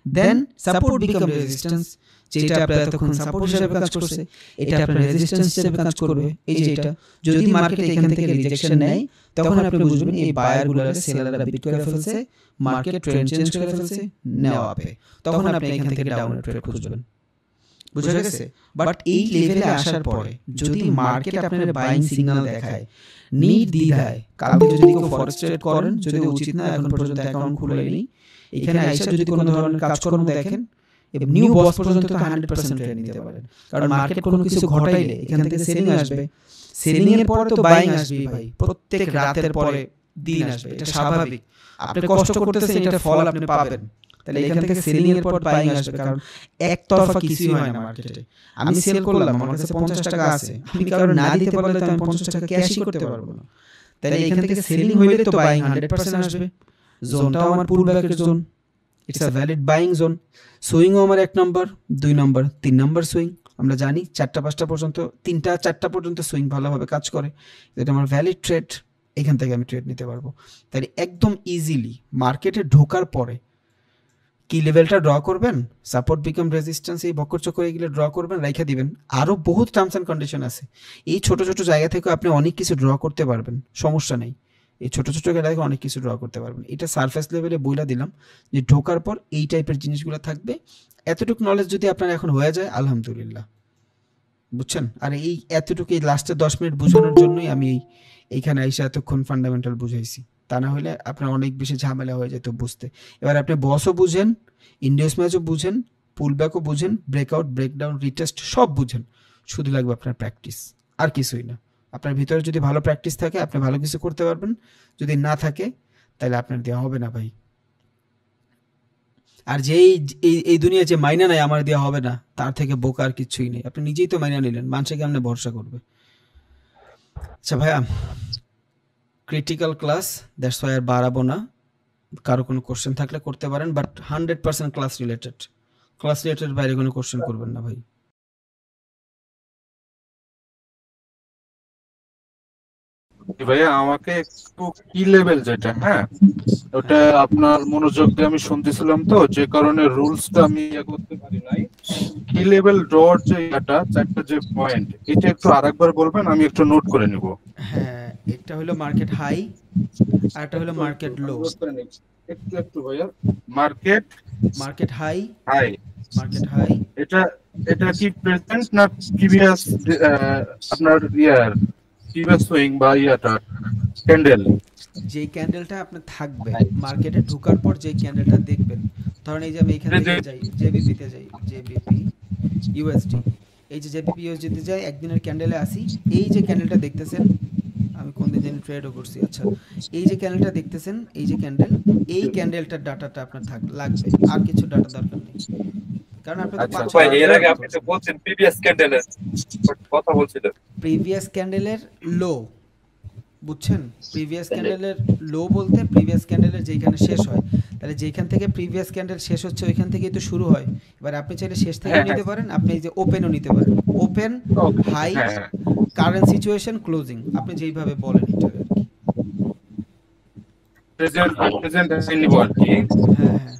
দেন সাপোর্ট বিকাম রেজিস্ট্যান্স, যেটা আপনার এতক্ষণ সাপোর্ট হিসেবে কাজ করছে, এটা আপনার রেজিস্ট্যান্স হিসেবে কাজ করবে। এই যে এটা যদি মার্কেট এখান থেকে রিজেকশন নেয়, তখন আপনি বুঝবেন এই বায়ারগুলোর সেলাররা বিট করে ফেলছে, মার্কেট ট্রেন্ড চেঞ্জ করে ফেলছে, নেওয়া হবে। তখন আপনি এখান থেকে ডাউনে ট্রেড খুঁজবেন, বুঝা গেছে? বাট এই লেভেলে আসার পরে যদি মার্কেট আপনার বাইং সিগন্যাল দেখায়, নির্দ্বিধায় কালকে যদি কেউ ফরেক্স ট্রেড করেন, যদি উচিত না, এখন পর্যন্ত অ্যাকাউন্ট খুলেনি, এখানে আইসা যদি কোনো ধরনের কাজকর্ম দেখেন, নিউ বস পর্যন্ত তো 100% ট্রেড নিতে পারেন। কারণ মার্কেট কোনো কিছু ঘটাইলে এখান থেকে সেলিং আসবে, সেলিং এর পরে তো বাইং আসবে ভাই, প্রত্যেক রাতের পরে দিন আসবে, এটা স্বাভাবিক। আপনি কষ্ট করতেছেন, এটা ফল আপনি পাবেন। তাহলে এখান থেকে সেলিং এর পর বাইং আসবে, কারণ একতরফা কিছুই হয় না মার্কেটে। আমি সেল করলাম, আমার কাছে 50 টাকা আছে, আমি কারণ না দিতে পারলে তো আমি 50 টাকা ক্যাশই করতে পারবো না। তাহলে এখান থেকে সেলিং হইলে তো বাইং 100% আসবে। জোনটাও আমার পুল ব্যাকের জোন, it's a valid buying zone. সুইংও আমার 1 নম্বর, 2 নম্বর, 3 নম্বর সুইং, আমরা জানি 4টা 5টা পর্যন্ত, 3টা 4টা পর্যন্ত সুইং ভালোভাবে কাজ করে, এটা আমার ভ্যালিড ট্রেড, এখান থেকে আমি ট্রেড নিতে পারবো। তাই একদম ইজিলি মার্কেটে ঢোকার পরে কি লেভেলটা ড্র করবেন, সাপোর্ট বিকাম রেজিস্ট্যান্স, এই বক্কর চক্কর এগুলো ড্র করবেন, রাইখা দিবেন। আরও বহুত টার্মস অ্যান্ড কন্ডিশন আছে, এই ছোট ছোট জায়গা থেকে আপনি অনেক কিছু ড্র করতে পারবেন, সমস্যা নেই। এই ছোট ছোট জায়গা থেকে অনেক কিছু ড্র করতে পারবেন। এটা সারফেস লেভেলে বইলা দিলাম যে ঢোকার পর এই টাইপের জিনিসগুলো থাকবে। এতটুকু নলেজ যদি আপনার এখন হয়ে যায় আলহামদুলিল্লাহ, বুঝছেন। আর এই এতটুকু এই লাস্টের 10 মিনিট বোঝানোর জন্যই আমি এইখানে এসে এতক্ষণ ফান্ডামেন্টাল বুঝাইছি, তা না হলে আপনার অনেক বেশি ঝামেলা হয়ে যেত বুঝতে। এবার আপনি বসও বুঝেন, ইন্ডিয়াস ম্যাচও বুঝেন, পুলব্যাকও বুঝেন, ব্রেকআউট, ব্রেকডাউন, রিটেস্ট সব বুঝেন, শুধু লাগবে আপনার প্র্যাকটিস, আর কিছুই না। আপনার ভিতরে যদি ভালো প্র্যাকটিস থাকে আপনি ভালো কিছু করতে পারবেন, যদি না থাকে তাহলে আপনার দেওয়া হবে না ভাই। আর যেই এই দুনিয়া যে মাইনা নাই আমার দেওয়া হবে না, তার থেকে বোকা আর কিছুই নেই। আপনি নিজেই তো মাইনা নিলেন, মানুষে কেমনে ভরসা করবে। আচ্ছা ভাইয়া, ক্রিটিক্যাল ক্লাস, দ্যাটস ওয়াই আর বাড়াবো না। কারো কোনো কোশ্চেন থাকলে করতে পারেন, বাট 100% ক্লাস রিলেটেড বাইরে কোনো কোশ্চেন করবেন না ভাই। ভাইয়া আমাকে একটু কি লেভেল যেটা, হ্যাঁ ওটা আপনার মনোযোগ দিয়ে আমি শুনতেছিলাম, তো যে কারণে রুলসটা আমি ইয়ে করতে পারি নাই। কি লেভেল ড্রর যে এটা 4টা যে পয়েন্ট, এটা একটু আরেকবার বলবেন, আমি একটু নোট করে নিব। হ্যাঁ, একটা হলো মার্কেট হাই আর একটা হলো মার্কেট লো। একটু একটু ভাইয়া, market market high, high, market high, এটা এটা কি প্রেজেন্ট না প্রিভিয়াস, আপনার ইয়ার প্রিভিয়াস সুইং বা ইয়াটা ক্যান্ডেল? যেই ক্যান্ডেলটা আপনার থাকবে মার্কেটে ঢোকার পর, যেই ক্যান্ডেলটা দেখবেন, ধরেন এই যে আমি এখান থেকে যাই জেবিপিতে যাই, জেবিপি ইউএসডি, এই যে জেবিপি ইউএসডিতে যাই, একদিনের ক্যান্ডেলে আসি, এই যে ক্যান্ডেলটা দেখতেছেন, আমি কোন দিন জানি ট্রেডও করছি, আচ্ছা এই যে ক্যান্ডেলটা দেখতেছেন, এই যে ক্যান্ডেল, এই ক্যান্ডেলটার ডাটাটা আপনার লাগবে, আর কিছু ডাটা দরকার নেই, কারণ আপনি তো আচ্ছা ভাই এর আগে পাচ্ছেন আপনি তো বলছেন প্রিভিয়াস ক্যান্ডেলের কথা বলছিলেন। প্রিভিয়াস ক্যান্ডেলের লো, বুঝছেন, প্রিভিয়াস ক্যান্ডেলের লো বলতে প্রিভিয়াস ক্যান্ডেলের যেখানে শেষ হয়, তাহলে যেখান থেকে প্রিভিয়াস ক্যান্ডেল শেষ হচ্ছে ওইখান থেকেই তো শুরু হয়। এবার আপনি চাইলে শেষ থেকে নিতে পারেন, আপনি এই যে ওপেনও নিতে পারেন, open, high, current situation, closing, আপনি যেইভাবে বলেন এটা আর কি। প্রেজেন্ট প্রেজেন্ট নিব আর কি। হ্যাঁ হ্যাঁ,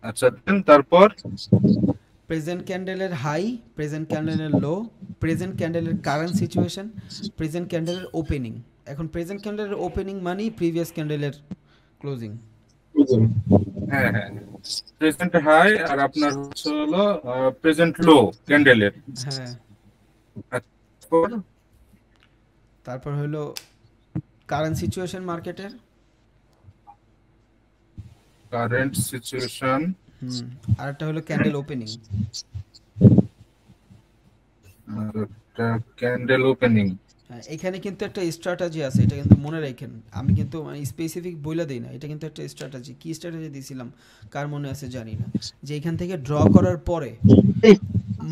আচ্ছা দেন তারপর প্রেজেন্ট ক্যান্ডেলের হাই, প্রেজেন্ট ক্যান্ডেলের লো, প্রেজেন্ট ক্যান্ডেলের কারেন্ট সিচুয়েশন, প্রেজেন্ট ক্যান্ডেলের ওপেনিং। এখন প্রেজেন্ট ক্যান্ডেলের ওপেনিং মানেই প্রিভিয়াস ক্যান্ডেলের ক্লোজিং। হ্যাঁ হ্যাঁ, প্রেজেন্ট হাই আর আপনার হচ্ছে হলো প্রেজেন্ট লো ক্যান্ডেলের। হ্যাঁ, তারপর তারপর হলো কারেন্ট সিচুয়েশন মার্কেটের, কারেন্ট সিচুয়েশন, আর একটা হলো ক্যান্ডেল ওপেনিং। আর একটা ক্যান্ডেল ওপেনিং। হ্যাঁ, এখানে কিন্তু একটা স্ট্র্যাটেজি আছে, এটা কিন্তু মনে রাখেন, আমি কিন্তু মানে স্পেসিফিক বইলা দিই না, এটা কিন্তু একটা স্ট্র্যাটেজি। কি স্ট্র্যাটেজি দিয়েছিলাম কার মনে আছে জানি না, যে এখান থেকে ড্র করার পরে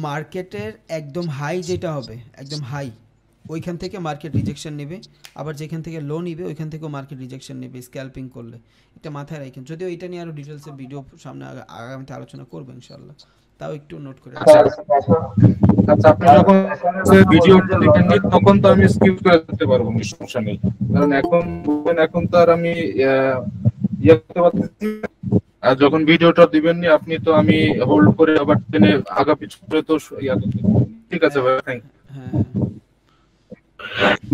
মার্কেটের একদম হাই যেটা হবে, একদম হাই, ওইখান থেকে মার্কেট রিজেকশন নেবে, আবার যেখান থেকে লো নিবে ওইখান থেকেও মার্কেট রিজেকশন নেবে স্ক্যাল্পিং করলে। এটা মাথায় রাখেন, যদিও এটা নিয়ে আরও ডিটেলসে ভিডিও সামনে আগামীতে আলোচনা করবো ইনশাল্লাহ, তাও একটু নোট করে আচ্ছা আপনি যখন ভিডিওটা দেখেন তখন তো আমি স্কিপ করে দিতে পারবো, সমস্যা নেই, কারণ এখন তো আর আমি ইয়ে করতে পারতেছি না। আর যখন ভিডিওটা দিবেন নি আপনি, তো আমি হোল্ড করে আবার টেনে আগা পিছু করে তো ইয়া করতে পারবো। ঠিক আছে ভাই, থ্যাংক ইউ। হ্যাঁ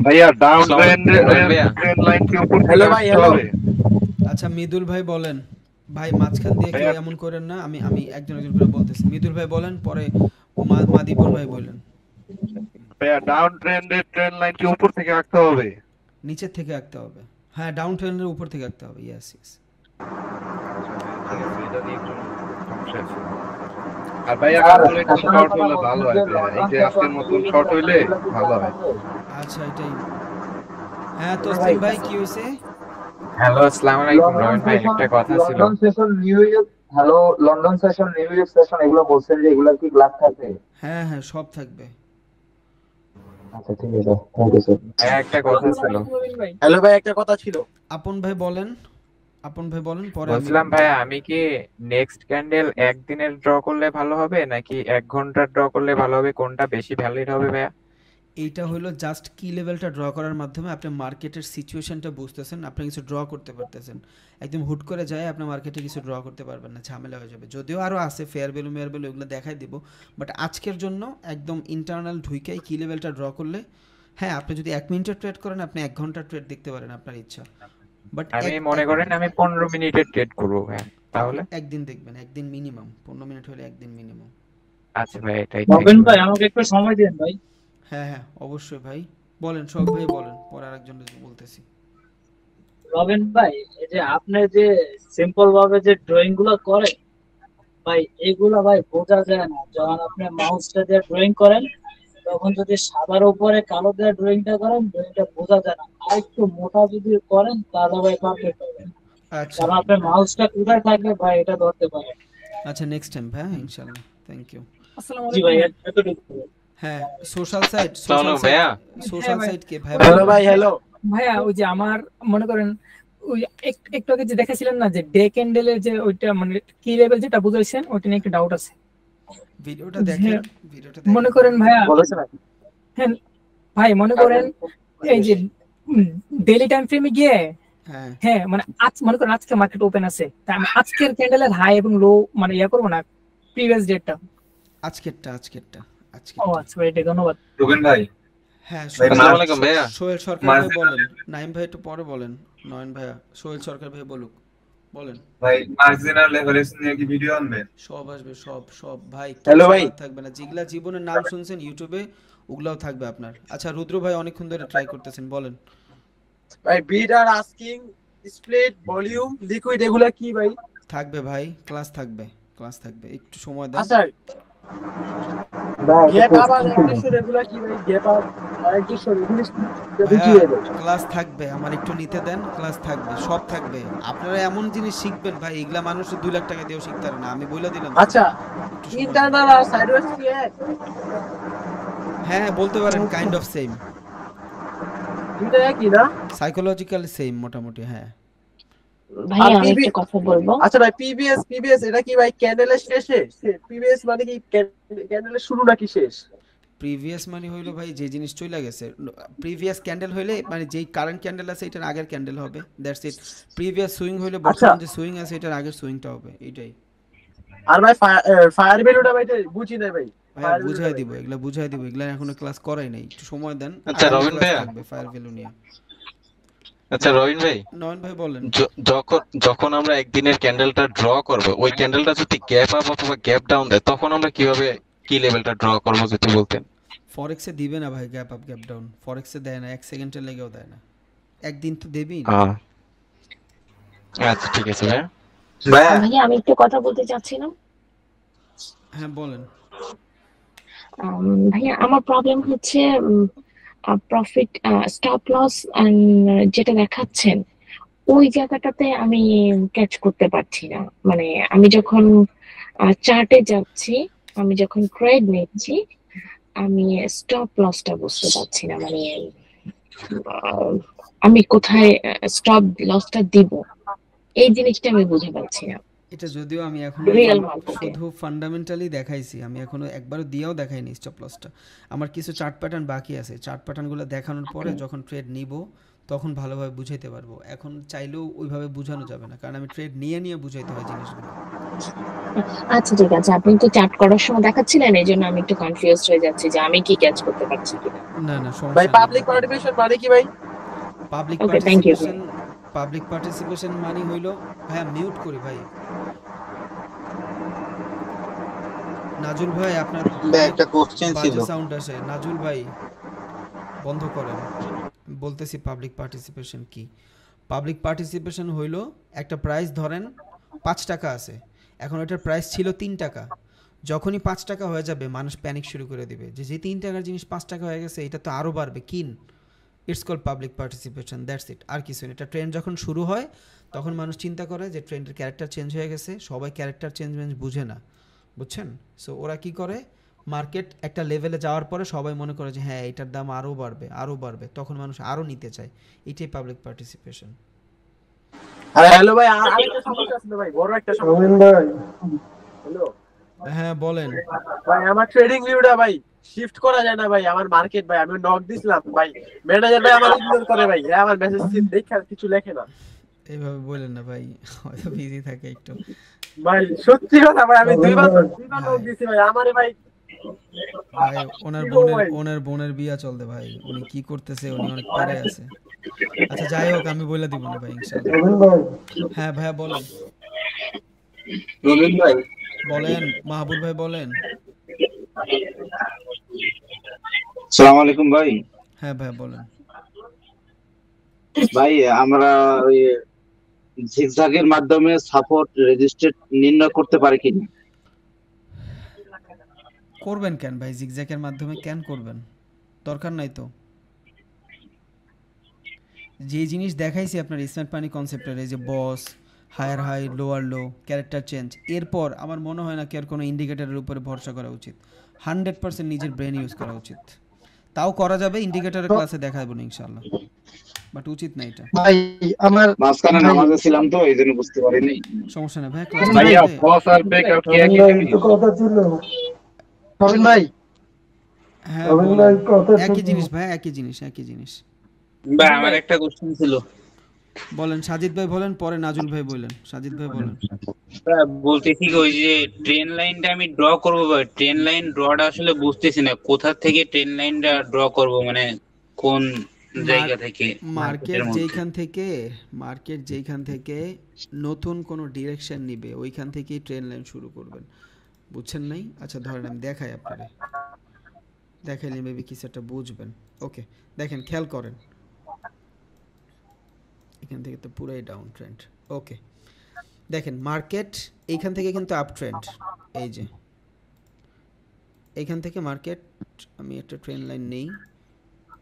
ভাইয়া ডাউন ট্রেন্ড লাইন কি উপর হ্যালো ভাই, হ্যালো। আচ্ছা মৃদুল ভাই বলেন, ভাই মাঝখান দিয়ে কেউ এমন করেন না, আমি আমি একজন একজন করে বলতেছি। মৃদুল ভাই বলেন, পরে মাদিপুর ভাই বলেন। ভাইয়া ডাউন ট্রেন্ড লাইন কি উপর থেকে আঁকতে হবে? নিচের থেকে আঁকতে হবে, হ্যাঁ ডাউন ট্রেন্ডের উপর থেকে আঁকতে হবে, ইয়েস ইয়েস। আর ভাইয়া আসলে একটু শর্ট হলে ভালো হয়, এই যে আজকের মতন শর্ট হইলে ভালো হয়। আচ্ছা এটাই। হ্যাঁ তসলিম ভাই কি হয়েছে? হ্যালো, আসসালামু আলাইকুম রবিন ভাই, একটা কথা ছিল। London session new York, hello London session new York session এগুলো বলছেন যে এগুলা কি ক্লাস থাকে? হ্যাঁ হ্যাঁ সব থাকবে। আচ্ছা ঠিক আছে, থ্যাংক ইউ স্যার। একটা কথা ছিল। হ্যালো ভাই, একটা কথা ছিল। আপন ভাই বলেন, আপন ভাই বলেন, পরে আমি বলছিলাম ভাইয়া আমি কি নেক্সট ক্যান্ডেল একদিনের ড্র করলে ভালো হবে নাকি 1 ঘন্টার ড্র করলে ভালো হবে, কোনটা বেশি ভ্যালিড হবে ভাইয়া? এইটা হলো জাস্ট কি লেভেলটা ড্র করার মাধ্যমে আপনি মার্কেটের সিচুয়েশনটা বুঝতেছেন, আপনি কিছু ড্র করতে পারতেছেন। একদম হুট করে যায় আপনি মার্কেটে কিছু ড্র করতে পারবেন না, ঝামেলা হয়ে যাবে। যদিও আরও আছে ফেয়ার ভ্যালু মেয়ার ভ্যালু, এগুলো দেখাই দিব, বাট আজকের জন্য একদম ইন্টারনাল ঢুইকাই কি লেভেলটা ড্র করলে, হ্যাঁ আপনি যদি 1 মিনিটের ট্রেড করেন আপনি 1 ঘন্টার ট্রেড দেখতে পারেন, আপনার ইচ্ছা। বাট আমি মনে করেন আমি 15 মিনিটের ট্রেড করবো ভাইয়া, তাহলে একদিন দেখবেন, একদিন মিনিমাম 15 মিনিট হলে একদিন মিনিমাম। আচ্ছা ভাই এটাই রবিন ভাই আমাকে একটু সময় দিন ভাই। হ্যাঁ হ্যাঁ অবশ্যই ভাই, বলেন শখ ভাই বলেন, পরে আরেকজন বলতেছি। রবিন ভাই এই যে আপনি যে সিম্পল ভাবে যে ড্রয়িং গুলো করেন ভাই, এগুলা ভাই বোঝা যায় না। যখন আপনি মাউসটা দিয়ে ড্রয়িং করেন তখন যদি সাদার উপরে কালো দিয়ে ড্রয়িংটা করেন, ড্রয়িংটা বোঝা যায় না। আর একটু মোটা যদি করেন তাহলে ভাই পারফেক্ট হবে। আচ্ছা কারণ আপনার মাউসটা কোথায় থাকবে ভাই এটা ধরতে পারে। আচ্ছা নেক্সট টাইম ভাই, ইনশাআল্লাহ, থ্যাংক ইউ। আসসালামু জি ভাই আলাইকুম। এতটুকু। হ্যাঁ সোশ্যাল সাইট, চলো ভাইয়া। সোশ্যাল ভাই। সাইট কে ভাই? হ্যালো ভাই, হ্যালো ভাইয়া ওই যে আমার মনে করেন ওই একটু আগে যে দেখাছিলেন না যে ডে ক্যান্ডেলের যে ওইটা মানে কি লেভেল যেটা বুঝাইছেন ওইটা নিয়ে একটু ডাউট আছে। ভিডিওটা দেখেন, ভিডিওটা মনে করেন ভাইয়া, বলেছেন নাকি? হ্যাঁ ভাই মনে করেন এই যে ডেইলি টাইম ফ্রেমে গিয়ে হ্যাঁ হ্যাঁ মানে আজ মনে করেন আজকে মার্কেট ওপেন আছে, তা আমি আজকের ক্যান্ডেলের হাই এবং লো মানে ইয়া করবো না, প্রিভিয়াস ডেটটা। আজকেরটা ও আচ্ছা ভাই ধন্যবাদ। রুবেন ভাই হ্যাঁ ভাই, আসসালামু আলাইকুম ভাইয়া। সোহেল সরকার মার্চ- ভাই বলেন, নাইম ভাই একটু পরে বলেন, নয়ন ভাইয়া সোহেল সরকার ভাই বলুক, বলেন। ভাই মার্জিনাল লেভারেজ নিয়ে কি ভিডিও আনবেন? সব আসবে, সব সব ভাই, হ্যালো ভাই। কিছু বাদ থাকবে না, যেগুলা জীবনের নাম শুনছেন ইউটিউবে ওগুলাও থাকবে আপনার। আচ্ছা রুদ্র ভাই অনেকক্ষণ ধরে ট্রাই করতেছেন, বলেন। ভাই বিড আর আস্কিং, স্প্লিট, ভলিউম, লিকুইড এগুলা কি ভাই? থাকবে ভাই, ক্লাস থাকবে, একটু সময় দেন। আচ্ছা গ্যাপ আপ আর অ্যাডিশন এগুলা কি ভাই? গ্যাপ আপ আর অ্যাডিশন এগুলো বুঝিয়ে দেন। ক্লাস থাকবে, আমার একটু নিতে দেন, ক্লাস থাকবে, সব থাকবে। আপনারা এমন জিনিস শিখবেন ভাই, এগুলা মানুষ 2 লাখ টাকা দিয়েও শিখতে পারে না, আমি বলে দিলাম। আচ্ছা একটু সময় দেন। ইন্টারনাল আর সাইডওয়েজ কি এক? হ্যাঁ বলতে পারেন, কাইন্ড অফ সেম, দুইটা একই না? সাইকোলজিক্যাল সেম মোটামুটি, হ্যাঁ। ভাই আমি একটা কথা বলবো। আচ্ছা ভাই পিবিএস এটা কি ভাই ক্যান্ডেলের শেষে? পিবিএস মানে কি ক্যান্ডেলের শুরু নাকি শেষ? প্রিভিয়াস মানে হইলো ভাই যে জিনিস চলে গেছে, প্রিভিয়াস ক্যান্ডেল হইলে মানে যেই কারেন্ট ক্যান্ডেল আছে এটার আগের ক্যান্ডেল হবে, দ্যাটস ইট। প্রিভিয়াস সুইং হইলে বর্তমান যে সুইং আছে এটার আগের সুইংটা হবে, এইটাই। আর ভাই ফায়ার ভ্যালুটা ভাই তো বুঝি না ভাই। ভাই বুঝাই দিব, এগুলা এখনো ক্লাস করাই নাই, একটু সময় দেন। আচ্ছা, রবিন ভাইয়া। ফায়ার ভ্যালু নিয়ে। আচ্ছা রবিন ভাই, নয়ন ভাই বলেন। যখন আমরা একদিনের ক্যান্ডেলটা ড্র করব, ওই ক্যান্ডেলটা যদি গ্যাপ আপ অথবা গ্যাপ ডাউন দেয় তখন আমরা কিভাবে কি লেভেলটা ড্র করব যদি বলতেন। ফরেক্সে দিবে না ভাই গ্যাপ আপ গ্যাপ ডাউন, ফরেক্সে দেয় না, 1 সেকেন্ডের লেগেও দেয় না, একদিন তো দেবেই না। আচ্ছা ঠিক আছে ভাইয়া। ভাইয়া আমি একটু কথা বলতে চাচ্ছিলাম। হ্যাঁ বলেন। ভাইয়া আমার প্রবলেম হচ্ছে প্রফিট স্টপ লস যেটা দেখাচ্ছেন ওই জায়গাটাতে আমি ক্যাচ করতে পারছি না। মানে আমি যখন চার্টে যাচ্ছি, আমি যখন ট্রেড নিচ্ছি, আমি স্টপ লসটা বুঝতে পারছি না। মানে আমি কোথায় স্টপ লসটা দিব এই জিনিসটা আমি বুঝে পাচ্ছি না। এটা যদিও আমি এখন রিয়েল মার্কেটে শুধু ফান্ডামেন্টালি দেখাইছি, আমি এখনো একবারও দিয়েও দেখাইনি স্টপ লসটা। আমার কিছু চার্ট প্যাটার্ন বাকি আছে, চার্ট প্যাটার্নগুলো দেখানোর পরে যখন ট্রেড নিব তখন ভালোভাবে বুঝাইতে পারবো। এখন চাইলেও ওইভাবে বোঝানো যাবে না, কারণ আমি ট্রেড নিয়ে বুঝাইতে হয় জিনিসগুলো। আচ্ছা ঠিক আছে, আপনি তো চার্ট করার সময় দেখাচ্ছিলেন, এই জন্য আমি একটু কনফিউজড হয়ে যাচ্ছি যে আমি কি ক্যাচ করতে পারছি কিনা। না ভাই সমস্যা পাবলিক পার্টিসিপেশন মানে কি ভাই? Okay, thank you. Public participation মানে হইলো, ভাইয়া মিউট করি ভাই। নাজুল ভাই আপনার একটা কোশ্চেন ছিল, সাউন্ড আসে, নাজুল ভাই বন্ধ করেন। বলতেছি পাবলিক পার্টিসিপেশন কি। পাবলিক পার্টিসিপেশন হইলো একটা প্রাইস ধরেন 5 টাকা আছে, এখন ওটার প্রাইস ছিল 3 টাকা, যখনই 5 টাকা হয়ে যাবে মানুষ প্যানিক শুরু করে দিবে যে 3 টাকার জিনিস 5 টাকা হয়ে গেছে, এটা তো আরও বাড়বে, কিন। It's call public participation, that's it, আর কিছু না। এটা ট্রেন্ড যখন শুরু হয় তখন মানুষ চিন্তা করে যে ট্রেন্ডের ক্যারেক্টার চেঞ্জ হয়ে গেছে, সবাই ক্যারেক্টার চেঞ্জ বুঝে না, বুঝছেন? সো ওরা কি করে, মার্কেট একটা লেভেলে যাওয়ার পরে সবাই মনে করে যে হ্যাঁ এটার দাম আরও বাড়বে, তখন মানুষ আরও নিতে চায়, এটাই পাবলিক পার্টিসিপেশন। আরে হ্যালো ভাই, আরেকটা সমস্যা আছে ভাই, বড় একটা সমস্যা। হ্যালো হ্যাঁ বলেন। ভাই, আমার ট্রেডিং ভিউটা ভাই শিফট করা যায় না ভাই, আমার মার্কেট ভাই, আমি নক দিছিলাম ভাই, ম্যানেজার ভাই আমার ইগনোর করে ভাই, আমার মেসেজ দেখে কিছু লেখে না এইভাবে বলেন না ভাই, হয়তো বিজি থাকে একটু। ভাই। সত্যি কথা ভাই, আমি দুইবার নক দিছি ভাই, আমারে ভাই ভাই ওনার বোনের বিয়া চলতে ভাই, উনি কি করতেছে, উনি অনেক প্যারায় আছে। আচ্ছা যাই হোক, আমি বলে দিব না ভাই ইনশাআল্লাহ। হ্যাঁ ভাইয়া বলেন। রবিন ভাই, বলেন মাহবুব ভাই বলেন। আসসালামু আলাইকুম ভাই। হ্যাঁ ভাইয়া বলেন। ভাই আমরা ওই জিগজ্যাগের মাধ্যমে সাপোর্ট রেজিস্ট্রেট নির্ণয় করতে পারি কিনা? করবেন কেন ভাই, জিগজ্যাগের মাধ্যমে কেন করবেন, দরকার নাই তো। যে জিনিস দেখাইছি আপনার স্মার্ট মানি কনসেপ্টের, এই যে boss, higher high, lower low, character change, এরপর আমার মনে হয় না কি আর কোনো ইন্ডিকেটরের উপরে ভরসা করা উচিত। 100% নিজের ব্রেন ইউজ করা উচিত। তাও করা যাবে, ইন্ডিকেটরের ক্লাসে দেখাবো না ইনশাআল্লাহ, বাট উচিত না এটা ভাই। আমার মাঝখানে নামাজে ছিলাম তো এই জন্য বুঝতে পারিনি। সমস্যা নেই ভাই, ক্লাস ভাইয়া বস আর ব্রেকআউট কি একই জিনিস? কথা ছিল রবিন ভাই। হ্যাঁ রবিন বলেন। ভাই কথা একই জিনিস ভাই, একই জিনিস, একই জিনিস। ভাই আমার একটা কোশ্চেন ছিল। বলেন সাজিদ ভাই বলেন, পরে নাজুল ভাই বলেন। সাজিদ ভাই বলেন। বলতেছি কি, ওই যে ট্রেন লাইনটা আমি ড্র করবো ভাই, ট্রেন লাইন ড্রটা আসলে বুঝতেছি না, কোথা থেকে ট্রেন লাইনটা ড্র করব, মানে কোন জায়গা থেকে? মার্কেট যেখান থেকে নতুন কোনো ডিরেকশন নিবে ওইখান থেকেই ট্রেন লাইন শুরু করবেন, বুঝছেন নাই? আচ্ছা ধরেন আমি দেখাই আপনারে, দেখাইলে মেবি কিছু একটা বুঝবেন। ওকে দেখেন, খেয়াল করেন, এখান থেকে তো পুরাই ডাউন ট্রেন্ড। ওকে দেখেন, মার্কেট এইখান থেকে কিন্তু আপ ট্রেন্ড, এই যে এইখান থেকে মার্কেট, আমি একটা ট্রেন লাইন নেই,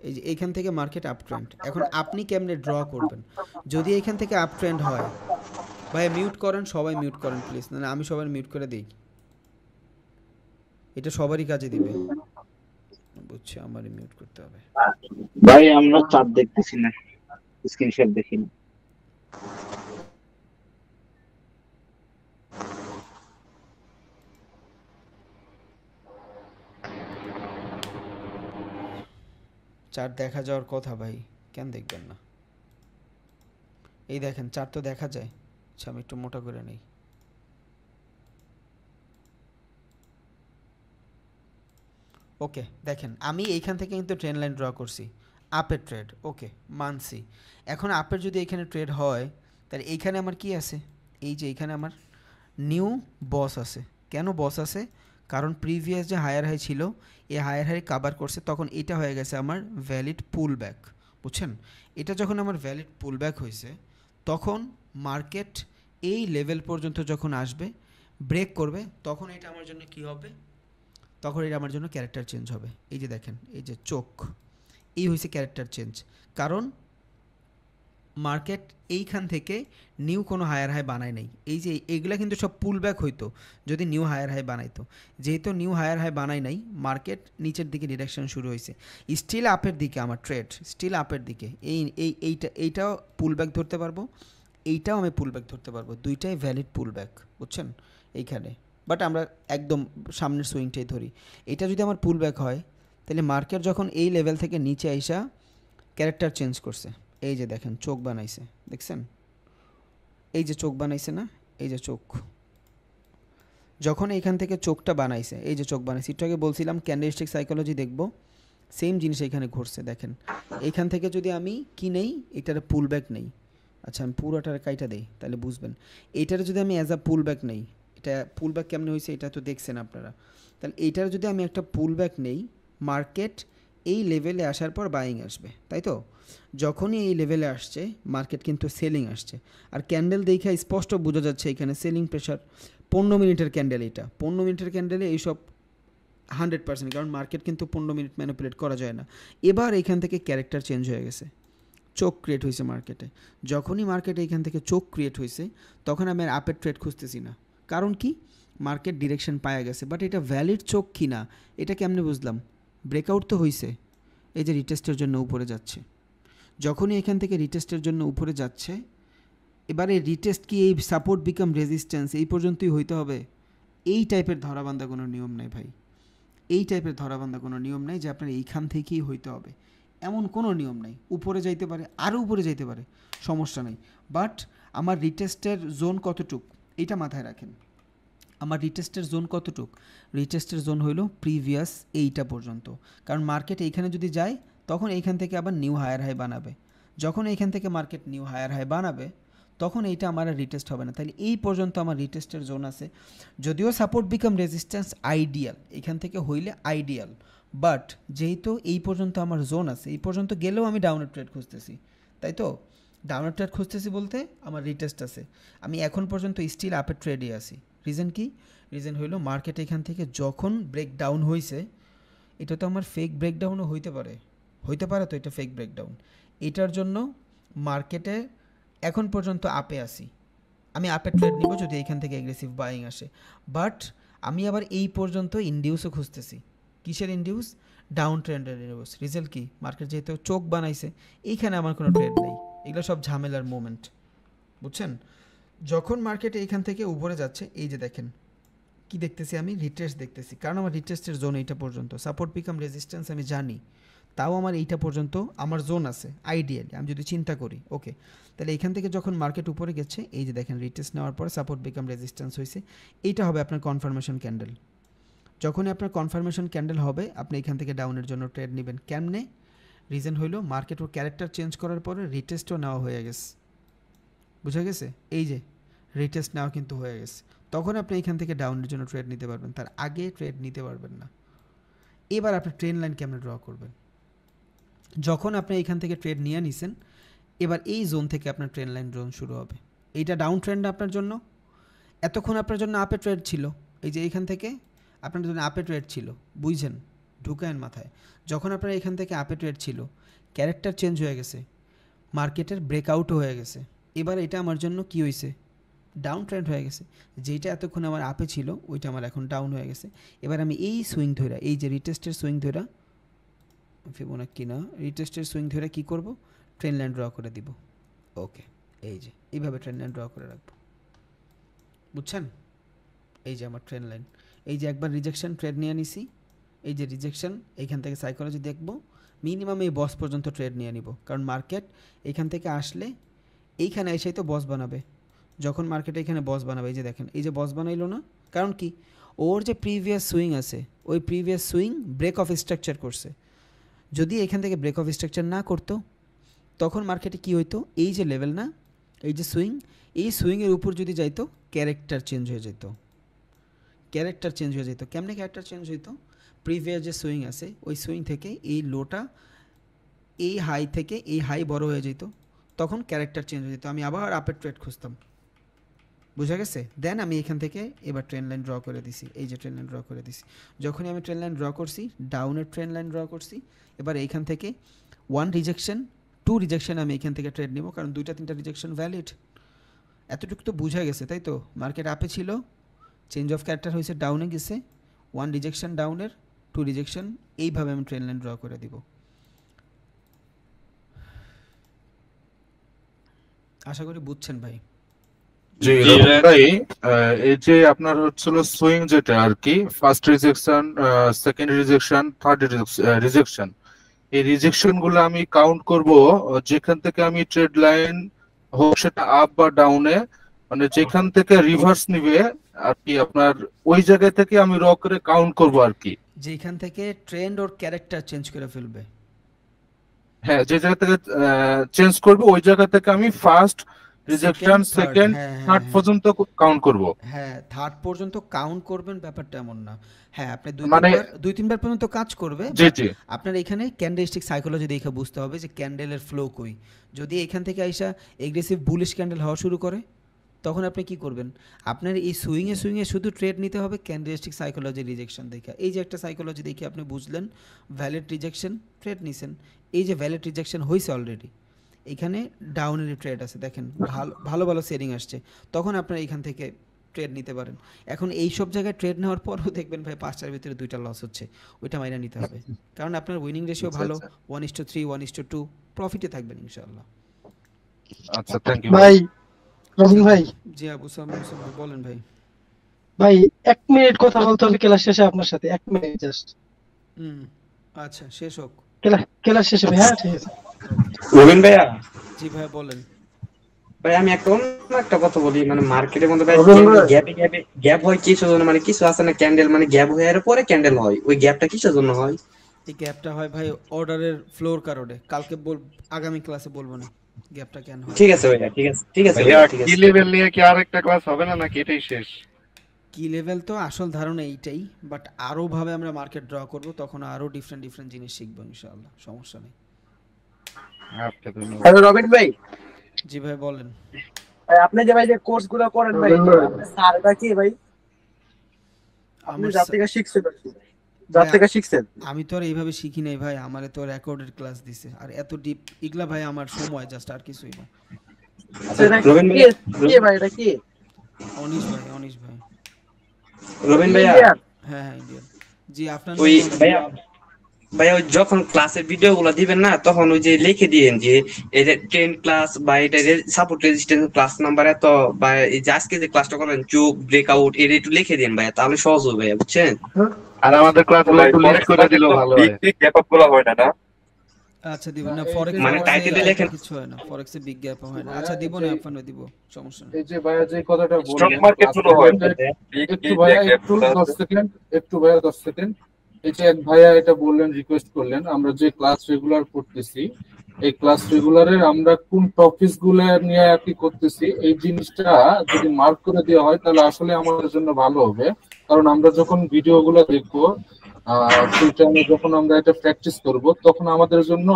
এই যে এইখান থেকে মার্কেট আপ ট্রেন্ড। এখন আপনি কেমনে ড্র করবেন? যদি এইখান থেকে আপ ট্রেন্ড হয়, ভাই মিউট করেন, সবাই মিউট করেন প্লিজ, না আমি সবাই মিউট করে দিই, এটা সবারই কাজে দিবে। বুঝছি, আমারই মিউট করতে হবে। ভাই আমরা চার্ট দেখতেছি না, স্ক্রিনশট দেখি না। চার্ট দেখা যাওয়ার কথা ভাই, কেন দেখবেন না? এই দেখেন চার্ট তো দেখা যায়। আচ্ছা আমি একটু মোটা করে নেই। ওকে দেখেন, আমি এইখান থেকে কিন্তু ট্রেন লাইন ড্র করছি, আপের ট্রেড, ওকে মানছি। এখন আপের যদি এখানে ট্রেড হয়, তাহলে এইখানে আমার কি আছে? এই যে এইখানে আমার নিউ বস আছে। কেন বস আছে? কারণ প্রিভিয়াস যে হায়ার হাই ছিল, এই হায়ার হাই কাভার করছে, তখন এটা হয়ে গেছে আমার ভ্যালিড পুল ব্যাক, বুঝছেন? এটা যখন আমার ভ্যালিড পুল ব্যাক হয়েছে, তখন মার্কেট এই লেভেল পর্যন্ত যখন আসবে, ব্রেক করবে, তখন এটা আমার জন্য কি হবে? তখন এটা আমার জন্য ক্যারেক্টার চেঞ্জ হবে। এই যে দেখেন, এই যে চোখ, এই হয়েছে ক্যারেক্টার চেঞ্জ। কারণ মার্কেট এইখান থেকে নিউ কোনো হায়ার হাই বানায় নাই। এই যে এইগুলা কিন্তু সব পুল ব্যাক হইতো যদি নিউ হায়ার হাই বানাইতো। যেহেতু নিউ হায়ার হাই বানায় নাই, মার্কেট নিচের দিকে ডিরেকশন শুরু হয়েছে, স্টিল আপের দিকে আমার ট্রেড, স্টিল আপের দিকে। এইটাও পুল ব্যাক ধরতে পারবো, এইটাও আমি পুল ব্যাক ধরতে পারবো, দুইটাই ভ্যালিড পুল ব্যাক, বুঝছেন? এইখানে বাট আমরা একদম সামনের সুইংটাই ধরি। এটা যদি আমার পুল ব্যাক হয়, তাহলে মার্কেট যখন এই লেভেল থেকে নিচে আইসা ক্যারেক্টার চেঞ্জ করছে, এই যে দেখেন চোখ বানাইছে, দেখছেন? এই যে চোখ বানাইছে না, এই যে চোখ, যখন এইখান থেকে চোখটা বানাইছে, এই যে চোখ বানাইছে, একটু আগে বলছিলাম ক্যান্ডেলস্টিক সাইকোলজি দেখব, সেম জিনিস এখানে ঘটছে। দেখেন এইখান থেকে যদি আমি কি নেই, এটার পুল ব্যাক নেই, আচ্ছা আমি পুরোটার কাইটা দেই তাহলে বুঝবেন। এইটার যদি আমি অ্যাজ আ পুল ব্যাক নেই, এটা পুল ব্যাক কেমনে হয়েছে এটা তো দেখছেন আপনারা, তাহলে এইটার যদি আমি একটা পুল ব্যাক নেই, মার্কেট এই লেভেলে আসার পর বাইং আসবে, তাই তো? যখনই এই লেভেলে আসছে, মার্কেট কিন্তু সেলিং আসছে। আর ক্যান্ডেল দেখে স্পষ্ট বোঝা যাচ্ছে এখানে সেলিং প্রেশার। 15 মিনিটের ক্যান্ডেল, এটা 15 মিনিটের ক্যান্ডেলে এইসব 100%, কারণ মার্কেট কিন্তু 15 মিনিট ম্যানিপুলেট করা যায় না। এবার এইখান থেকে ক্যারেক্টার চেঞ্জ হয়ে গেছে, চোখ ক্রিয়েট হয়েছে মার্কেটে। যখনই মার্কেটে এইখান থেকে চোখ ক্রিয়েট হয়েছে, তখন আমি আর আপের ট্রেড খুঁজতেছি না, কারণ কি? মার্কেট ডিরেকশন পাওয়া গেছে। বাট এটা ভ্যালিড চোখ কি না, এটা কেমনে বুঝলাম? ব্রেকআউট তো হয়েছে, এই যে রিটেস্টের জন্য উপরে যাচ্ছে। যখনই এখান থেকে রিটেস্টের জন্য উপরে যাচ্ছে, এবারে রিটেস্ট কি এই সাপোর্ট বিকাম রেজিস্ট্যান্স এই পর্যন্তই হইতে হবে? এই টাইপের ধরাবান্ধা কোনো নিয়ম নেই ভাই, এই টাইপের ধরাবান্ধা কোনো নিয়ম নেই যে আপনার এইখান থেকেই হইতে হবে, এমন কোনো নিয়ম নেই। উপরে যাইতে পারে, আরও উপরে যাইতে পারে, সমস্যা নেই। বাট আমার রিটেস্টের জোন কতটুক এইটা মাথায় রাখেন। আমার রিটেস্টের জোন কতটুক? রিটেস্টের জোন হইল প্রিভিয়াস এইটা পর্যন্ত, কারণ মার্কেট এইখানে যদি যায় তখন এইখান থেকে আবার নিউ হায়ার হাই বানাবে। যখন এইখান থেকে মার্কেট নিউ হায়ার হাই বানাবে তখন এইটা আমার রিটেস্ট হবে না। তাহলে এই পর্যন্ত আমার রিটেস্টের জোন আছে। যদিও সাপোর্ট বিকাম রেজিস্ট্যান্স আইডিয়াল, এখান থেকে হইলে আইডিয়াল, বাট যেহেতু এই পর্যন্ত আমার জোন আছে, এই পর্যন্ত গেলেও আমি ডাউনের ট্রেড খুঁজতেছি, তাই তো? ডাউনের ট্রেড খুঁজতেছি বলতে আমার রিটেস্ট আছে, আমি এখন পর্যন্ত স্টিল আপের ট্রেডে আছি। রিজন কি? রিজন হইল মার্কেট এখান থেকে যখন ব্রেকডাউন হয়েছে, এটা তো আমার ফেক ব্রেকডাউনও হইতে পারে তো, এটা ফেক ব্রেকডাউন। এটার জন্য মার্কেটে এখন পর্যন্ত আপে আসি, আমি আপের ট্রেড নিব যদি এখান থেকে এগ্রেসিভ বাইং আসে। বাট আমি আবার এই পর্যন্ত ইন্ডিউসও খুঁজতেছি। কিসের ইন্ডিউস? ডাউন ট্রেন্ডের ইন্ডিউস। রিজাল্ট কি? মার্কেট যেহেতু চোখ বানাইছে, এইখানে আমার কোনো ট্রেড নেই, এগুলো সব ঝামেলার মোমেন্ট, বুঝছেন? যখন মার্কেট এইখান থেকে উপরে যাচ্ছে, এই যে দেখেন কি দেখতেছি আমি? রিটেস্ট দেখতেছি, কারণ আমার রিটেস্টের জোন এইটা পর্যন্ত। সাপোর্ট বিকাম রেজিস্ট্যান্স আমি জানি, তাও আমার এইটা পর্যন্ত আমার জোন আছে আইডিয়ালি, আমি যদি চিন্তা করি। ওকে, তাহলে এখান থেকে যখন মার্কেট উপরে গেছে, এই যে দেখেন রিটেস্ট নেওয়ার পরে সাপোর্ট বিকাম রেজিস্ট্যান্স হয়েছে, এইটা হবে আপনার কনফার্মেশন ক্যান্ডেল। যখনই আপনার কনফার্মেশন ক্যান্ডেল হবে, আপনি এখান থেকে ডাউনের জন্য ট্রেড নেবেন। কেমনে? রিজন হইল মার্কেট ওর ক্যারেক্টার চেঞ্জ করার পরে রিটেস্টও নেওয়া হয়ে গেছে, বুঝা গেছে? এই যে রিটেস্ট নেওয়া কিন্তু হয়ে গেছে, তখন আপনি এখান থেকে ডাউনের জন্য ট্রেড নিতে পারবেন, তার আগে ট্রেড নিতে পারবেন না। এবার আপনি ট্রেন লাইন কেমনে ড্র করবেন? যখন আপনি এখান থেকে ট্রেড নিয়ে নিছেন, এবার এই জোন থেকে আপনার ট্রেন লাইন জোন শুরু হবে। এইটা ডাউন ট্রেন্ড আপনার জন্য, এতক্ষণ আপনার জন্য আপে ট্রেড ছিল, এই যে এখান থেকে আপনার জন্য আপে ট্রেড ছিল, বুঝছেন? ঢুকায়েন মাথায়। যখন আপনার এখান থেকে আপে ট্রেড ছিল, ক্যারেক্টার চেঞ্জ হয়ে গেছে, মার্কেটের ব্রেকআউটও হয়ে গেছে, এবার এটা আমার জন্য কি হয়েছে? ডাউন ট্রেন্ড হয়ে গেছে। যেটা এতক্ষণ আমার আপে ছিল, ওইটা আমার এখন ডাউন হয়ে গেছে। এবার আমি এই সুইং ধরা, এই যে রিটেস্টের সুইং ধরা, ফিবোনাক্সি না, রিটেস্টের সুইং ধরে কি করব? ট্রেন লাইন ড্র করে দিব। ওকে, এই যে এইভাবে ট্রেন লাইন ড্র করে রাখবো, বুঝছেন? এই যে আমার ট্রেন লাইন, এই যে একবার রিজেকশন ট্রেড নিয়ে নিছি, এই যে রিজেকশন, এইখান থেকে সাইকোলজি দেখবো, মিনিমাম এই বস পর্যন্ত ট্রেড নিয়ে নিব, কারণ মার্কেট এখান থেকে আসলে এইখানে এসেই তো বস বানাবে। যখন মার্কেট এখানে বস বানাবে, এই যে দেখেন, এই যে বস বানাইলো না, কারণ কি? ওর যে প্রিভিয়াস সুইং আছে, ওই previous swing break of structure করছে। যদি এখান থেকে ব্রেক অফ স্ট্রাকচার না করতো, তখন মার্কেটে কি হইতো? এই যে লেভেল না, এই যে সুইং, এই সুইংয়ের উপর যদি যাইতো, ক্যারেক্টার চেঞ্জ হয়ে যেত। ক্যারেক্টার চেঞ্জ হয়ে যেত। কেমনে ক্যারেক্টার চেঞ্জ হইতো? প্রিভিয়াস যে সুইং আছে, ওই সুইং থেকে এই লোটা, এই হাই থেকে এই হাই বড় হয়ে যেত, তখন ক্যারেক্টার চেঞ্জ হয়ে যেত, আমি আবার আপের ট্রেড খুঁজতাম, বুঝা গেছে? দেন আমি এখান থেকে এবার ট্রেন লাইন ড্র করে দিছি, এই যে ট্রেন লাইন ড্র করে দিছি। যখনই আমি ট্রেন লাইন ড্র করছি, ডাউনের ট্রেন লাইন ড্র করছি, এবার এইখান থেকে 1 রিজেকশন 2 রিজেকশন আমি এখান থেকে ট্রেড নিব, কারণ 2-3টা রিজেকশন ভ্যালিড। এতটুকু তো বোঝা গেছে, তাই তো? মার্কেট আপে ছিল, চেঞ্জ অফ ক্যারেক্টার হয়েছে, ডাউনে গেছে, 1 রিজেকশন ডাউনের, 2 রিজেকশন, এইভাবে আমি ট্রেন লাইন ড্র করে দিব। আশা করি বুঝছেন ভাই। জি রবিন ভাই, এই যে আপনার হচ্ছিল সুইং যেটা আর কি, first rejection, second rejection, third rejection, এই রিজেকশন গুলো আমি কাউন্ট করব যেখান থেকে আমি ট্রেড লাইন হোক সেটা আপ বা ডাউনে, মানে যেখান থেকে রিভার্স নিবে আর কি, আপনার ওই জায়গা থেকে আমি র করে কাউন্ট করব আর কি, যেখান থেকে ট্রেন্ড ওর ক্যারেক্টার চেঞ্জ করে ফেলবে। হ্যাঁ, যে জায়গা থেকে চেঞ্জ করবে ওই জায়গা থেকে আমি ফার্স্ট রিজেকশন, সেকেন্ড, থার্ড পর্যন্ত কাউন্ট করব। হ্যাঁ, থার্ড পর্যন্ত কাউন্ট করবেন, ব্যাপারটা এমন না। হ্যাঁ, আপনি মানে 2-3বার পর্যন্ত কাজ করবে। জি জি, আপনার এখানে ক্যান্ডেলস্টিক সাইকোলজি দেখে বুঝতে হবে যে ক্যান্ডেলের ফ্লো কই। যদি এখান থেকে আইসা এগ্রেসিভ বুলিশ ক্যান্ডেল হওয়া শুরু করে, তখন আপনি কি করবেন? আপনার এই সুইংয়ে শুধু ট্রেড নিতে হবে ক্যান্ডেলস্টিক সাইকোলজি রিজেকশন দেখে। এই যে একটা সাইকোলজি দেখে আপনি বুঝলেন ভ্যালিড রিজেকশন, ট্রেড নিছেন। এই যে ভ্যালিড রিজেকশন হয়েছে অলরেডি, এখানে ডাউনের ট্রেড আছে, দেখেন ভালো ভালো সেলিং আসছে, তখন আপনার এইখান থেকে ট্রেড নিতে পারেন। এখন এই সব জায়গায় ট্রেড নেওয়ার পরও দেখবেন ভাই 5টার ভিতরে 2টা লস হচ্ছে, ওইটা মাইনা নিতে হবে, কারণ আপনার উইনিং রেশিও ভালো, 1:3, 1:2, প্রফিটে থাকবেন ইনশাআল্লাহ। আচ্ছা, থ্যাংক ইউ ভাই। রবিন ভাই জি আবু সামির ভাই বলেন ভাই। ভাই 1 মিনিট কথা বলতে হবে ক্লাস শেষে আপনার সাথে, 1 মিনিট জাস্ট। আচ্ছা শেষ হোক। ক্লাস শেষে ভাই, হ্যাঁ ঠিক আছে। রবিন ভাইয়া, জি ভাই বলেন। ভাই আমি একটা কথা বলি, মানে মার্কেটের মধ্যে ভাই রবিন ভাই। গ্যাপ হয় কিসের জন্য? মানে কিছু আছে না ক্যান্ডেল, মানে গ্যাপ হয়ে এর পরে ক্যান্ডেল হয়, ওই গ্যাপটা কিসের জন্য হয়? এই গ্যাপটা হয় ভাই অর্ডারের ফ্লোর কারণে, কালকে আগামী ক্লাসে বলবো না গ্যাপটা কেন হয়। ঠিক আছে ভাইয়া, ঠিক আছে ভাইয়া, ভাইয়া, ঠিক কি আছে। লেভেল নিয়ে কি আরেকটা ক্লাস হবে না, নাকি এটাই শেষ? কি লেভেল তো আসল ধারণা এইটাই, বাট আরো ভাবে আমরা মার্কেট ড্র করব, তখন আরো ডিফারেন্ট জিনিস শিখবো ইনশাআল্লাহ, সমস্যা নেই। আচ্ছা ধন্যবাদ। হ্যালো রবিন ভাই। জি ভাই বলেন। ভাই আপনি যে ভাই যে কোর্স গুলো করেন ভাই, আপনার স্যারটা কি ভাই? আপনি যার থেকে শিখছেন আর কি, যার থেকে শিখছেন। আমি তো আর এইভাবে শিখি নাই ভাই, আমারে তো রেকর্ডেড ক্লাস দিছে, আর এত ডিপ ইগলা ভাই আমার সময় জাস্ট, আর কিছুই না। আচ্ছা রবিন ভাই, কি ভাই এটা কি? অনিশ ভাই। রবিন ভাইয়া, হ্যাঁ ইন্ডিয়ান। জি আপনার ওই ভাইয়া ওই যখন ক্লাসের ভিডিওগুলো দিবেন না, তখন ওই যে লিখে দিয়েন যে এই যে 10 ক্লাস বা এটা সাপোর্ট রেজিস্ট্যান্স ক্লাস নাম্বার এত, বা এই যে আজকে যে ক্লাসটা করবেন চোখ ব্রেকআউট, এটা একটু লিখে দিন ভাইয়া, তাহলে সহজ হবে ভাইয়া, বুঝছেন? আর আমাদের ক্লাসগুলো একটু লিস্ট করে দিলেও ভালো হয়। বিগ গ্যাপ আপগুলো হয় না। আচ্ছা দিব না, ফরেক্স মানে টাইটেলে লেখেন কিছু হয় না, ফরেক্সে বিগ গ্যাপ হয় না। আচ্ছা দিব না, আপনারা দিব, সমস্যা নেই। এই যে ভাইয়া যে কথাটা বললেন, স্টক মার্কেট গুলো হয় একটু ভাইয়া একটু 10 সেকেন্ড। এই যে এক ভাইয়া এটা বললেন, রিকোয়েস্ট করলেন, আমরা যে ক্লাস রেগুলার করতেছি, এই ক্লাস রেগুলারের আমরা কোন টপিকস গুলো নিয়ে আর কি করতেছি, এই জিনিসটা যদি মার্ক করে দেওয়া হয় তাহলে আসলে আমাদের জন্য ভালো হবে। কারণ আমরা যখন ভিডিও গুলো দেখবো, সেই টাইমে যখন আমরা এটা প্র্যাকটিস করব, তখন আমাদের জন্য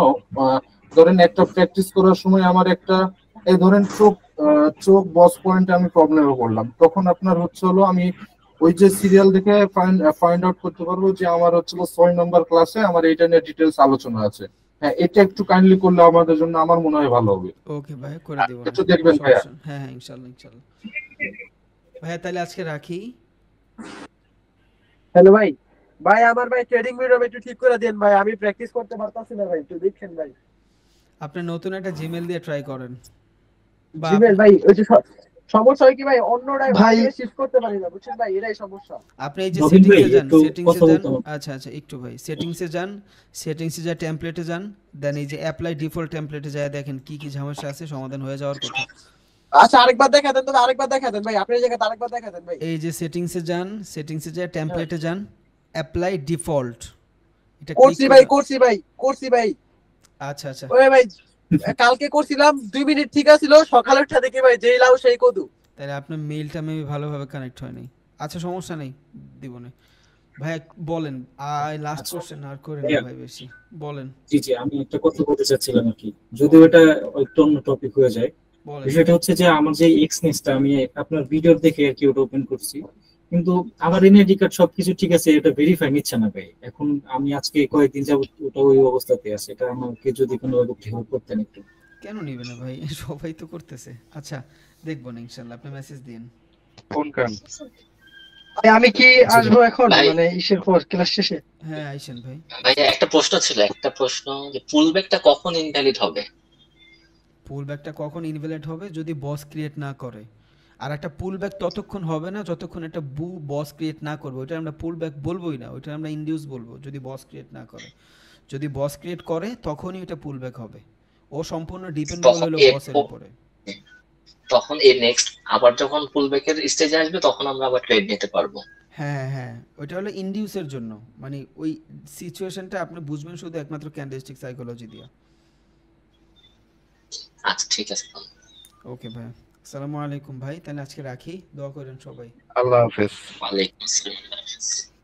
ধরেন একটা প্র্যাকটিস করার সময় আমার একটা এই ধরেন চোখ বস পয়েন্টে আমি প্রবলেমে পড়লাম, তখন আপনার হচ্ছে হলো আমি ওই যে সিরিয়াল দেখে ফাইন্ড আউট করতে পারবো যে আমার হচ্ছে 6 নম্বর ক্লাসে আমার এইটা নিয়ে ডিটেইলস আলোচনা আছে। হ্যাঁ, এটা একটু কাইন্ডলি করলে আমাদের জন্য আমার মনে হয় ভালো হবে। ওকে ভাই করে দেব, একটু দেখবেন ভাইয়া। হ্যাঁ ইনশাআল্লাহ ভাইয়া, তাহলে আজকে রাখি। হ্যালো ভাই। ভাই আমার ভাই ট্রেডিং ভিডিও একটু ঠিক করে দেন ভাই, আমি প্র্যাকটিস করতে পারতাছি না ভাই, একটু দেখেন ভাই। আপনি নতুন একটা জিমেইল দিয়ে ট্রাই করেন। জিমেইল ভাই ওই যে সমস্যা হয় কি ভাই, অন্যটাই ভাই শিফট করতে পারি না, বুঝছেন ভাই, এটাই সমস্যা। আপনি এই যে সেটিংসে যান, আচ্ছা একটু ভাই সেটিংসে যান, সেটিংসে যা টেমপ্লেটে যান, দেন এই যে অ্যাপ্লাই ডিফল্ট টেমপ্লেটে যায় দেখেন কি কি সমস্যা আছে, সমাধান হয়ে যাওয়ার কথা। আচ্ছা আরেকবার দেখা দেন তো, আরেকবার দেখা দেন ভাই, আপনার জায়গায় আরেকবার দেখা দেন ভাই। এই যে সেটিংসে যান, সেটিংসে যায় টেমপ্লেটে যান, অ্যাপ্লাই ডিফল্ট, এটা করছি ভাই। আচ্ছা ওই ভাই কালকে করছিলাম 2 মিনিট ঠিক আছিল, সকালেরটা দেখি ভাই যেই লাউ সেই কদু। তাহলে আপনার মেইলটা মেবি ভালোভাবে কানেক্ট হয়নি। আচ্ছা সমস্যা নেই, দিব না ভাই। বলেন লাস্ট কোশ্চেন আর করেন না ভাই বেশি, বলেন। জি আমি একটা কথা বলতে চাচ্ছিলাম আর কি, যদিও এটা একটু অন্য টপিক হয়ে যায়। বিষয়টা হচ্ছে যে আমার যে এক্সনেসটা আমি আপনার ভিডিও দেখে আর কি ওটা ওপেন করছি, কিন্তু আমার এনআইডি কার্ড সবকিছু ঠিক আছে, এটা ভেরিফাই নিচ্ছে না ভাই। এখন আমি আজকে কয়েকদিন যাবত ওটা ওই অবস্থাতে আছে, এটা আমাকে যদি কোনো হেল্প করতেন একটু। কেন নিবে না ভাই, সবাই তো করতেছে। আচ্ছা দেখবো না ইনশাআল্লাহ, আপনি মেসেজ দিন। কোন কান ভাই আমি কি আসবো এখন, মানে ইসের পর ক্লাস শেষে? হ্যাঁ আইছেন ভাই। ভাই একটা প্রশ্ন ছিল, যে পুলব্যাকটা কখন ইনভ্যালিড হবে? পুলব্যাকটা কখন ইনভ্যালিড হবে? যদি বস ক্রিয়েট না করে। আর একটা পুলব্যাক ততক্ষণ হবে না যতক্ষণ একটা বস ক্রিয়েট না করবে, ওটা আমরা পুলব্যাক বলবোই না, ওটা আমরা ইনডিউস বলবো যদি বস ক্রিয়েট না করে। যদি বস ক্রিয়েট করে তখনই এটা পুলব্যাক হবে, ও সম্পূর্ণ ডিপেন্ডেবল হলো বসের উপরে। তখন এই নেক্সট আবার যখন পুলব্যাকের স্টেজে আসবে তখন আমরা আবার ট্রেড নিতে পারবো। হ্যাঁ ওটা হলো ইনডিউসের জন্য, মানে ওই সিচুয়েশনটা আপনি বুঝবেন শুধু একমাত্র ক্যান্ডেলস্টিক সাইকোলজি দিয়ে। আচ্ছা ঠিক আছে, ওকে ভাই, আসসালামু আলাইকুম ভাই, তাহলে আজকে রাখি, দোয়া করেন সবাই। আল্লাহ হাফেজ। ওয়ালাইকুম আসসালাম।